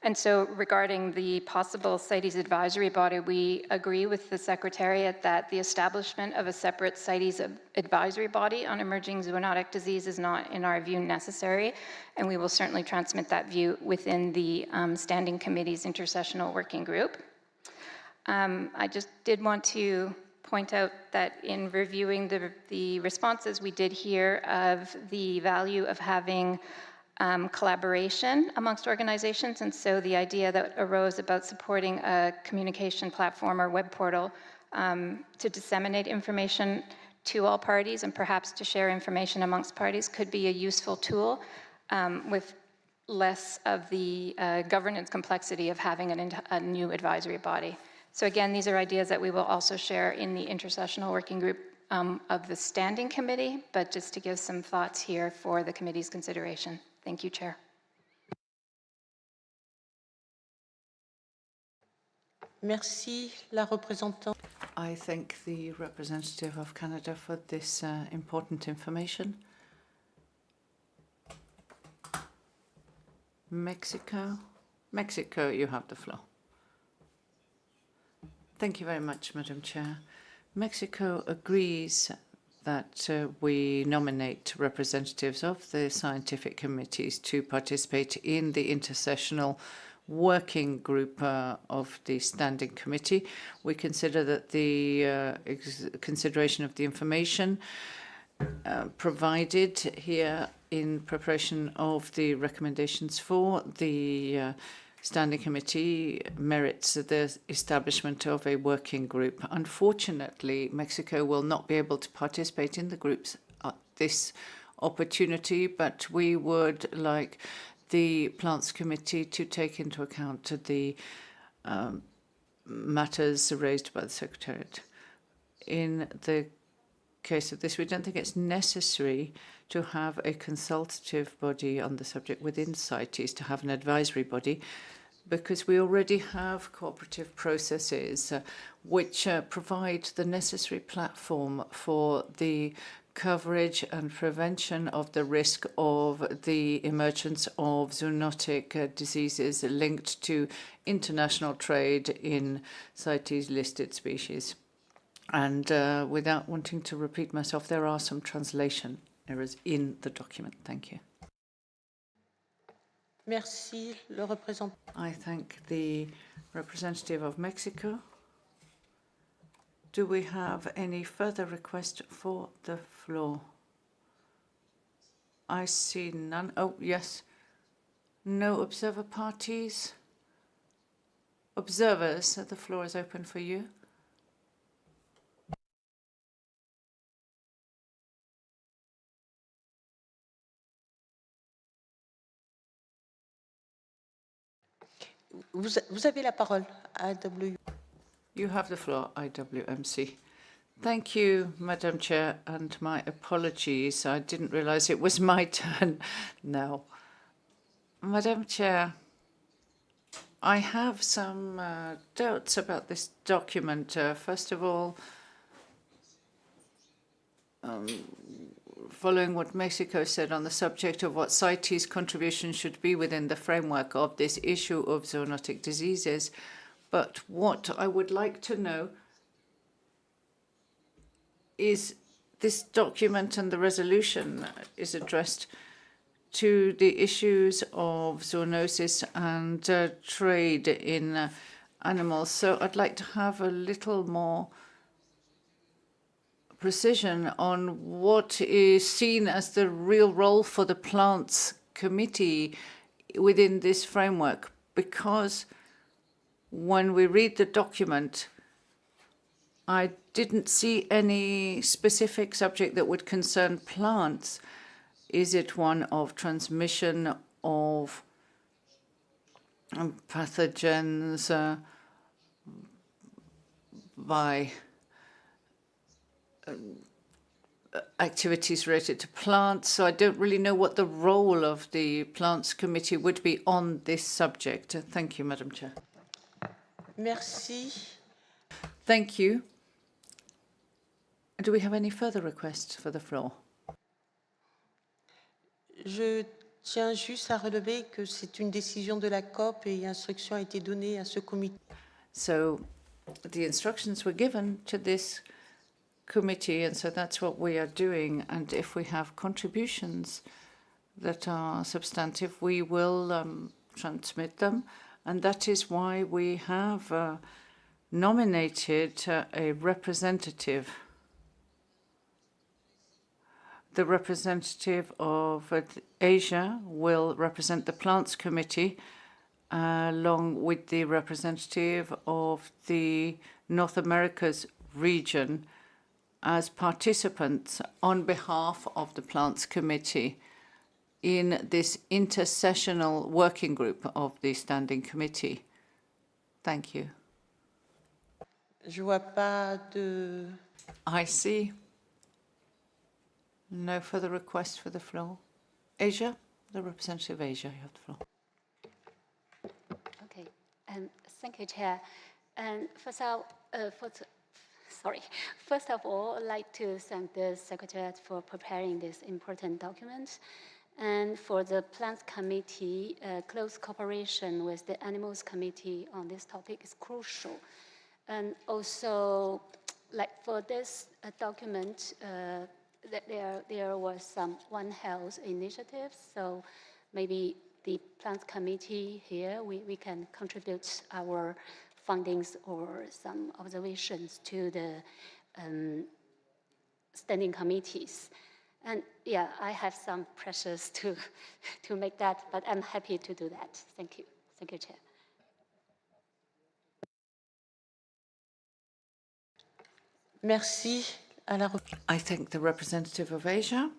And so regarding the possible CITES advisory body, we agree with the Secretariat that the establishment of a separate CITES advisory body on emerging zoonotic disease is not, in our view, necessary, and we will certainly transmit that view within the Standing Committee's Intersessional Working Group. I just did want to point out that in reviewing the responses, we did hear of the value of having collaboration amongst organizations, and so the idea that arose about supporting a communication platform or web portal to disseminate information to all parties and perhaps to share information amongst parties could be a useful tool with less of the governance complexity of having a new advisory body. So again, these are ideas that we will also share in the intersessional working group of the Standing Committee, but just to give some thoughts here for the committee's consideration. Thank you, Chair. Merci, la représentante. I thank the representative of Canada for this important information. Mexico, you have the floor. Thank you very much, Madam Chair. Mexico agrees that we nominate representatives of the scientific committees to participate in the intersessional working group of the Standing Committee. We consider that the consideration of the information provided here in preparation of the recommendations for the Standing Committee merits the establishment of a working group. Unfortunately, Mexico will not be able to participate in the groups at this opportunity, but we would like the Plants Committee to take into account the matters raised by the Secretariat. In the case of this, we don't think it's necessary to have a consultative body on the subject within CITES, to have an advisory body, because we already have cooperative processes which provide the necessary platform for the coverage and prevention of the risk of the emergence of zoonotic diseases linked to international trade in CITES listed species. And without wanting to repeat myself, there are some translation errors in the document. Thank you. Merci, le représentant. I thank the representative of Mexico. Do we have any further requests for the floor? I see none. Oh, yes. No observer parties? Observers, the floor is open for you. Vous avez la parole, AW. You have the floor, IWMC. Thank you, Madam Chair, and my apologies. I didn't realize it was my turn now. Madam Chair, I have some doubts about this document. First of all, following what Mexico said on the subject of what CITES contribution should be within the framework of this issue of zoonotic diseases. But what I would like to know is this document and the resolution is addressed to the issues of zoonosis and trade in animals. So I'd like to have a little more precision on what is seen as the real role for the Plants Committee within this framework, because when we read the document, I didn't see any specific subject that would concern plants. Is it one of transmission of pathogens by activities related to plants? So I don't really know what the role of the Plants Committee would be on this subject. Thank you, Madam Chair. Merci. Thank you. Do we have any further requests for the floor? Je tiens juste à relever que c'est une décision de la COP et instruction a été donnée à ce comité. So the instructions were given to this committee, and so that's what we are doing. And if we have contributions that are substantive, we will transmit them. And that is why we have nominated a representative. The representative of Asia will represent the Plants Committee, along with the representative of the North America's region, as participants on behalf of the Plants Committee in this intersessional working group of the Standing Committee. Thank you. Je vois pas de... I see. No further requests for the floor. Asia, the representative of Asia, you have the floor. Okay, thank you, Chair. And first of all, I'd like to thank the Secretariat for preparing this important document. And for the Plants Committee, close cooperation with the Animals Committee on this topic is crucial. And also, like for this document, there was some One Health initiatives, so maybe the Plants Committee here, we can contribute our findings or some observations to the standing committees. And yeah, I have some pressures to make that, but I'm happy to do that. Thank you. Thank you, Chair. Merci. I thank the representative of Asia.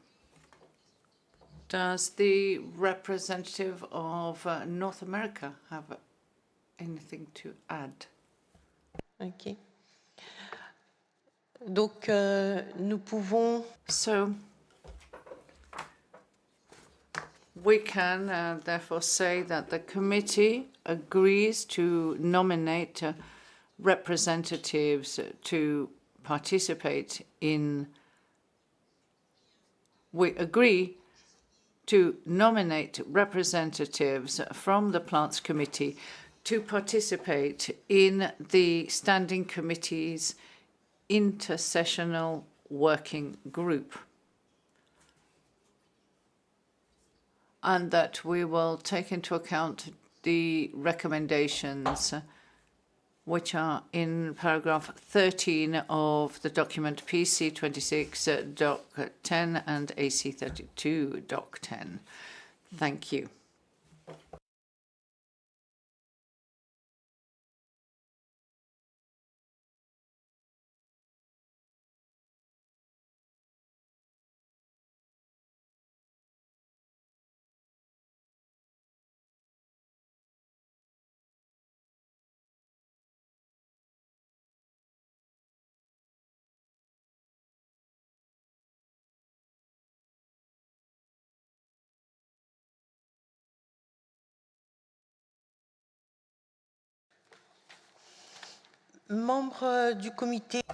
Does the representative of North America have anything to add? OK. Donc, nous pouvons... So, we can therefore say that the committee agrees to nominate representatives to participate in... We agree to nominate representatives from the Plants Committee to participate in the Standing Committee's intersessional working group. And that we will take into account the recommendations which are in paragraph 13 of the document PC 26 Doc 10 and AC 32 Doc 10. Thank you.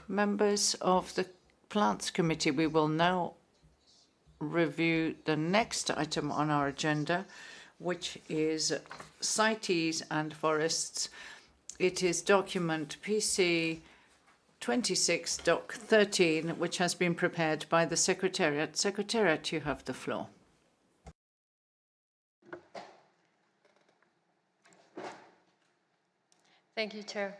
Members of the Plants Committee, we will now review the next item on our agenda, which is CITES and forests. It is document PC 26 Doc 13, which has been prepared by the Secretariat. Secretariat, you have the floor. Thank you, Chair.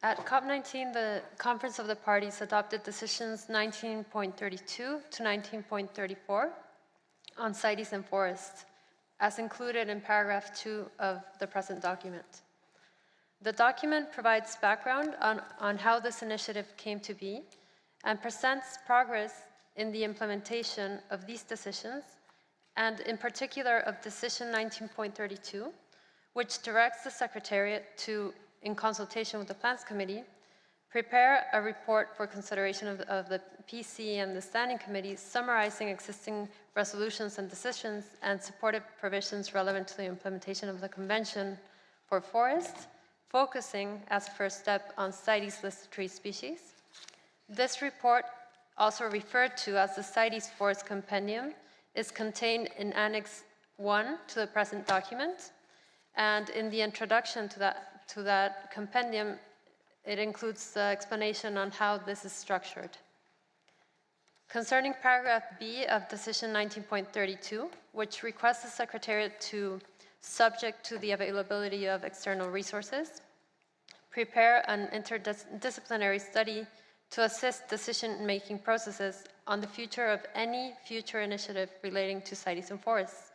At COP19, the Conference of the Parties adopted decisions 19.32 to 19.34 on CITES and forests. as included in paragraph 2 of the present document. The document provides background on how this initiative came to be and presents progress in the implementation of these decisions, and in particular of Decision 19.32, which directs the Secretariat to, in consultation with the Plans Committee, prepare a report for consideration of the PC and the Standing Committee summarizing existing resolutions and decisions and supportive provisions relevant to the implementation of the Convention for Forests, focusing as a first step on CITES listed tree species. This report, also referred to as the CITES Forest Compendium, is contained in Annex 1 to the present document, and in the introduction to that compendium, it includes the explanation on how this is structured. Concerning paragraph B of Decision 19.32, which requests the Secretariat to, subject to the availability of external resources, prepare an interdisciplinary study to assist decision-making processes on the future of any future initiative relating to CITES and forests.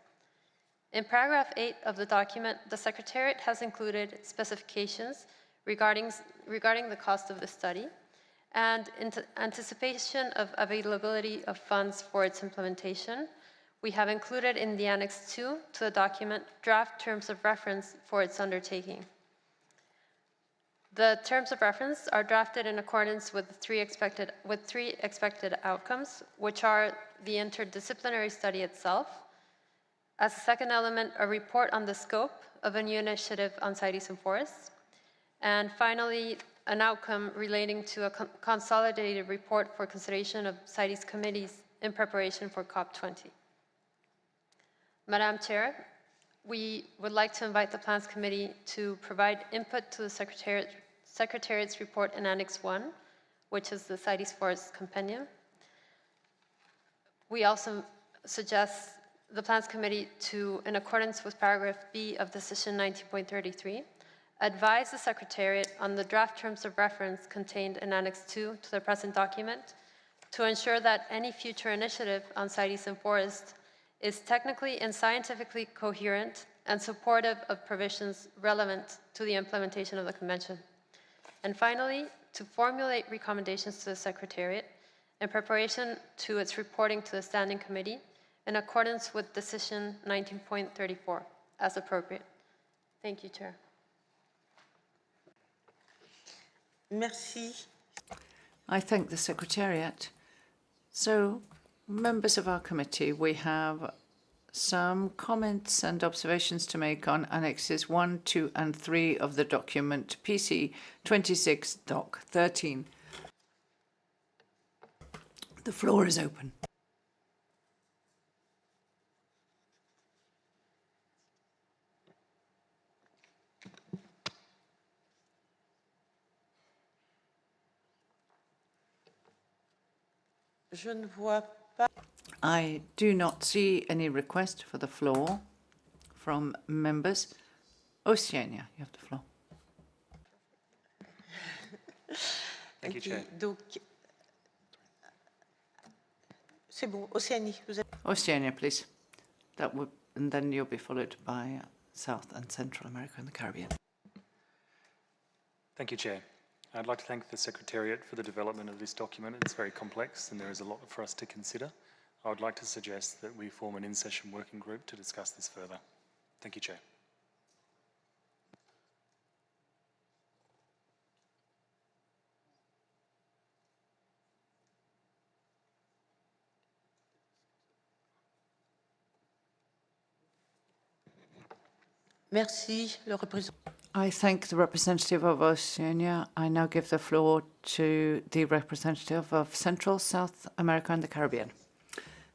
In paragraph 8 of the document, the Secretariat has included specifications regarding the cost of the study, and in anticipation of availability of funds for its implementation, we have included in the Annex 2 to the document draft terms of reference for its undertaking. The terms of reference are drafted in accordance with three expected outcomes, which are the interdisciplinary study itself. As a second element, a report on the scope of a new initiative on CITES and forests. And finally, an outcome relating to a consolidated report for consideration of CITES committees in preparation for COP20. Madam Chair, we would like to invite the Plans Committee to provide input to the Secretariat's report in Annex 1, which is the CITES Forest Compendium. We also suggest the Plans Committee to, in accordance with paragraph B of Decision 19.33, advise the Secretariat on the draft terms of reference contained in Annex 2 to the present document to ensure that any future initiative on CITES and forests is technically and scientifically coherent and supportive of provisions relevant to the implementation of the Convention. And finally, to formulate recommendations to the Secretariat in preparation to its reporting to the Standing Committee in accordance with Decision 19.34, as appropriate. Thank you, Chair. Merci. I thank the Secretariat. So, members of our committee, we have some comments and observations to make on Annexes 1, 2, and 3 of the document PC 26 Doc 13. The floor is open. Je ne vois pas. I do not see any request for the floor from members. Oceania, you have the floor. Thank you, Chair. Donc, c'est bon, Océanie. Vous avez... Oceania, please. That would, and then you'll be followed by South and Central America and the Caribbean. Thank you, Chair. I'd like to thank the Secretariat for the development of this document. It's very complex and there is a lot for us to consider. I would like to suggest that we form an in-session working group to discuss this further. Thank you, Chair. Merci, le représentant. I thank the representative of Oceania. I now give the floor to the representative of Central, South America and the Caribbean.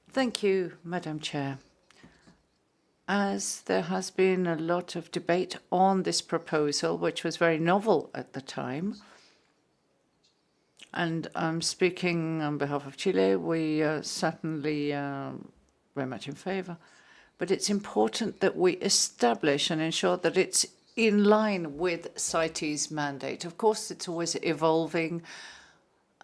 Thank you, Madam Chair. As there has been a lot of debate on this proposal, which was very novel at the time, and I'm speaking on behalf of Chile, we certainly very much in favor. But it's important that we establish and ensure that it's in line with CITES' mandate. Of course, it's always evolving,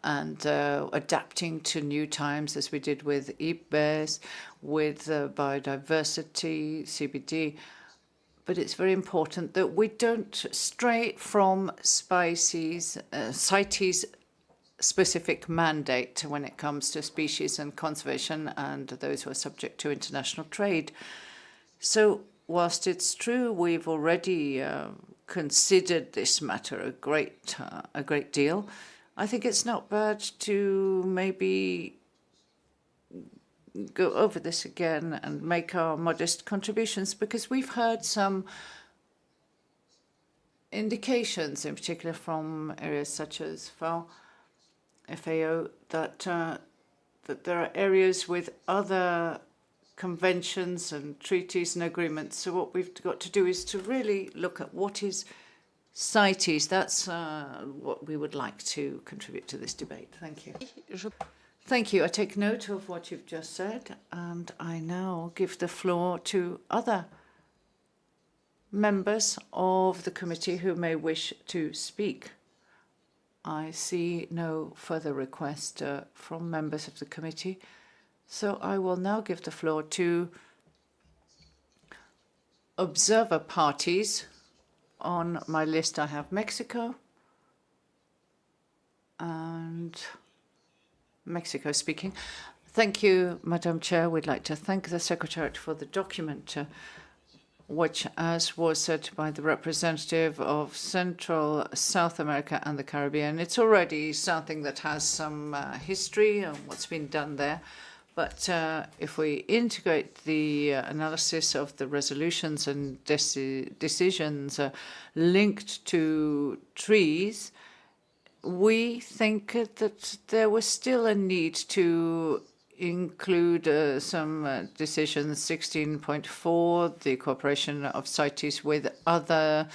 and adapting to new times, as we did with IPBES, with biodiversity, CBD. But it's very important that we don't stray from CITES specific mandate when it comes to species and conservation and those who are subject to international trade. So whilst it's true we've already considered this matter a great deal, I think it's not bad to maybe go over this again and make our modest contributions, because we've heard some indications, in particular from areas such as FAO, that there are areas with other conventions and treaties and agreements. So what we've got to do is to really look at what is CITES. That's what we would like to contribute to this debate. Thank you. Thank you. I take note of what you've just said, and I now give the floor to other members of the committee who may wish to speak. I see no further request from members of the committee, so I will now give the floor to observer parties. On my list I have Mexico and Mexico speaking. Thank you, Madam Chair. We'd like to thank the Secretariat for the document, which, as was said by the representative of Central, South America and the Caribbean, it's already something that has some history and what's been done there. But if we integrate the analysis of the resolutions and decisions linked to trees, we think that there was still a need to include some decisions, 16.4, the cooperation of CITES with other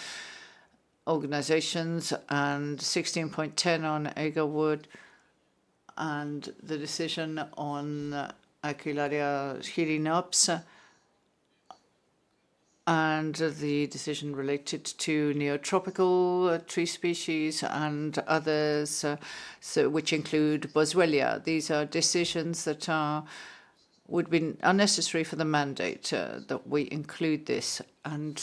organizations, and 16.10 on Eaglewood, and the decision on Aquilaria hirinops, and the decision related to neotropical tree species and others, which include Boswellia. These are decisions that are necessary for the mandate, that we include this. And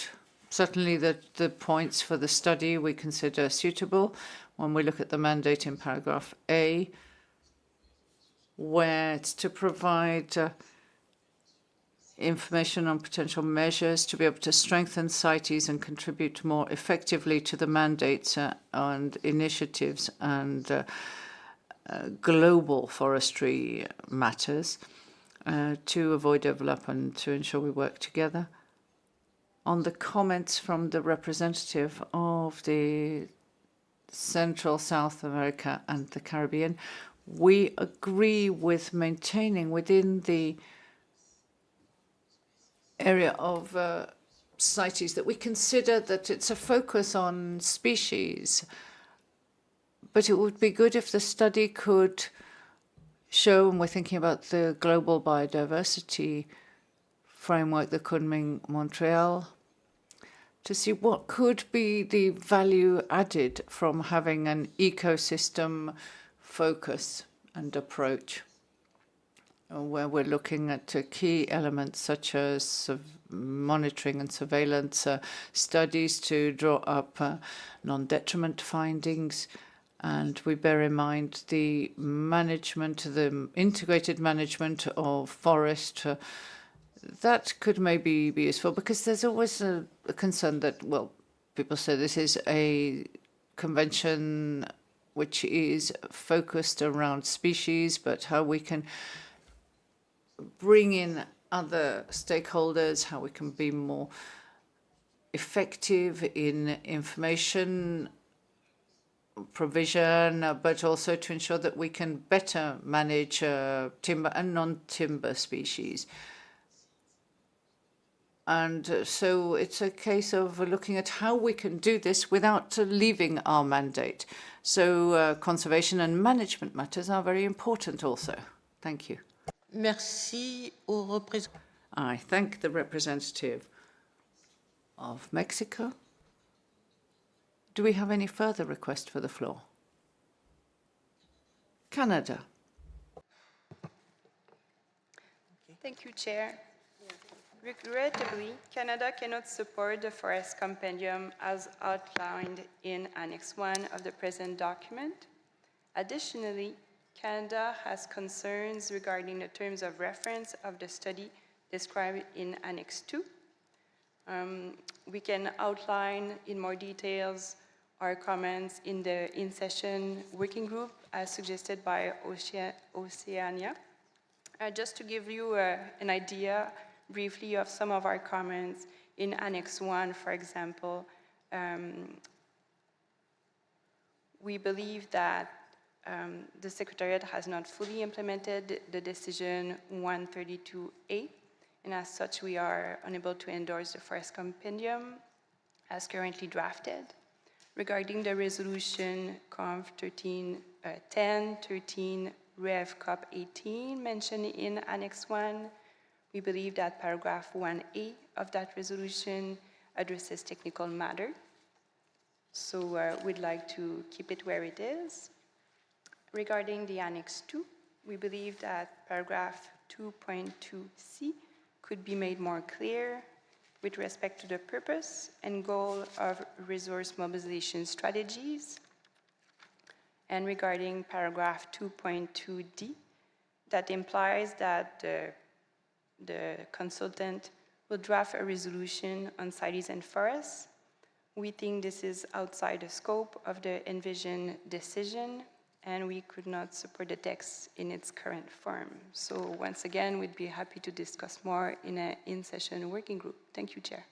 certainly the points for the study we consider suitable when we look at the mandate in paragraph A, where it's to provide information on potential measures to be able to strengthen CITES and contribute more effectively to the mandates and initiatives and global forestry matters to avoid overlap and to ensure we work together. On the comments from the representative of the Central, South America and the Caribbean, we agree with maintaining within the area of CITES that we consider that it's a focus on species, but it would be good if the study could show, and we're thinking about the global biodiversity framework, the Kunming-Montreal, to see what could be the value added from having an ecosystem focus and approach, where we're looking at key elements such as monitoring and surveillance studies to draw up non-detriment findings. And we bear in mind the management, the integrated management of forest. That could maybe be useful, because there's always a concern that, well, people say this is a convention which is focused around species, but how we can bring in other stakeholders, how we can be more effective in information provision, but also to ensure that we can better manage timber and non-timber species. And so it's a case of looking at how we can do this without leaving our mandate. So conservation and management matters are very important also. Thank you. Merci au I thank the representative of Mexico. Do we have any further request for the floor? Canada. Thank you, Chair. Regrettably, Canada cannot support the Forest Compendium as outlined in Annex 1 of the present document. Additionally, Canada has concerns regarding the terms of reference of the study described in Annex 2. We can outline in more details our comments in the in-session working group as suggested by Oceania. Just to give you an idea briefly of some of our comments in Annex 1, for example, we believe that the Secretariat has not fully implemented the decision 132A, and as such we are unable to endorse the Forest Compendium as currently drafted. Regarding the resolution Conf 10, 13, Rev Cop 18 mentioned in Annex 1, we believe that paragraph 1A of that resolution addresses technical matter. So we'd like to keep it where it is. Regarding the Annex 2, we believe that paragraph 2.2c could be made more clear with respect to the purpose and goal of resource mobilization strategies. And regarding paragraph 2.2d, that implies that the consultant will draft a resolution on CITES and forests. We think this is outside the scope of the envisioned decision, and we could not support the text in its current form. So once again, we'd be happy to discuss more in an in-session working group. Thank you, Chair.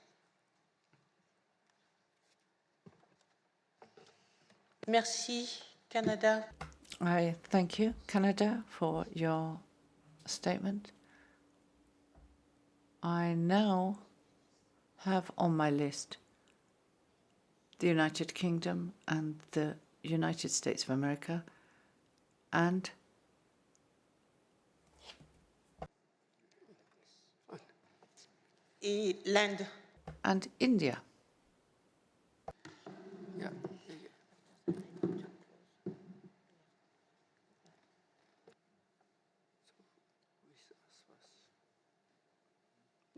Merci, Canada. I thank you, Canada, for your statement. I now have on my list the United Kingdom and the United States of America and l'Inde. And India. Yeah.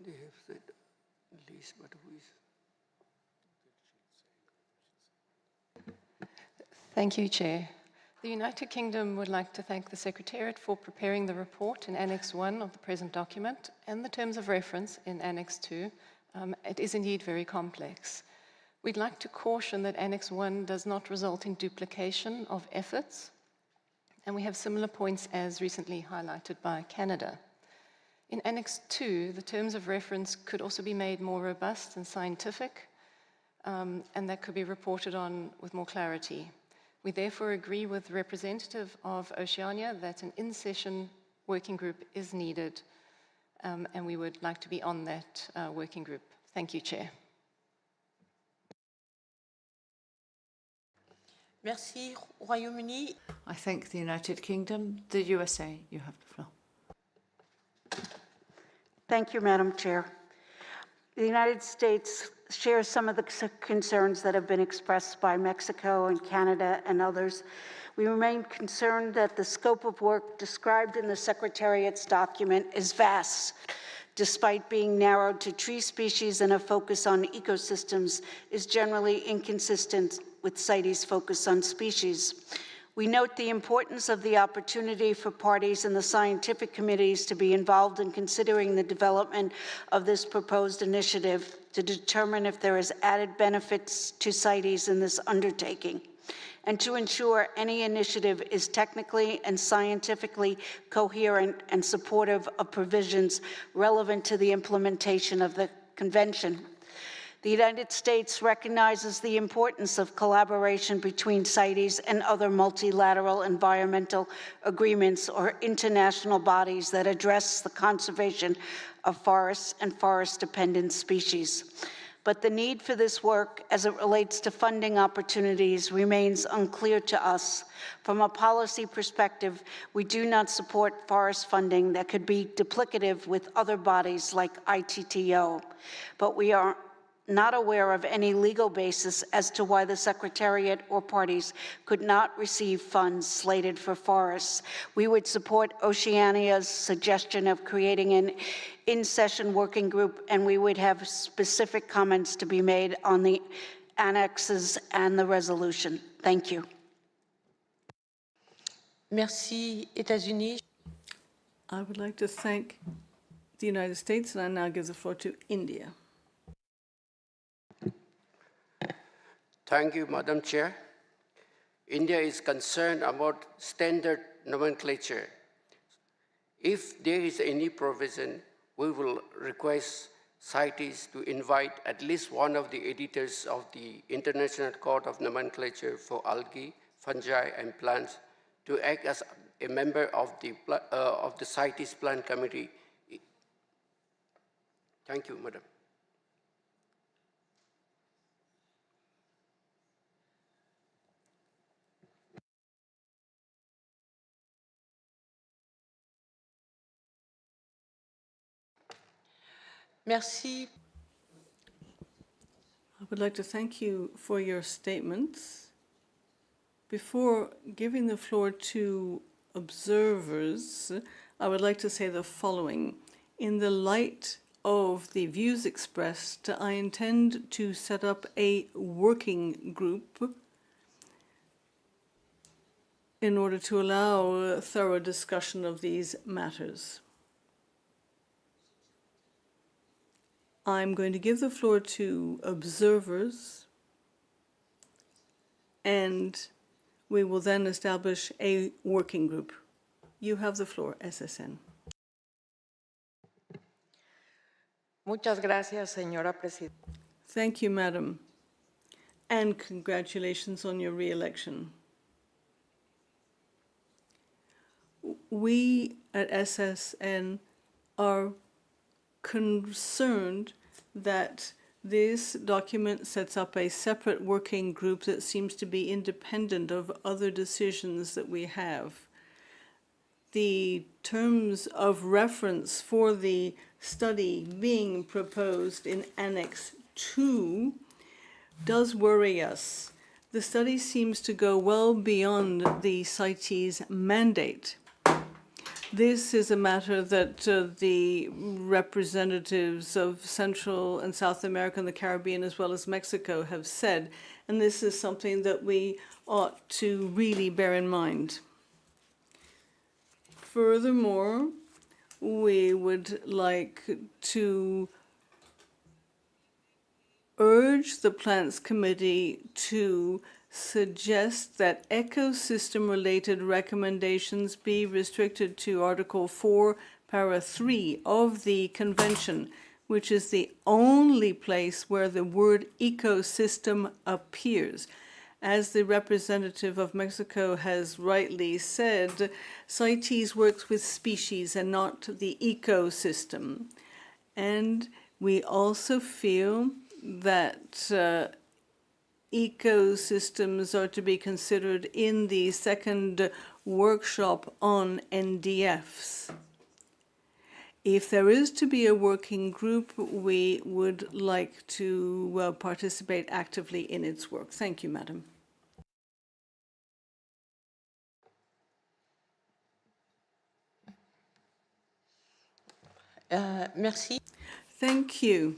They have said least, but who is? Thank you, Chair. The United Kingdom would like to thank the Secretariat for preparing the report in Annex 1 of the present document and the terms of reference in Annex 2. It is indeed very complex. We'd like to caution that Annex 1 does not result in duplication of efforts, and we have similar points as recently highlighted by Canada. In Annex 2, the terms of reference could also be made more robust and scientific, and that could be reported on with more clarity. We therefore agree with the representative of Oceania that an in-session working group is needed, and we would like to be on that working group. Thank you, Chair. Merci, Royaume-Uni. I thank the United Kingdom. The USA, you have the floor. Thank you, Madam Chair. The United States shares some of the concerns that have been expressed by Mexico and Canada and others. We remain concerned that the scope of work described in the Secretariat's document is vast, despite being narrowed to tree species and a focus on ecosystems is generally inconsistent with CITES' focus on species. We note the importance of the opportunity for parties in the scientific committees to be involved in considering the development of this proposed initiative to determine if there is added benefits to CITES in this undertaking, and to ensure any initiative is technically and scientifically coherent and supportive of provisions relevant to the implementation of the Convention. The United States recognizes the importance of collaboration between CITES and other multilateral environmental agreements or international bodies that address the conservation of forests and forest-dependent species. But the need for this work as it relates to funding opportunities remains unclear to us. From a policy perspective, we do not support forest funding that could be duplicative with other bodies like ITTO, but we are not aware of any legal basis as to why the Secretariat or parties could not receive funds slated for forests. We would support Oceania's suggestion of creating an in-session working group, and we would have specific comments to be made on the annexes and the resolution. Thank you. Merci, États-Unis. I would like to thank the United States, and I now give the floor to India. Thank you, Madam Chair. India is concerned about standard nomenclature. If there is any provision, we will request CITES to invite at least one of the editors of the International Court of Nomenclature for Algae, Fungi, and Plants to act as a member of the CITES Plan Committee. Thank you, Madam. Merci. I would like to thank you for your statements. Before giving the floor to observers, I would like to say the following. In the light of the views expressed, I intend to set up a working group in order to allow a thorough discussion of these matters. I'm going to give the floor to observers, and we will then establish a working group. You have the floor, SSN. Muchas gracias, señora presidenta. Thank you, Madam, and congratulations on your re-election. We at SSN are concerned that this document sets up a separate working group that seems to be independent of other decisions that we have. The terms of reference for the study being proposed in Annex 2 does worry us. The study seems to go well beyond the CITES mandate. This is a matter that the representatives of Central and South America and the Caribbean, as well as Mexico, have said, and this is something that we ought to really bear in mind. Furthermore, we would like to urge the Plants Committee to suggest that ecosystem-related recommendations be restricted to Article 4, Para 3 of the Convention, which is the only place where the word ecosystem appears. As the representative of Mexico has rightly said, CITES works with species and not the ecosystem. And we also feel that ecosystems are to be considered in the second workshop on NDFs. If there is to be a working group, we would like to participate actively in its work. Thank you, Madam. Merci. Thank you.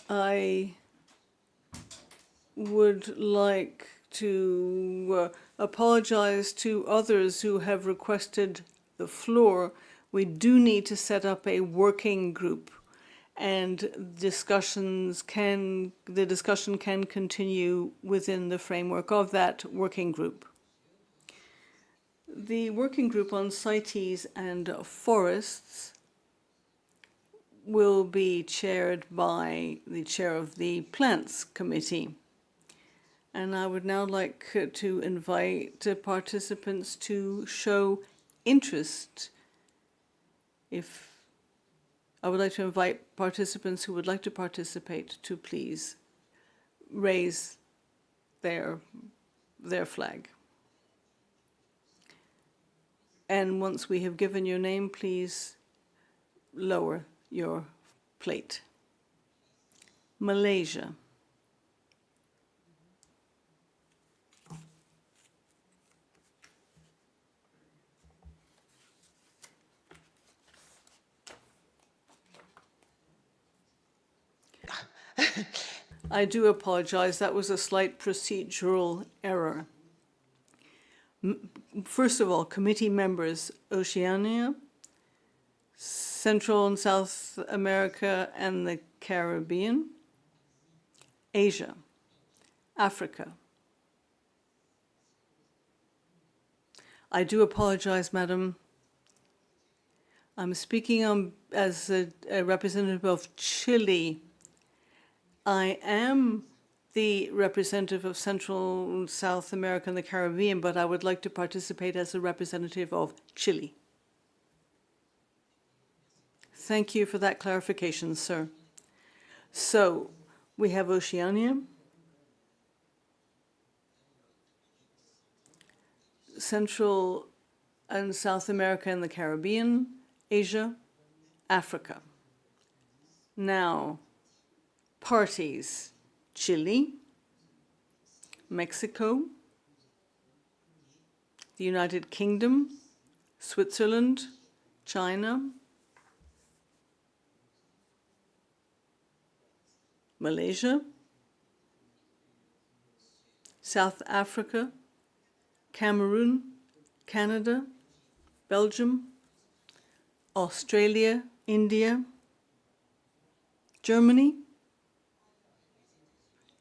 I would like to apologize to others who have requested the floor. We do need to set up a working group, and the discussion can continue within the framework of that working group. The working group on CITES and forests will be chaired by the chair of the Plants Committee. And I would now like to invite participants to show interest. I would like to invite participants who would like to participate to please raise their flag. And once we have given your name, please lower your plate. Malaysia. I do apologize, that was a slight procedural error. First of all, committee members, Oceania, Central and South America and the Caribbean, Asia, Africa. I do apologize, Madam. I'm speaking as a representative of Chile. I am the representative of Central, South America, and the Caribbean, but I would like to participate as a representative of Chile. Thank you for that clarification, sir. So we have Oceania, Central and South America and the Caribbean, Asia, Africa. Now, parties, Chile, Mexico, the United Kingdom, Switzerland, China, Malaysia, South Africa, Cameroon, Canada, Belgium, Australia, India, Germany,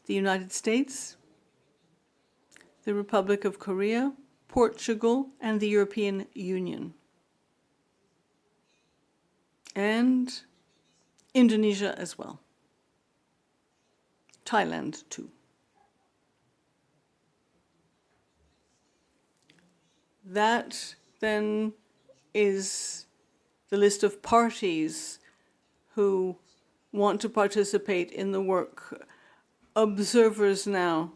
the United States, the Republic of Korea, Portugal, and the European Union, and Indonesia as well. Thailand, too. That, then, is the list of parties who want to participate in the work. Observers now.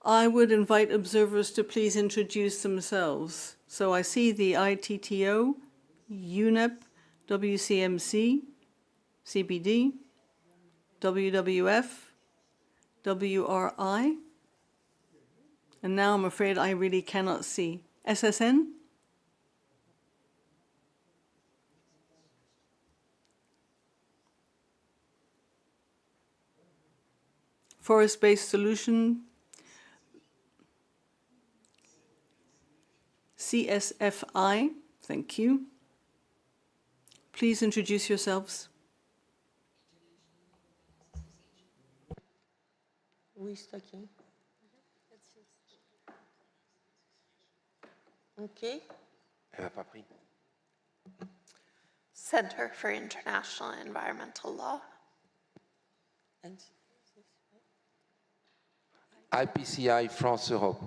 I would invite observers to please introduce themselves. So I see the ITTO, UNEP, WCMC, CBD, WWF, WRI, and now I'm afraid I really cannot see. SSN? Forest-based solution, CSFI, thank you. Please introduce yourselves. Oui, c'est OK. OK. Elle n'a pas pris. Center for International Environmental Law. IPCI France Europe.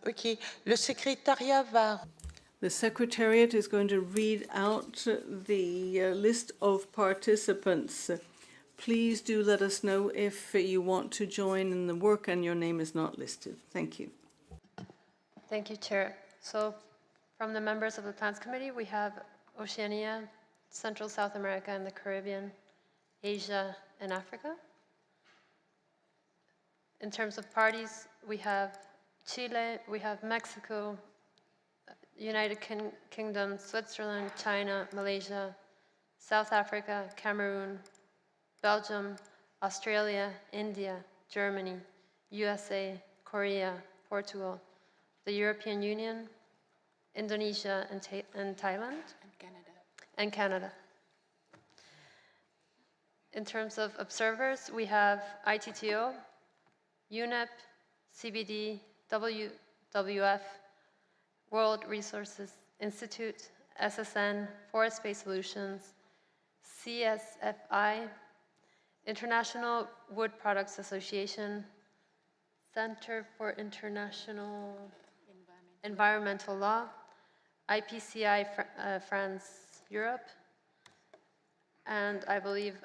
OK. Le secrétariat va... The Secretariat is going to read out the list of participants. Please do let us know if you want to join in the work and your name is not listed. Thank you. Thank you, Chair. So from the members of the Plans Committee, we have Oceania, Central South America and the Caribbean, Asia, and Africa. In terms of parties, we have Chile, we have Mexico, United Kingdom, Switzerland, China, Malaysia, South Africa, Cameroon, Belgium, Australia, India, Germany, USA, Korea, Portugal, the European Union, Indonesia, and Thailand. And Canada. In terms of observers, we have ITTO, UNEP, CBD, WWF, World Resources Institute, SSN, Forest-Based Solutions, CSFI, International Wood Products Association, Center for International Environmental Law, IPCI France Europe, and I believe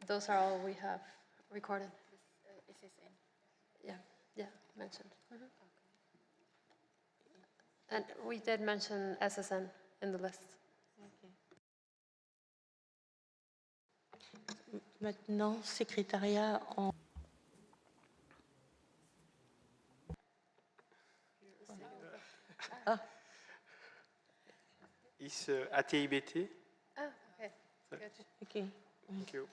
those are all we have recorded. Yeah, mentioned. And we did mention SSN in the list. Maintenant, secrétariat en... Ah. Is ATIBT? Oh, okay. Good. Okay. Thank you.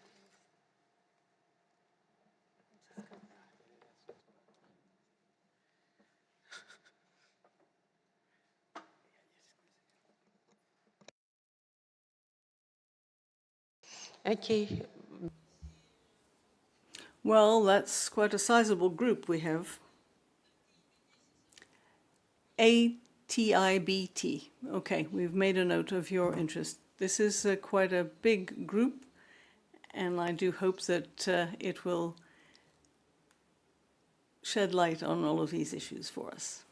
Okay. Well, that's quite a sizable group we have. ATIBT. Okay, we've made a note of your interest. This is quite a big group, and I do hope that it will shed light on all of these issues for us.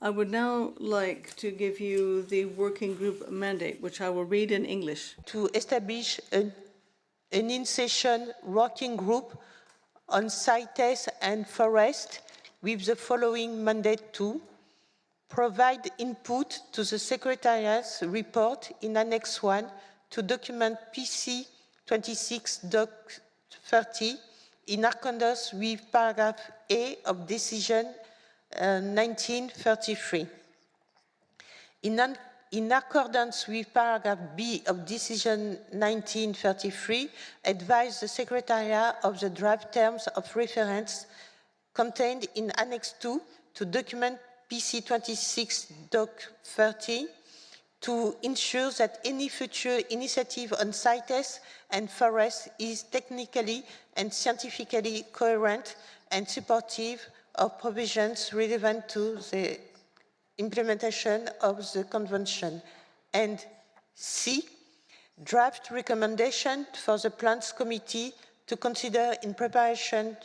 I would now like to give you the working group mandate, which I will read in English. To establish an in-session working group on CITES and forest with the following mandate to provide input to the Secretariat's report in Annex 1 to document PC 26.30 in accordance with paragraph A of decision 1933. In accordance with paragraph B of decision 1933, advise the Secretariat of the draft terms of reference contained in Annex 2 to document PC 26.30 to ensure that any future initiative on CITES and forest is technically and scientifically coherent and supportive of provisions relevant to the implementation of the Convention. And C, draft recommendation for the Plants Committee to consider in preparation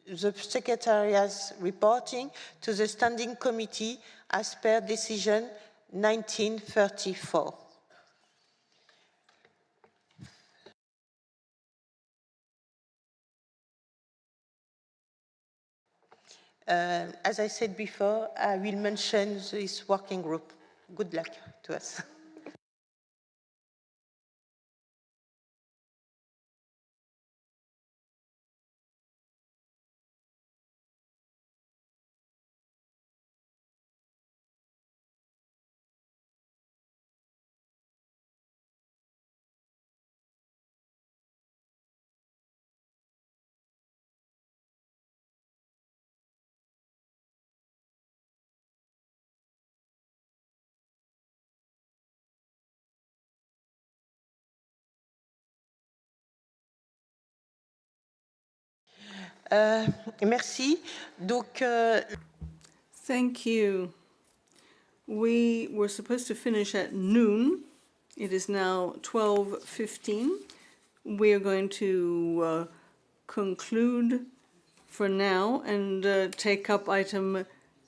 the Secretariat's reporting to the Standing Committee as per decision 1934. As I said before, I will mention this working group. Good luck to us. Merci. Donc, Thank you. We were supposed to finish at noon. It is now 12:15. We are going to conclude for now and take up item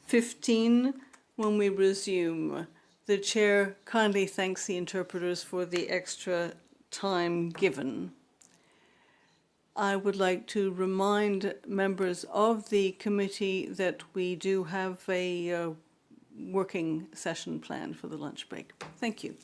15 when we resume. The chair kindly thanks the interpreters for the extra time given. I would like to remind members of the committee that we do have a working session planned for the lunch break. Thank you.